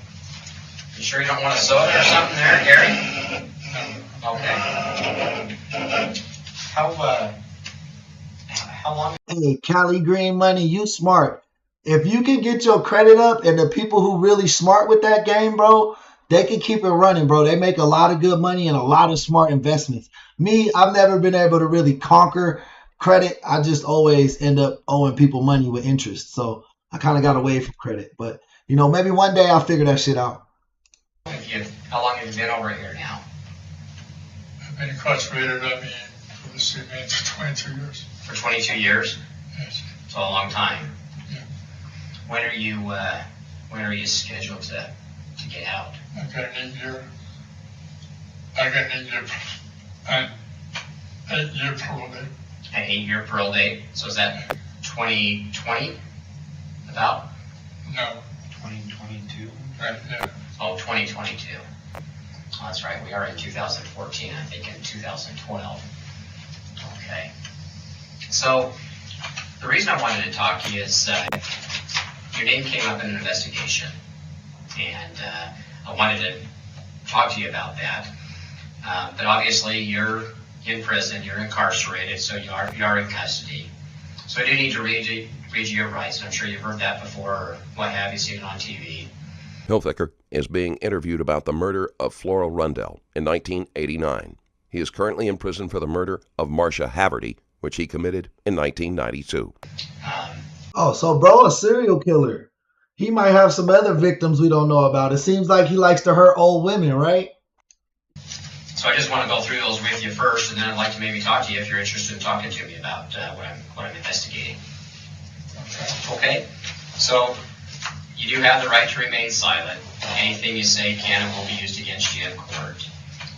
you sure you don't want a soda or something there, Gary? No. Okay. How long? Hey, Cali Green Money, you smart. If you can get your credit up and the people who really smart with that game, bro, they can keep it running, bro. They make a lot of good money and a lot of smart investments. Me, I've never been able to really conquer credit. I just always end up owing people money with interest. So I kind of got away from credit. But, you know, maybe one day I'll figure that shit out. How long have you been over here now? I've been incarcerated, for the city for 22 years. For 22 years? Yes. So a long time. Yeah. When are you scheduled to get out? I got an 8-year parole date. An 8-year parole date. So is that 2020? About? No. 2022? Right, yeah. Oh, 2022. Oh, that's right. We are in 2014, I think in 2012. Okay. So, the reason I wanted to talk to you is your name came up in an investigation. And I wanted to talk to you about that. But obviously, you're in prison, you're incarcerated, so you are in custody. So I do need to read you your rights, and I'm sure you've heard that before, or what have you, seen it on TV. Hilfiker is being interviewed about the murder of Flora Rundell in 1989. He is currently in prison for the murder of Marcia Haverty, which he committed in 1992. Oh, so bro, a serial killer. He might have some other victims we don't know about. It seems like he likes to hurt old women, right? So I just want to go through those with you first, and then I'd like to maybe talk to you if you're interested in talking to me about what I'm investigating. Okay? So you do have the right to remain silent. Anything you say can and will be used against you in court.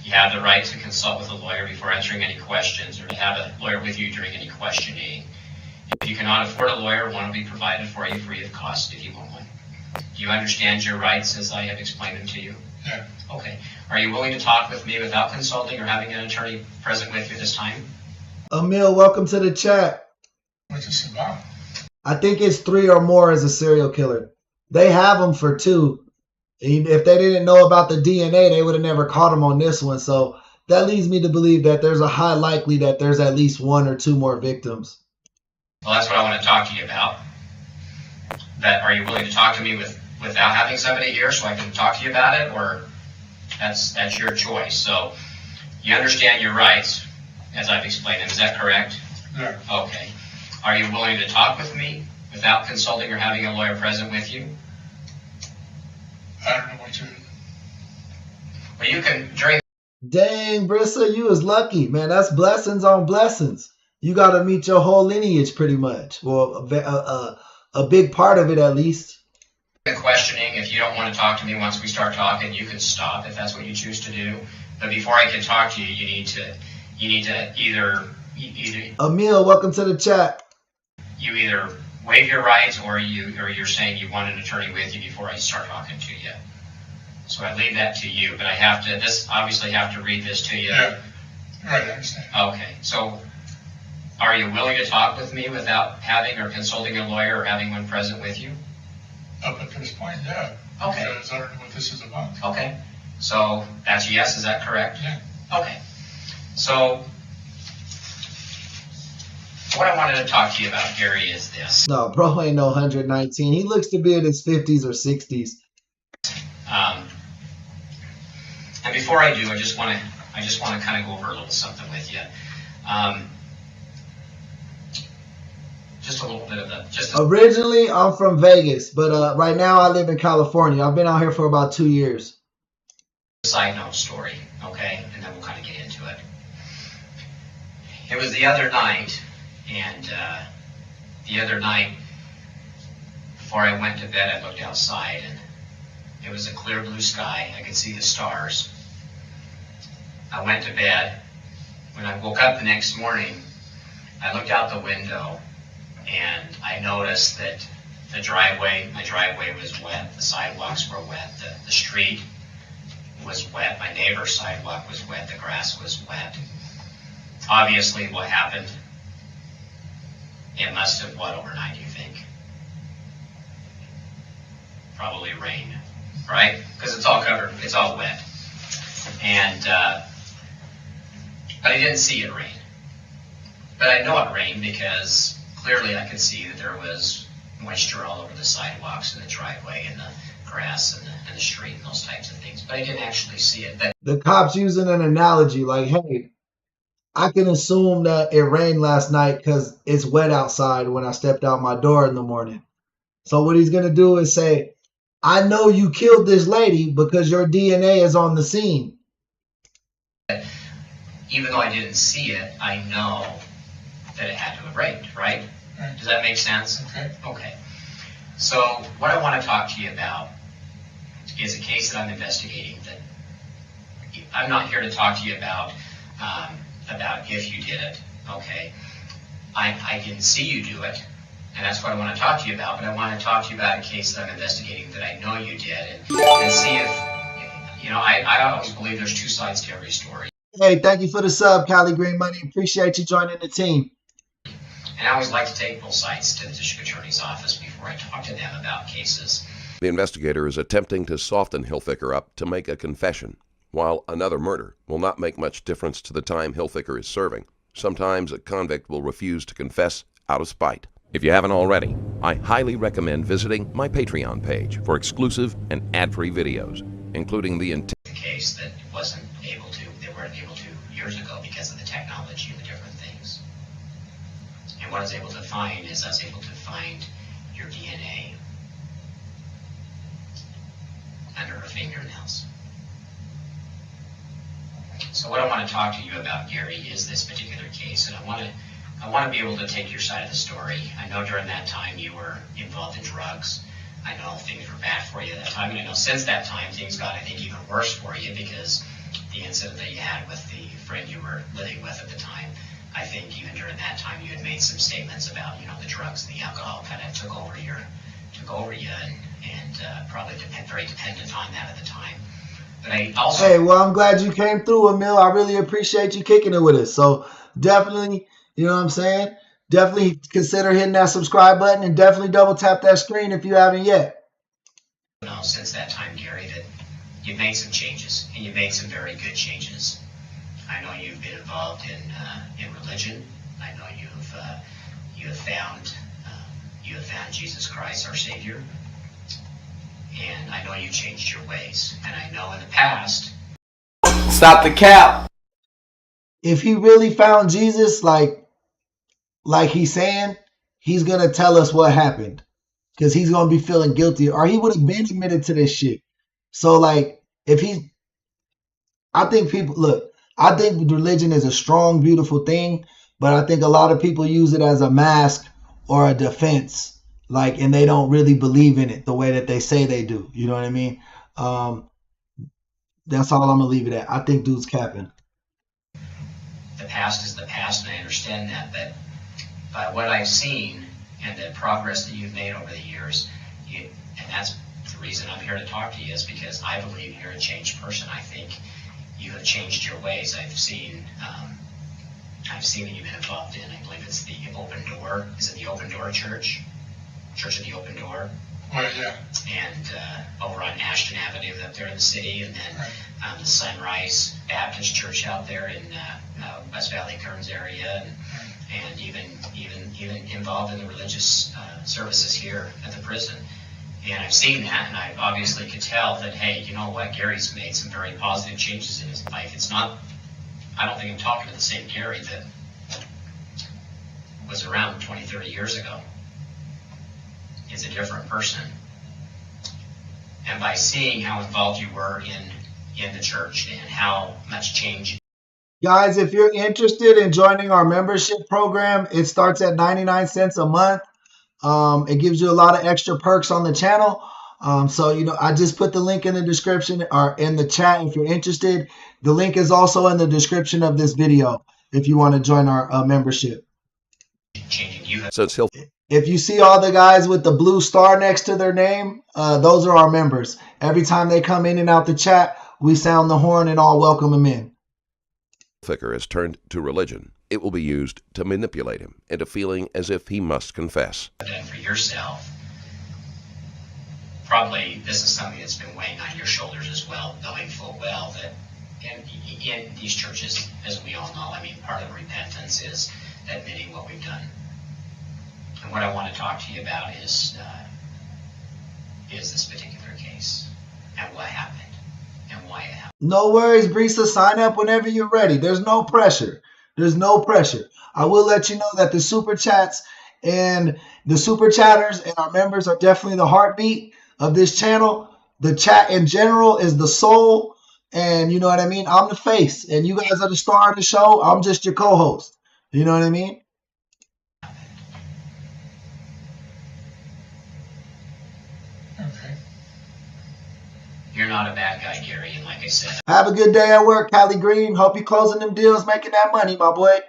You have the right to consult with a lawyer before answering any questions, or to have a lawyer with you during any questioning. If you cannot afford a lawyer, one will be provided for you free of cost if you want one. Do you understand your rights as I have explained them to you? Yeah. Okay. Are you willing to talk with me without consulting or having an attorney present with you this time? Emil, welcome to the chat. What's this about? I think it's 3 or more as a serial killer. They have them for 2. If they didn't know about the DNA, they would have never caught him on this one. So that leads me to believe that there's a high likely that there's at least 1 or 2 more victims. Well, that's what I want to talk to you about. But are you willing to talk to me without having somebody here so I can talk to you about it, or that's your choice? So you understand your rights, as I've explained them. Is that correct? Yeah. Okay. Are you willing to talk with me without consulting or having a lawyer present with you? I don't know what you... Well, you can, during... Dang, Brissa, you was lucky, man. That's blessings on blessings. You got to meet your whole lineage pretty much. Well, a big part of it at least. The questioning, if you don't want to talk to me once we start talking, you can stop if that's what you choose to do. But before I can talk to you, you need to either Emil, welcome to the chat. You either waive your rights, or you're saying you want an attorney with you before I start talking to you. So I leave that to you, but I have to, obviously have to read this to you. Yeah, right, I understand. Okay, so are you willing to talk with me without having or consulting a lawyer or having one present with you? Up at this point, yeah. Okay. Because I don't know what this is about. Okay, so that's a yes, is that correct? Yeah. Okay, so what I wanted to talk to you about, Gary, is this. No, bro ain't no 119. He looks to be in his 50s or 60s. And before I do, I just want to kind of go over a little something with you. Just a little bit of the. Originally, I'm from Vegas, but right now I live in California. I've been out here for about 2 years. Side note story, okay, and then we'll kind of get into it. It was the other night, and the other night before I went to bed, I looked outside, and it was a clear blue sky. I could see the stars. I went to bed. When I woke up the next morning, I looked out the window, and I noticed that my driveway was wet, the sidewalks were wet, the street was wet, my neighbor's sidewalk was wet, the grass was wet. Obviously, what happened? It must have, what, overnight, you think? Probably rain, right? Because it's all covered, it's all wet. And, but I didn't see it rain. But I know it rained because clearly I could see that there was moisture all over the sidewalks and the driveway and the grass and the street and those types of things. But I didn't actually see it. But the cops using an analogy like, hey, I can assume that it rained last night because it's wet outside when I stepped out my door in the morning. So what he's going to do is say, I know you killed this lady because your DNA is on the scene. even though I didn't see it, I know that it had to have rained, right? Does that make sense? Okay. So what I want to talk to you about is a case that I'm investigating. That I'm not here to talk to you about if you did it. Okay. I didn't see you do it, and that's what I want to talk to you about. But I want to talk to you about a case that I'm investigating that I know you did, and see if, you know, I always believe there's two sides to every story. Hey, thank you for the sub, Cali Green Money. Appreciate you joining the team. And I always like to take both sides to the district attorney's office before I talk to them about cases. The investigator is attempting to soften Hilfiker up to make a confession. While another murder will not make much difference to the time Hilfiker is serving, sometimes a convict will refuse to confess out of spite. If you haven't already, I highly recommend visiting my Patreon page for exclusive and ad-free videos, including the case that they weren't able to years ago because of the technology and the different things. And what I was able to find is I was able to find your DNA under her fingernails. So what I want to talk to you about, Gary, is this particular case, and I want to be able to take your side of the story. I know during that time you were involved in drugs. I know things were bad for you at that time, and I know since that time things got, I think, even worse for you because the incident that you had with the friend you were living with at the time, I think even during that time you had made some statements about, you know, the drugs and the alcohol kind of took over you and probably very dependent on that at the time. But I also... Hey, well, I'm glad you came through, Emil. I really appreciate you kicking it with us. So definitely, you know what I'm saying? Definitely consider hitting that subscribe button and definitely double tap that screen if you haven't yet. You know, since that time, Gary, that you've made some changes, and you've made some very good changes. I know you've been involved in religion. I know you have found you have found Jesus Christ, our Savior, and I know you changed your ways. And I know in the past... Stop the cap! If he really found Jesus, like he's saying, he's going to tell us what happened. Because he's going to be feeling guilty. Or he would have been admitted to this shit. So, like, if he's... I think people... Look, I think religion is a strong, beautiful thing. But I think a lot of people use it as a mask or a defense. Like, and they don't really believe in it the way that they say they do. You know what I mean? That's all I'm going to leave it at. I think dude's capping. The past is the past, and I understand that. But by what I've seen and the progress that you've made over the years, and that's the reason I'm here to talk to you, is because I believe you're a changed person. I think you have changed your ways. I've seen that you've been involved in, I believe it's the Open Door. Is it the Open Door Church? Church of the Open Door? Well, yeah. And over on Ashton Avenue up there in the city, and then the Sunrise Baptist Church out there in West Valley Kearns area, and even involved in the religious services here at the prison. And I've seen that, and I obviously could tell that, hey, you know what, Gary's made some very positive changes in his life. It's not, I don't think I'm talking to the same Gary that was around 20, 30 years ago. Is a different person. And by seeing how involved you were in the church and how much change. Guys, if you're interested in joining our membership program, it starts at 99 cents a month. It gives you a lot of extra perks on the channel. So, you know, I just put the link in the description or in the chat if you're interested. The link is also in the description of this video if you want to join our membership. If you see all the guys with the blue star next to their name, those are our members. Every time they come in and out the chat, we sound the horn and all welcome them in. Ficker has turned to religion. It will be used to manipulate him into feeling as if he must confess. Done for yourself. Probably this is something that's been weighing on your shoulders as well, knowing full well that in these churches, as we all know, I mean, part of repentance is admitting what we've done. And what I want to talk to you about is this particular case and what happened and why it happened. No worries, Brisa. Sign up whenever you're ready. There's no pressure. There's no pressure. I will let you know that the super chats and the super chatters and our members are definitely the heartbeat of this channel. The chat in general is the soul. And you know what I mean? I'm the face. And you guys are the star of the show. I'm just your co-host. You know what I mean? You're not a bad guy, Gary, and like I said... Have a good day at work, Callie Green. Hope you're closing them deals, making that money, my boy.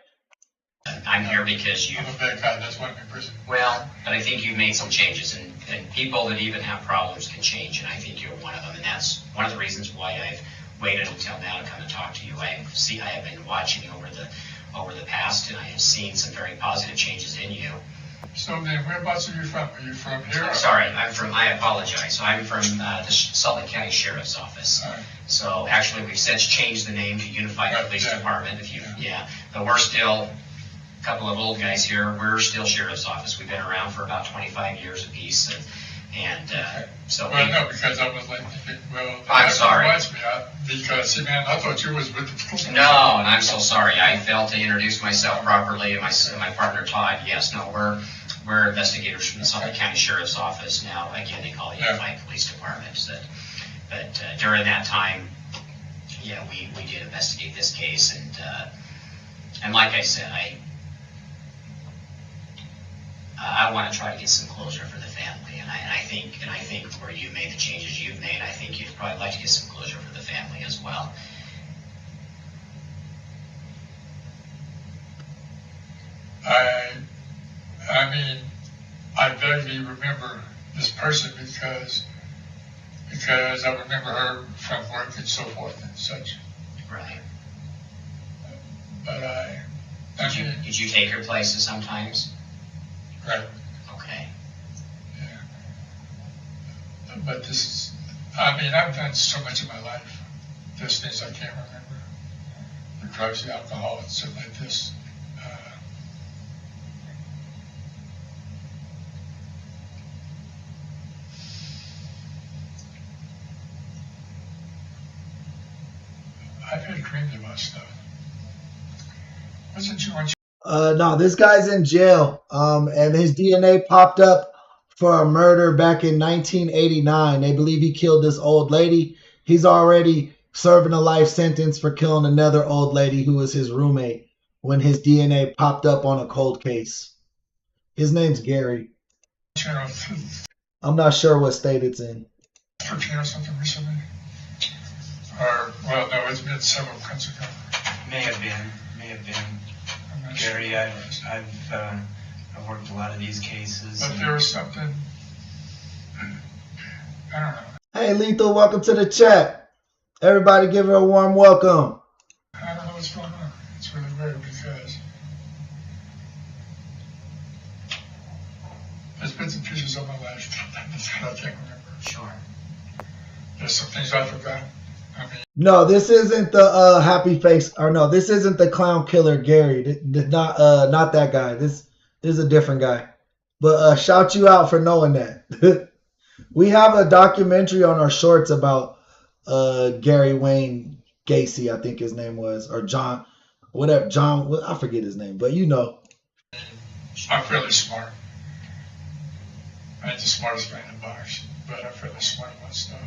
I'm here because you... I'm a bad guy, that's why I'm in prison. Well, but I think you've made some changes, and people that even have problems can change, and I think you're one of them, and that's one of the reasons why I've waited until now to come and talk to you. I have been watching over the past, and I have seen some very positive changes in you. So then, whereabouts are you from? Are you from here? Sorry, I apologize. I'm from the Salt Lake County Sheriff's Office. Right. So actually, we've since changed the name to Unified Police Department. But we're still a couple of old guys here. We're still Sheriff's Office. We've been around for about 25 years apiece, so. Well, no, because I was like, well, I'm sorry. Because see, man, I thought you was with the police. No, and I'm so sorry. I failed to introduce myself properly, and my partner Todd. Yes, no, we're investigators from the Salt Lake County Sheriff's Office now. Again, they call it Unified Police Department. But during that time, we did investigate this case, and like I said, I want to try to get some closure for the family, and I think where you made the changes you've made, I think you'd probably like to get some closure for the family as well. I mean, I vaguely remember this person because I remember her from work and so forth and such. Right. But did you take her places sometimes? Right. Okay. Yeah. But this is, I mean, I've done so much in my life. There's things I can't remember. The drugs, the alcohol, and stuff like this. I've had dreams about stuff. Wasn't you on? No, this guy's in jail. And his DNA popped up for a murder back in 1989. They believe he killed this old lady. He's already serving a life sentence for killing another old lady who was his roommate when his DNA popped up on a cold case. His name's Gary. Channel I'm not sure what state it's in. 13 or something recently? Or, well, no, it's been several months ago. May have been. Gary, Sure. I've worked a lot of these cases. But there was something, I don't know. Hey, Lethal, welcome to the chat. Everybody give her a warm welcome. I don't know what's going on. It's really weird because there's bits and pieces of my life that I can't remember. Sure. There's some things I forgot. I mean, No, this isn't the happy face, or no, this isn't the clown killer Gary. Not that guy. This is a different guy. But shout you out for knowing that. We have a documentary on our shorts about Gary Wayne Gacy, I think his name was, or John, whatever. John, I forget his name, but you know. I'm fairly smart. I ain't the smartest guy in the box, but I'm fairly smart about stuff.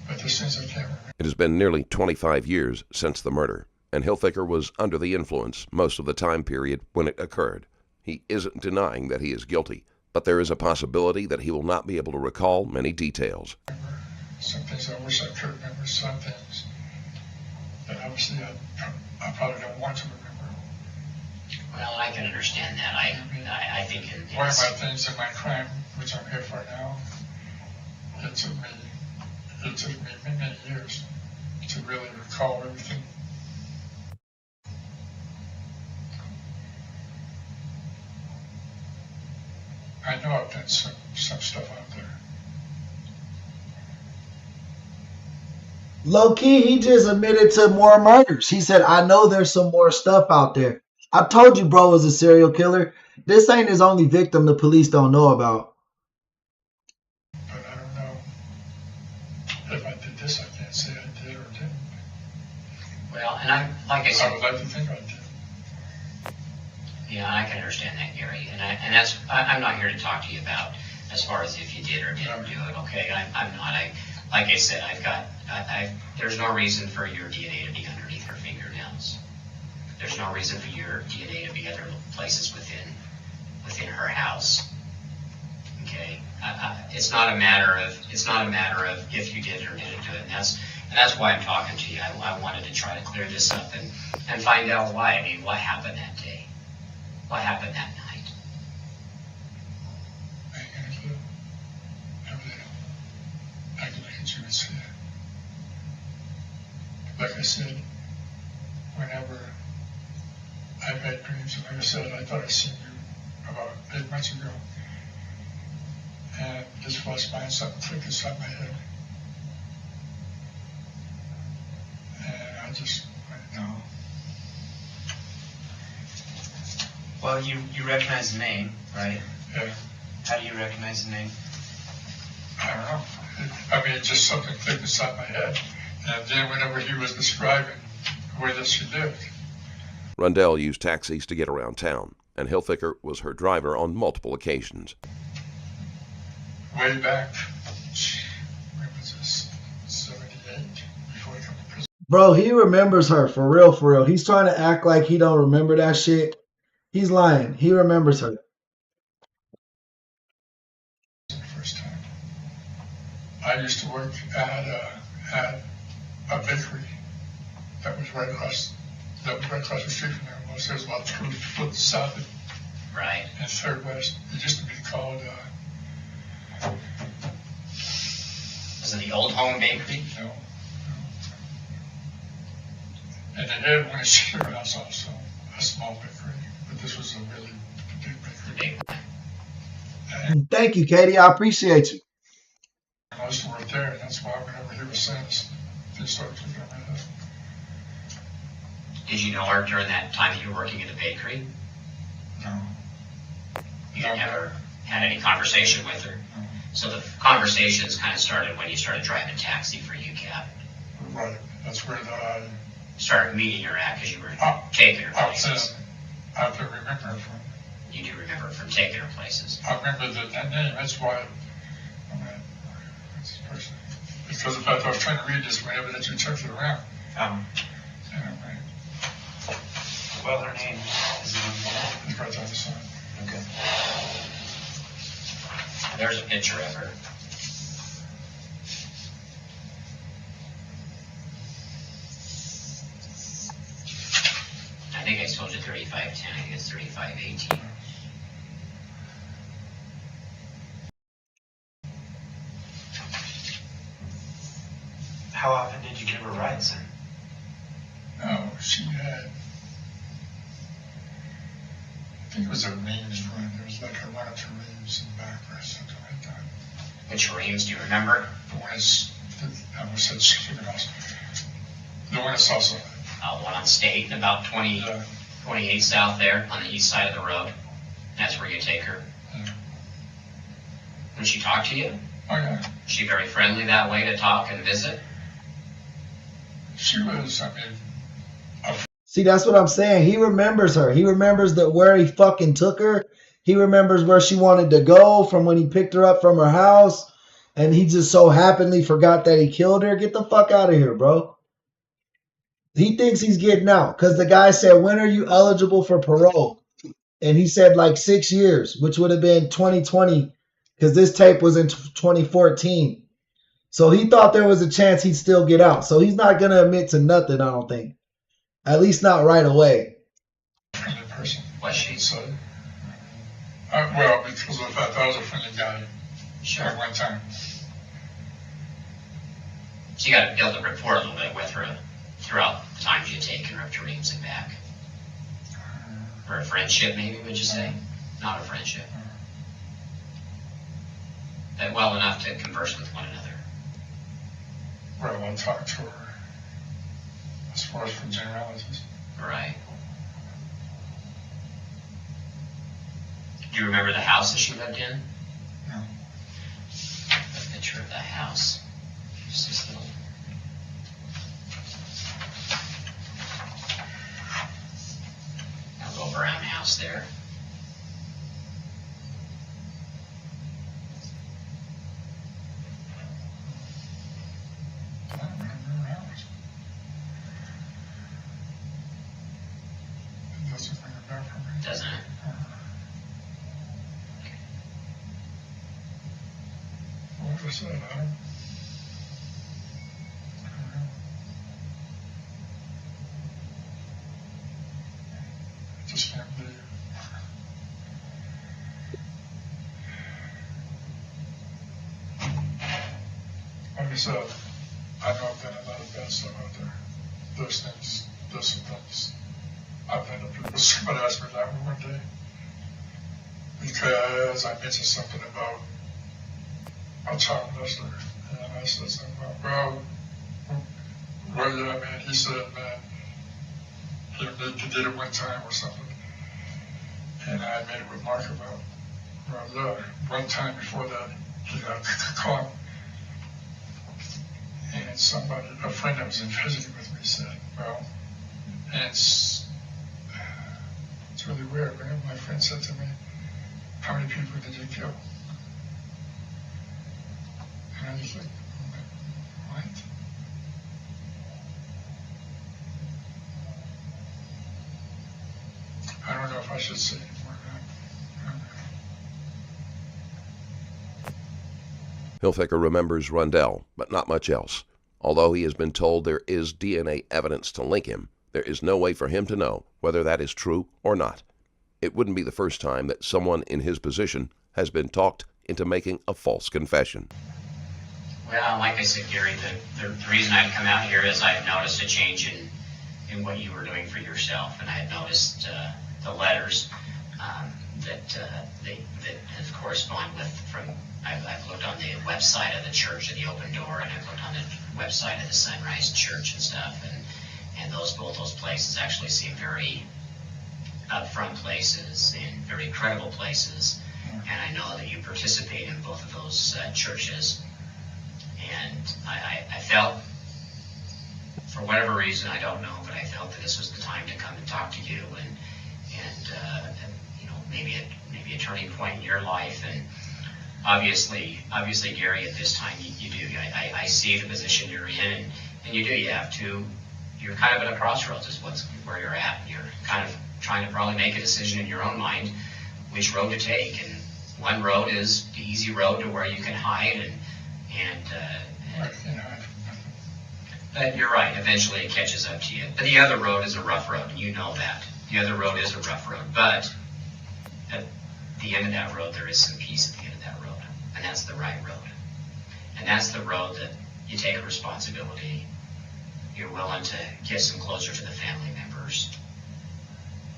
But there's things I can't remember. It has been nearly 25 years since the murder, and Hilfiger was under the influence most of the time period when it occurred. He isn't denying that he is guilty, but there is a possibility that he will not be able to recall many details. Some things I wish I could remember, some things that obviously I probably don't want to remember. Well, I can understand that. I think one of my things in my crime, which I'm here for now, it took me many years to really recall everything. I know I've done some stuff out there. Low key, he just admitted to more murders. He said, I know there's some more stuff out there. I told you bro was a serial killer. This ain't his only victim the police don't know about. But I don't know if I did this. I can't say I did or didn't. Well, and like I said, I would like to think I did. Yeah, I can understand that, Gary. And that's, I'm not here to talk to you about as far as if you did or didn't do it, okay? I'm not. Like I said, there's no reason for your DNA to be underneath her fingernails. There's no reason for your DNA to be other places within her house. Okay? It's not a matter of if you did or didn't do it. And that's why I'm talking to you. I wanted to try to clear this up and find out why. I mean, what happened that day? What happened that night? I ain't got a clue. I really don't. I can look at you and see it. Like I said, whenever I've had dreams, and like I said, I thought I seen you about 8 months ago. And just flashed by and something clicked inside my head. And I just went, no. Well, you recognize the name, right? Yeah. How do you recognize the name? I don't know. I mean, just something clicked inside my head. And then whenever he was describing the way that she lived. Rundell used taxis to get around town, and Hilfiger was her driver on multiple occasions. Way back, when was this? 78? Before he came to prison. Bro, he remembers her for real, for real. He's trying to act like he don't remember that shit. He's lying. He remembers her. The first time. I used to work at a bakery that was right across the street from there. Almost. It was about 2 foot south of Right. and Third West. It used to be called. Was it the Old Home Bakery? No. And they had one in Sugar House also, a small bakery. But this was a really big bakery. Thank you, Katie. I appreciate you. I used to work there, and that's why whenever he was saying this, they started clicking on my head. Did you know her during that time that you were working at the bakery? No. You never had any conversation with her? No. So the conversations kind of started when you started driving taxi for UCAP. Right. That's where started meeting her at because you were taking her places. I do remember her from. You do remember her from taking her places. I remember that name. That's why. I mean, that's the person. Because in fact, I was trying to read this whenever that you checked it around. Anyway. Well, her name is it's right on the side. Okay. There's a picture of her. I think I told you 3510. I think it's 3518. How often did you give her rides then? No, she had. I think it was a Reams run. There was like a one or two Reams in the back or something like that. Which Reams do you remember? The one is, I almost said something else. The one is also. One on State, about 28 south there on the east side of the road. That's where you take her. Yeah. When she talked to you? Oh, yeah. Was she very friendly that way to talk and visit? She was, I mean. See, that's what I'm saying. He remembers her. He remembers where he fucking took her. He remembers where she wanted to go from when he picked her up from her house. And he just so happily forgot that he killed her. Get the fuck out of here, bro. He thinks he's getting out because the guy said, when are you eligible for parole? And he said like 6 years, which would have been 2020 because this tape was in 2014. So he thought there was a chance he'd still get out. So he's not going to admit to nothing, I don't think. At least not right away. Friendly person. Was she? So, well, because of the fact I was a friendly guy. Sure. At one time. So you got to build a rapport a little bit with her throughout the times you've taken her up to Reams and back. Or a friendship, maybe, would you say? Not a friendship. But well enough to converse with one another. Well, I'll talk to her as far as for generalities. Right. Do you remember the house that she lived in? No. A picture of the house. Just this little. A little brown house there. I don't remember her house. It doesn't ring a bell for me. Doesn't it? What was that? I don't know. I just can't believe it. Like I said, I know I've done a lot of bad stuff out there. Those things, those some things. I've ended up doing. Somebody asked me that one day because I mentioned something about a child molester, and I said something about, well, yeah, man. He said, man, he did it one time or something, and I made it with Mark about, well, yeah, one time before that, he got caught. And somebody, a friend that was visiting with me said, well, and it's really weird, man. My friend said to me, how many people did you kill? And I was like, what? I don't know if I should say anymore, man. Hilfiger remembers Rundell, but not much else. Although he has been told there is DNA evidence to link him, there is no way for him to know whether that is true or not. It wouldn't be the first time that someone in his position has been talked into making a false confession. Well, like I said, Gary, the reason I've come out here is I've noticed a change in what you were doing for yourself, and I had noticed the letters that have corresponded with from. I've looked on the website of the Church of the Open Door, and I've looked on the website of the Sunrise Church and stuff, and both those places actually seem very upfront places and very credible places. And I know that you participate in both of those churches, and I felt for whatever reason, I don't know, but I felt that this was the time to come and talk to you and you know, maybe a turning point in your life. And obviously, Gary, at this time, you do. I see the position you're in, and you do. You have to. You're kind of at a crossroads, is where you're at. You're kind of trying to probably make a decision in your own mind which road to take. And one road is the easy road to where you can hide but you're right. Eventually, it catches up to you. But the other road is a rough road, and you know that. The other road is a rough road, but at the end of that road, there is some peace at the end of that road, and that's the right road. And that's the road that you take responsibility. You're willing to get some closer to the family members.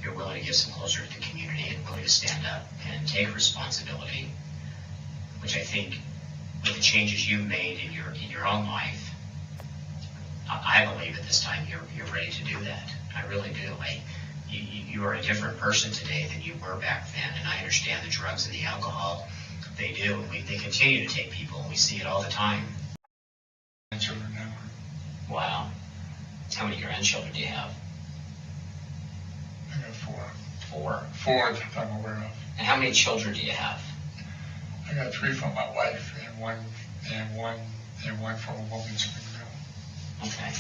You're willing to get some closer to the community and willing to stand up and take responsibility, which I think with the changes you've made in your own life, I believe at this time you're ready to do that. I really do. You are a different person today than you were back then, and I understand the drugs and the alcohol, they do, and they continue to take people, and we see it all the time. Grandchildren now. Wow. How many grandchildren do you have? I got four. Four? Four that I'm aware of. And how many children do you have? I got three from my wife and one from a woman's ago. Okay.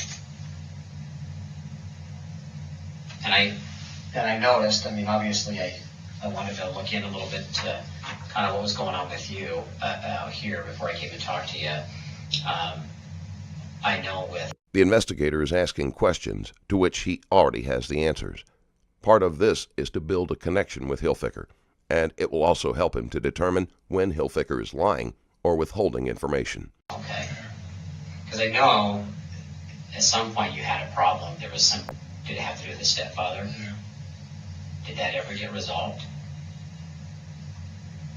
And I noticed, I mean, obviously I wanted to look in a little bit to kind of what was going on with you out here before I came to talk to you. I know with... The investigator is asking questions to which he already has the answers. Part of this is to build a connection with Hilfiker, and it will also help him to determine when Hilfiker is lying or withholding information. Okay. Because I know at some point you had a problem. There was some... Did it have to do with the stepfather? Yeah. Did that ever get resolved?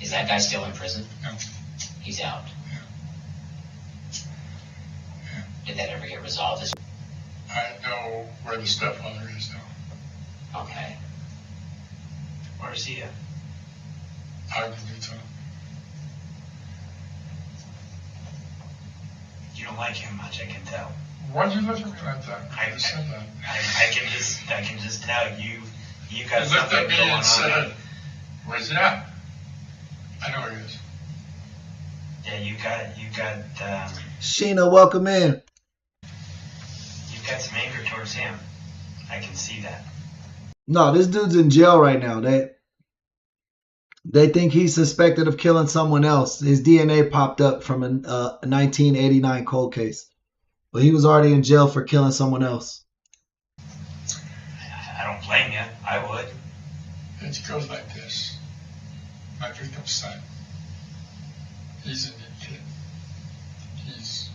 Is that guy still in prison? No. He's out. Yeah. Did that ever get resolved? I know where the stepfather is now. Okay. Where is he at? I can do too. You don't like him much, I can tell. Why'd you look at me like that? I just said that. I can just tell you got He looked something at me going and on. said, "Where's he at?" I know where he is. Yeah, you got Sheena, welcome in. you've got some anger towards him. I can see that. No, this dude's in jail right now. They think he's suspected of killing someone else. His DNA popped up from a 1989 cold case. But he was already in jail for killing someone else. I don't blame you. I would. It goes like this. My victim's son, he's a neat kid. He's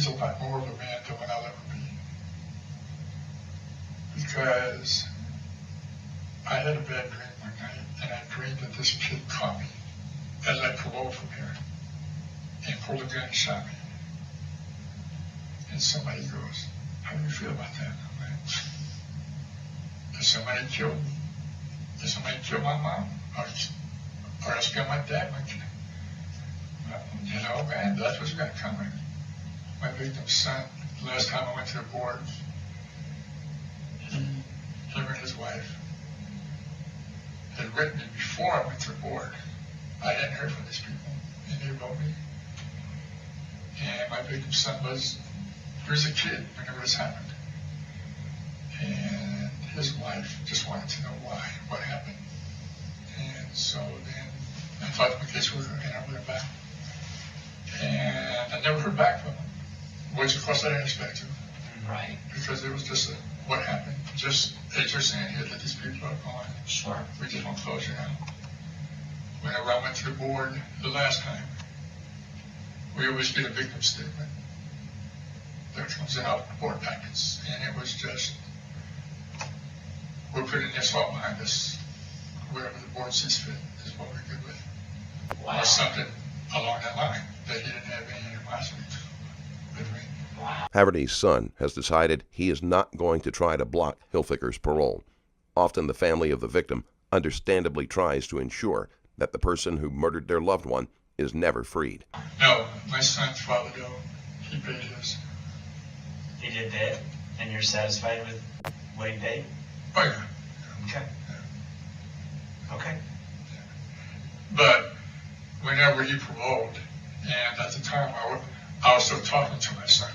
a lot more of a man than what I'll ever be. Because I had a bad dream one night, and I dreamed that this kid caught me as I pulled over from here and pulled a gun and shot me. And somebody goes, "How do you feel about that?" I'm like, "If somebody killed me, if somebody killed my mom, or else killed my dad, my kid, you know, man, that's what's gonna come in." My victim's son, last time I went to the board, him and his wife had written me before I went to the board. I hadn't heard from these people, and they wrote me. And my victim's son was a kid whenever this happened. And his wife just wanted to know why, what happened. And so then I thought the case was, and I went back. And I never heard back from him, which of course I didn't expect to. Right. Because it was just what happened. Just as you're saying here, that these people are going, sure, we just want closure now. Whenever I went to the board the last time, we always get a victim statement that comes in our board packets, and it was just, we're putting this all behind us. Whatever the board sees fit is what we're good with. Wow. Or something along that line that he didn't have any animosity with me. Wow. Haverty's son has decided he is not going to try to block Hilfiker's parole. Often the family of the victim understandably tries to ensure that the person who murdered their loved one is never freed. No, my son's father, no. He paid his. He did pay it, and you're satisfied with what he paid? Oh, yeah. Okay. Okay. But whenever he paroled, and at the time I was still talking to my son,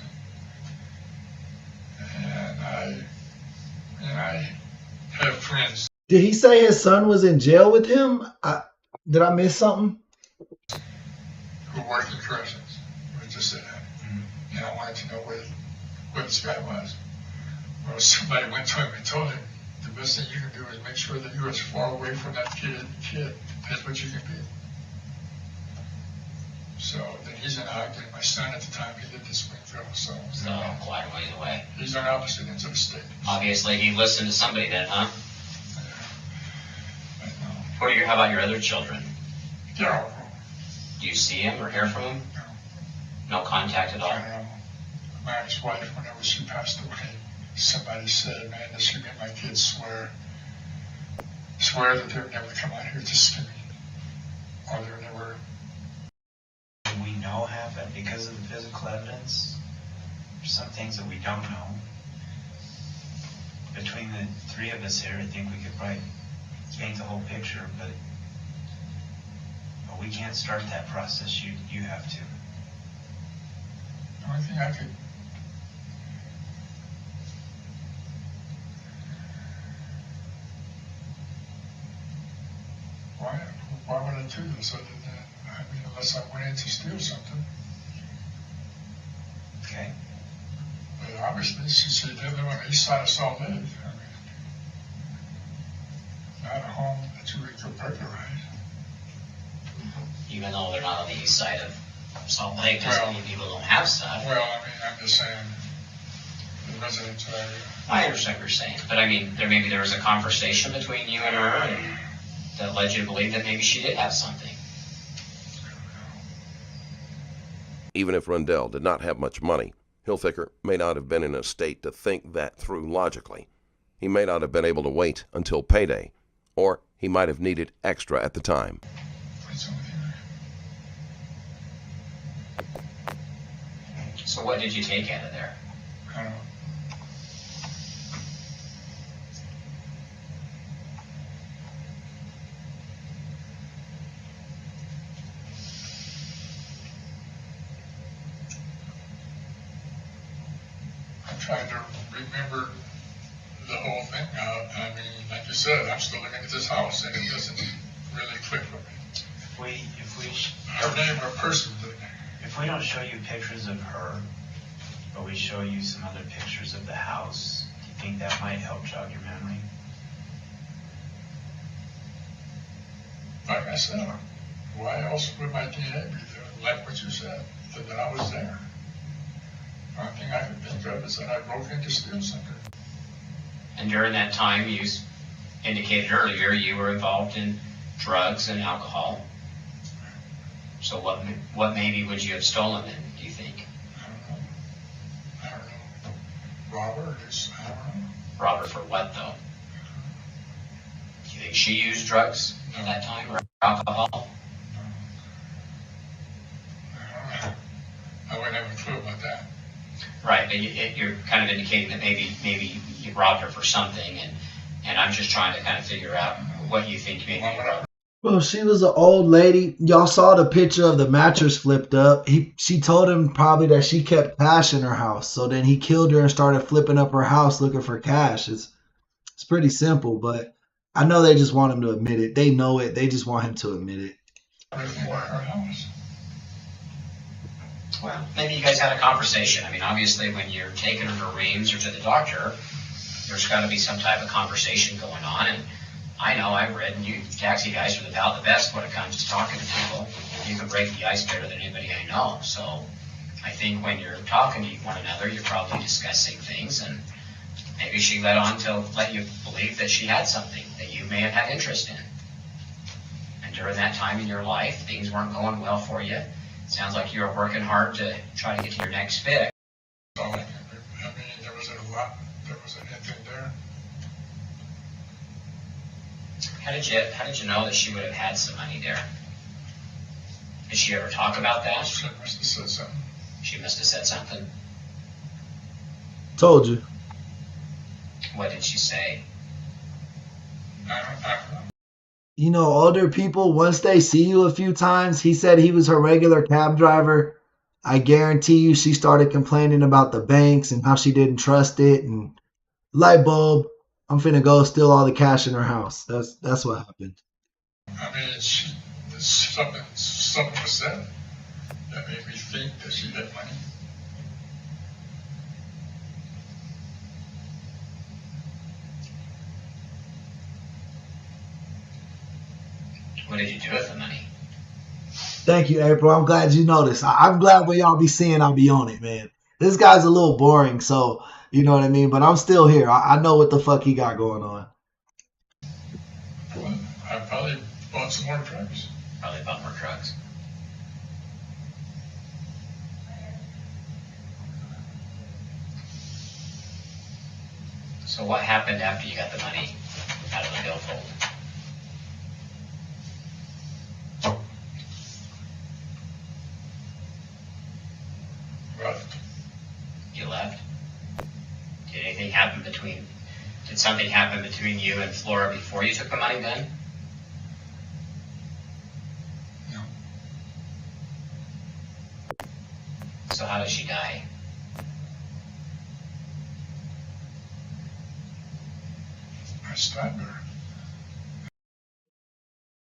and I have friends. Did he say his son was in jail with him? Did I miss something? Who worked in corrections. We just said that. Mm-hmm. And I wanted to know where this guy was. Well, somebody went to him and told him, the best thing you can do is make sure that you're as far away from that kid as what you can be. So then he's in Ogden. My son at the time, he lived in Springfield. So quite a ways away. He's on opposite ends of the state. Obviously, he listened to somebody then, huh? Yeah. How about your other children? They're all grown. Do you see him or hear from him? No. No contact at all? My ex-wife, whenever she passed away, somebody said, man, this should make my kids swear that they would never come out here to see me. Or they would never. We know happened because of the physical evidence. There's some things that we don't know. Between the three of us here, I think we could probably paint the whole picture, but we can't start that process. You have to. The only thing I could. Why would I do this other than, unless I went in to steal something? Okay. But obviously, she lived on the east side of Salt Lake. Not a home that you would go burglarize. Even though they're not on the east side of Salt Lake, doesn't mean people don't have stuff. Well, I'm just saying, the residential area. I understand what you're saying, but maybe there was a conversation between you and her, and that led you to believe that maybe she did have something. Even if Rundell did not have much money, Hilfiker may not have been in a state to think that through logically. He may not have been able to wait until payday, or he might have needed extra at the time. So what did you take out of there? I don't know. I'm trying to remember the whole thing now. Like you said, I'm still looking at this house and it doesn't really click for me. Her name, her person, if we don't show you pictures of her, but we show you some other pictures of the house, do you think that might help jog your memory? Like I said, why else would my DNA be there? Like what you said, that I was there. The only thing I can think of is that I broke in to steal something. And during that time, you indicated earlier you were involved in drugs and alcohol. So what maybe would you have stolen then, do you think? I don't know. Robert is, I don't know. Robert for what, though? Do you think she used drugs at that time, or alcohol? I wouldn't have a clue about that. Right, but you're kind of indicating that maybe you robbed her for something, and I'm just trying to kind of figure out what you think maybe you robbed her. Well, she was an old lady. Y'all saw the picture of the mattress flipped up. She told him probably that she kept cash in her house. So then he killed her and started flipping up her house looking for cash. It's pretty simple, but I know they just want him to admit it. They know it. They just want him to admit it. Well, maybe you guys had a conversation. Obviously, when you're taking her to Reams or to the doctor, there's got to be some type of conversation going on. And I know I've read, and you taxi guys are about the best when it comes to talking to people. You can break the ice better than anybody I know. So I think when you're talking to one another, you're probably discussing things, and maybe she let on to let you believe that she had something that you may have had interest in. And during that time in your life, things weren't going well for you. It sounds like you were working hard to try to get to your next fix. There was anything there. How did you know that she would have had some money there? Did she ever talk about that? She must have said something. She must have said something. Told you. What did she say? I don't know. You know, older people, once they see you a few times, he said he was her regular cab driver. I guarantee you she started complaining about the banks and how she didn't trust it. And light bulb, I'm finna go steal all the cash in her house. That's what happened. I mean, something was said that made me think that she had money. What did you do with the money? Thank you, April. I'm glad you noticed. I'm glad when y'all be seeing I'll be on it, man. This guy's a little boring, so you know what I mean? But I'm still here. I know what the fuck he got going on. Well, I probably bought some more drugs. Probably bought more drugs. So what happened after you got the money out of the billfold? Left. You left? Did anything happen did something happen between you and Flora before you took the money then? No. So how did she die? I stabbed her.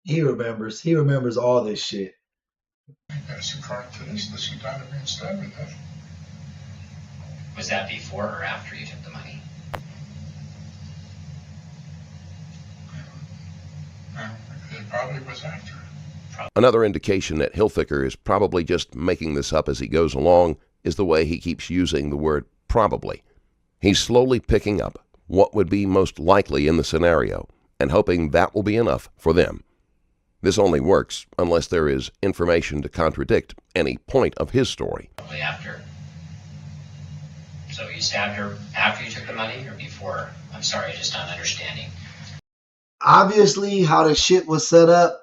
He remembers. He remembers all this shit. I think that's according to this, that she died of being stabbed to death. Was that before or after you took the money? It probably was after. Another indication that Hilfiker is probably just making this up as he goes along is the way he keeps using the word probably. He's slowly picking up what would be most likely in the scenario and hoping that will be enough for them. This only works unless there is information to contradict any point of his story. Probably after. So you stabbed her after you took the money or before? I'm sorry, just not understanding. Obviously, how the shit was set up,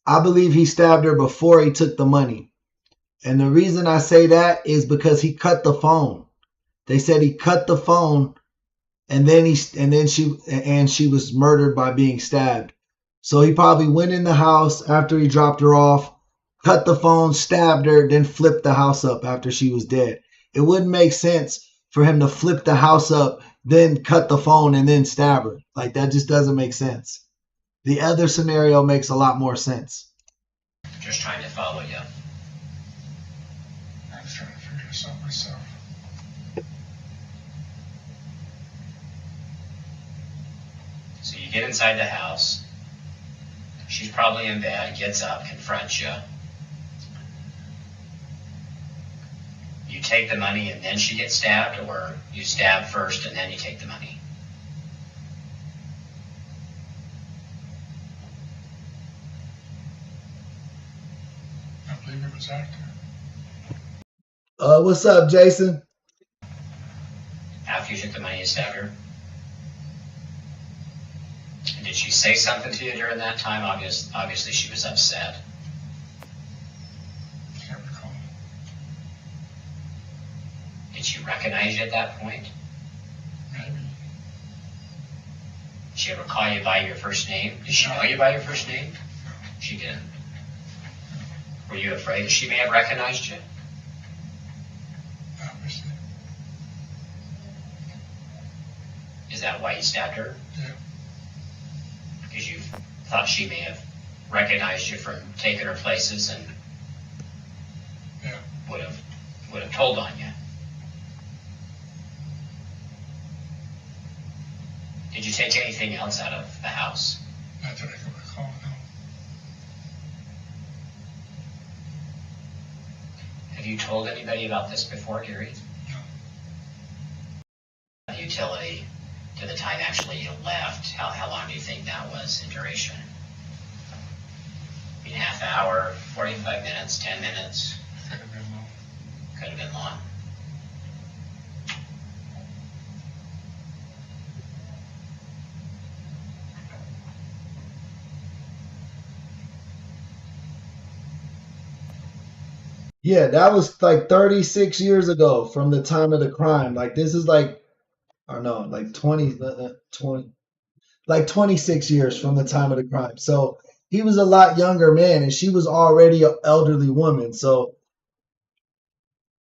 I believe he stabbed her before he took the money. And the reason I say that is because he cut the phone. They said he cut the phone and then she was murdered by being stabbed. So he probably went in the house after he dropped her off, cut the phone, stabbed her, then flipped the house up after she was dead. It wouldn't make sense for him to flip the house up, then cut the phone and then stab her. Like, that just doesn't make sense. The other scenario makes a lot more sense. Just trying to follow you. I was trying to figure this out myself. So you get inside the house. She's probably in bed, gets up, confronts you. You take the money and then she gets stabbed, or you stab first and then you take the money? I believe it was after. What's up, Jason? After you took the money, you stabbed her? And did she say something to you during that time? Obviously she was upset. Can't recall. Did she recognize you at that point? Maybe. Did she ever call you by your first name? Did she know you by your first name? She didn't. Were you afraid that she may have recognized you? Obviously. Is that why you stabbed her? Yeah. Because you thought she may have recognized you from taking her places and Yeah. would have told on you. Did you take anything else out of the house? Not that I can recall, no. Have you told anybody about this before, Gary? No. The utility to the time actually you left, how long do you think that was in duration? I mean, half hour, 45 minutes, 10 minutes? Could have been long. Could have been long. Yeah, that was like 36 years ago from the time of the crime. Like this is like, or no, like 20, like 26 years from the time of the crime. So he was a lot younger man, and she was already an elderly woman. So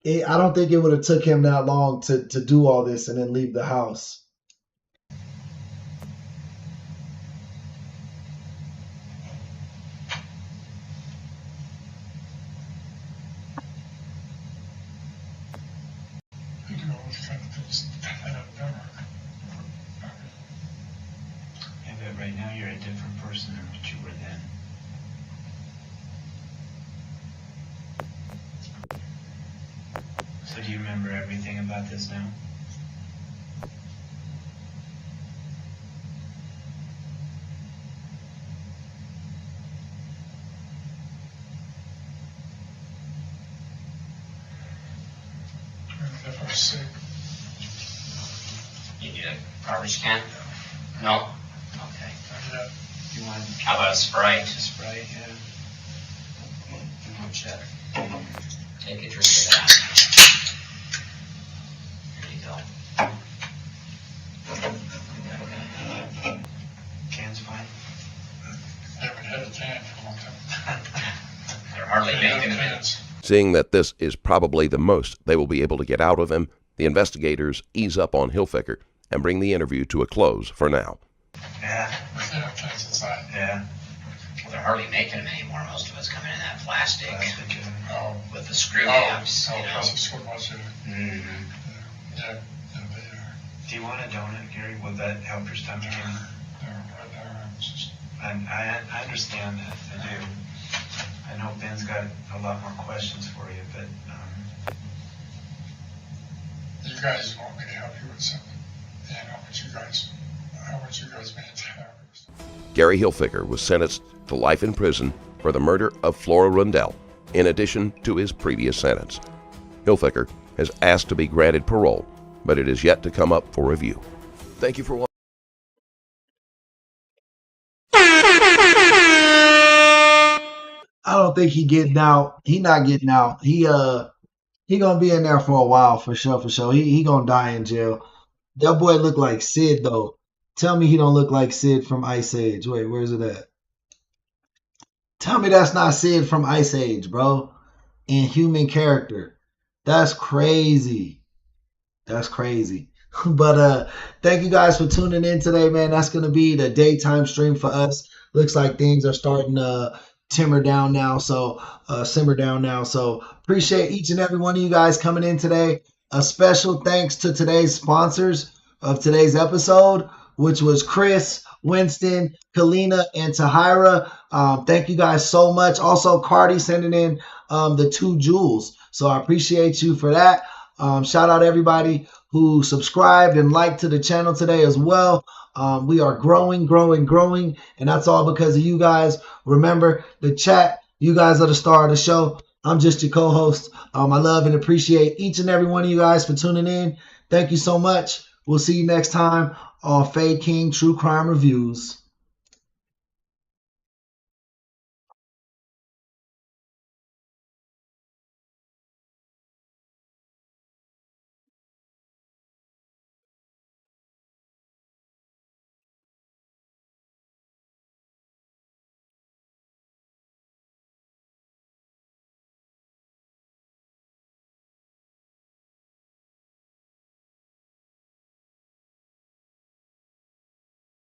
I don't think it would have took him that long to do all this and then leave the house. You do all those kind of things that I've never. Yeah, but right now you're a different person than what you were then. So do you remember everything about this now? If I was sick, You need a garbage can? No? Okay. You want How about a Sprite? a Sprite? Yeah. Why don't you take a drink of that? There you go. Can's fine. I haven't had a tan for a long time. They're hardly I haven't making had it. tans. Seeing that this is probably the most they will be able to get out of him, the investigators ease up on Hilfiger and bring the interview to a close for now. Yeah. Yeah, tans inside. Yeah. Well, they're hardly making them anymore. Most of it's coming in that plastic Oh, with the screw oh, caps. oh, You know. that's what was it. Mm-hmm. Yeah, yeah, they are. Do you want a donut, Gary? Would that help your stomach any? I understand that. I do. I know Ben's got a lot more questions for you, but You guys want me to help you with something, and I want you guys man to have it. Gary Hilfiger was sentenced to life in prison for the murder of Flora Rundell, in addition to his previous sentence. Hilfiger has asked to be granted parole, but it is yet to come up for review. Thank you for watching. I don't think he getting out. He not getting out. He gonna be in there for a while for sure, for sure. He gonna die in jail. That boy look like Sid though. Tell me he don't look like Sid from Ice Age. Wait, where's it at? Tell me that's not Sid from Ice Age, bro. In human character. That's crazy. That's crazy. But thank you guys for tuning in today, man. That's gonna be the daytime stream for us. Looks like things are starting to simmer down now. So appreciate each and every one of you guys coming in today. A special thanks to today's sponsors of today's episode, which was Chris, Winston, Kalina, and Tahira. Thank you guys so much. Also, Cardi sending in the 2 jewels. So I appreciate you for that. Shout out everybody who subscribed and liked to the channel today as well. We are growing, and that's all because of you guys. Remember, the chat, you guys are the star of the show. I'm just your co-host. I love and appreciate each and every one of you guys for tuning in. Thank you so much. We'll see you next time on Fade King True Crime Reviews.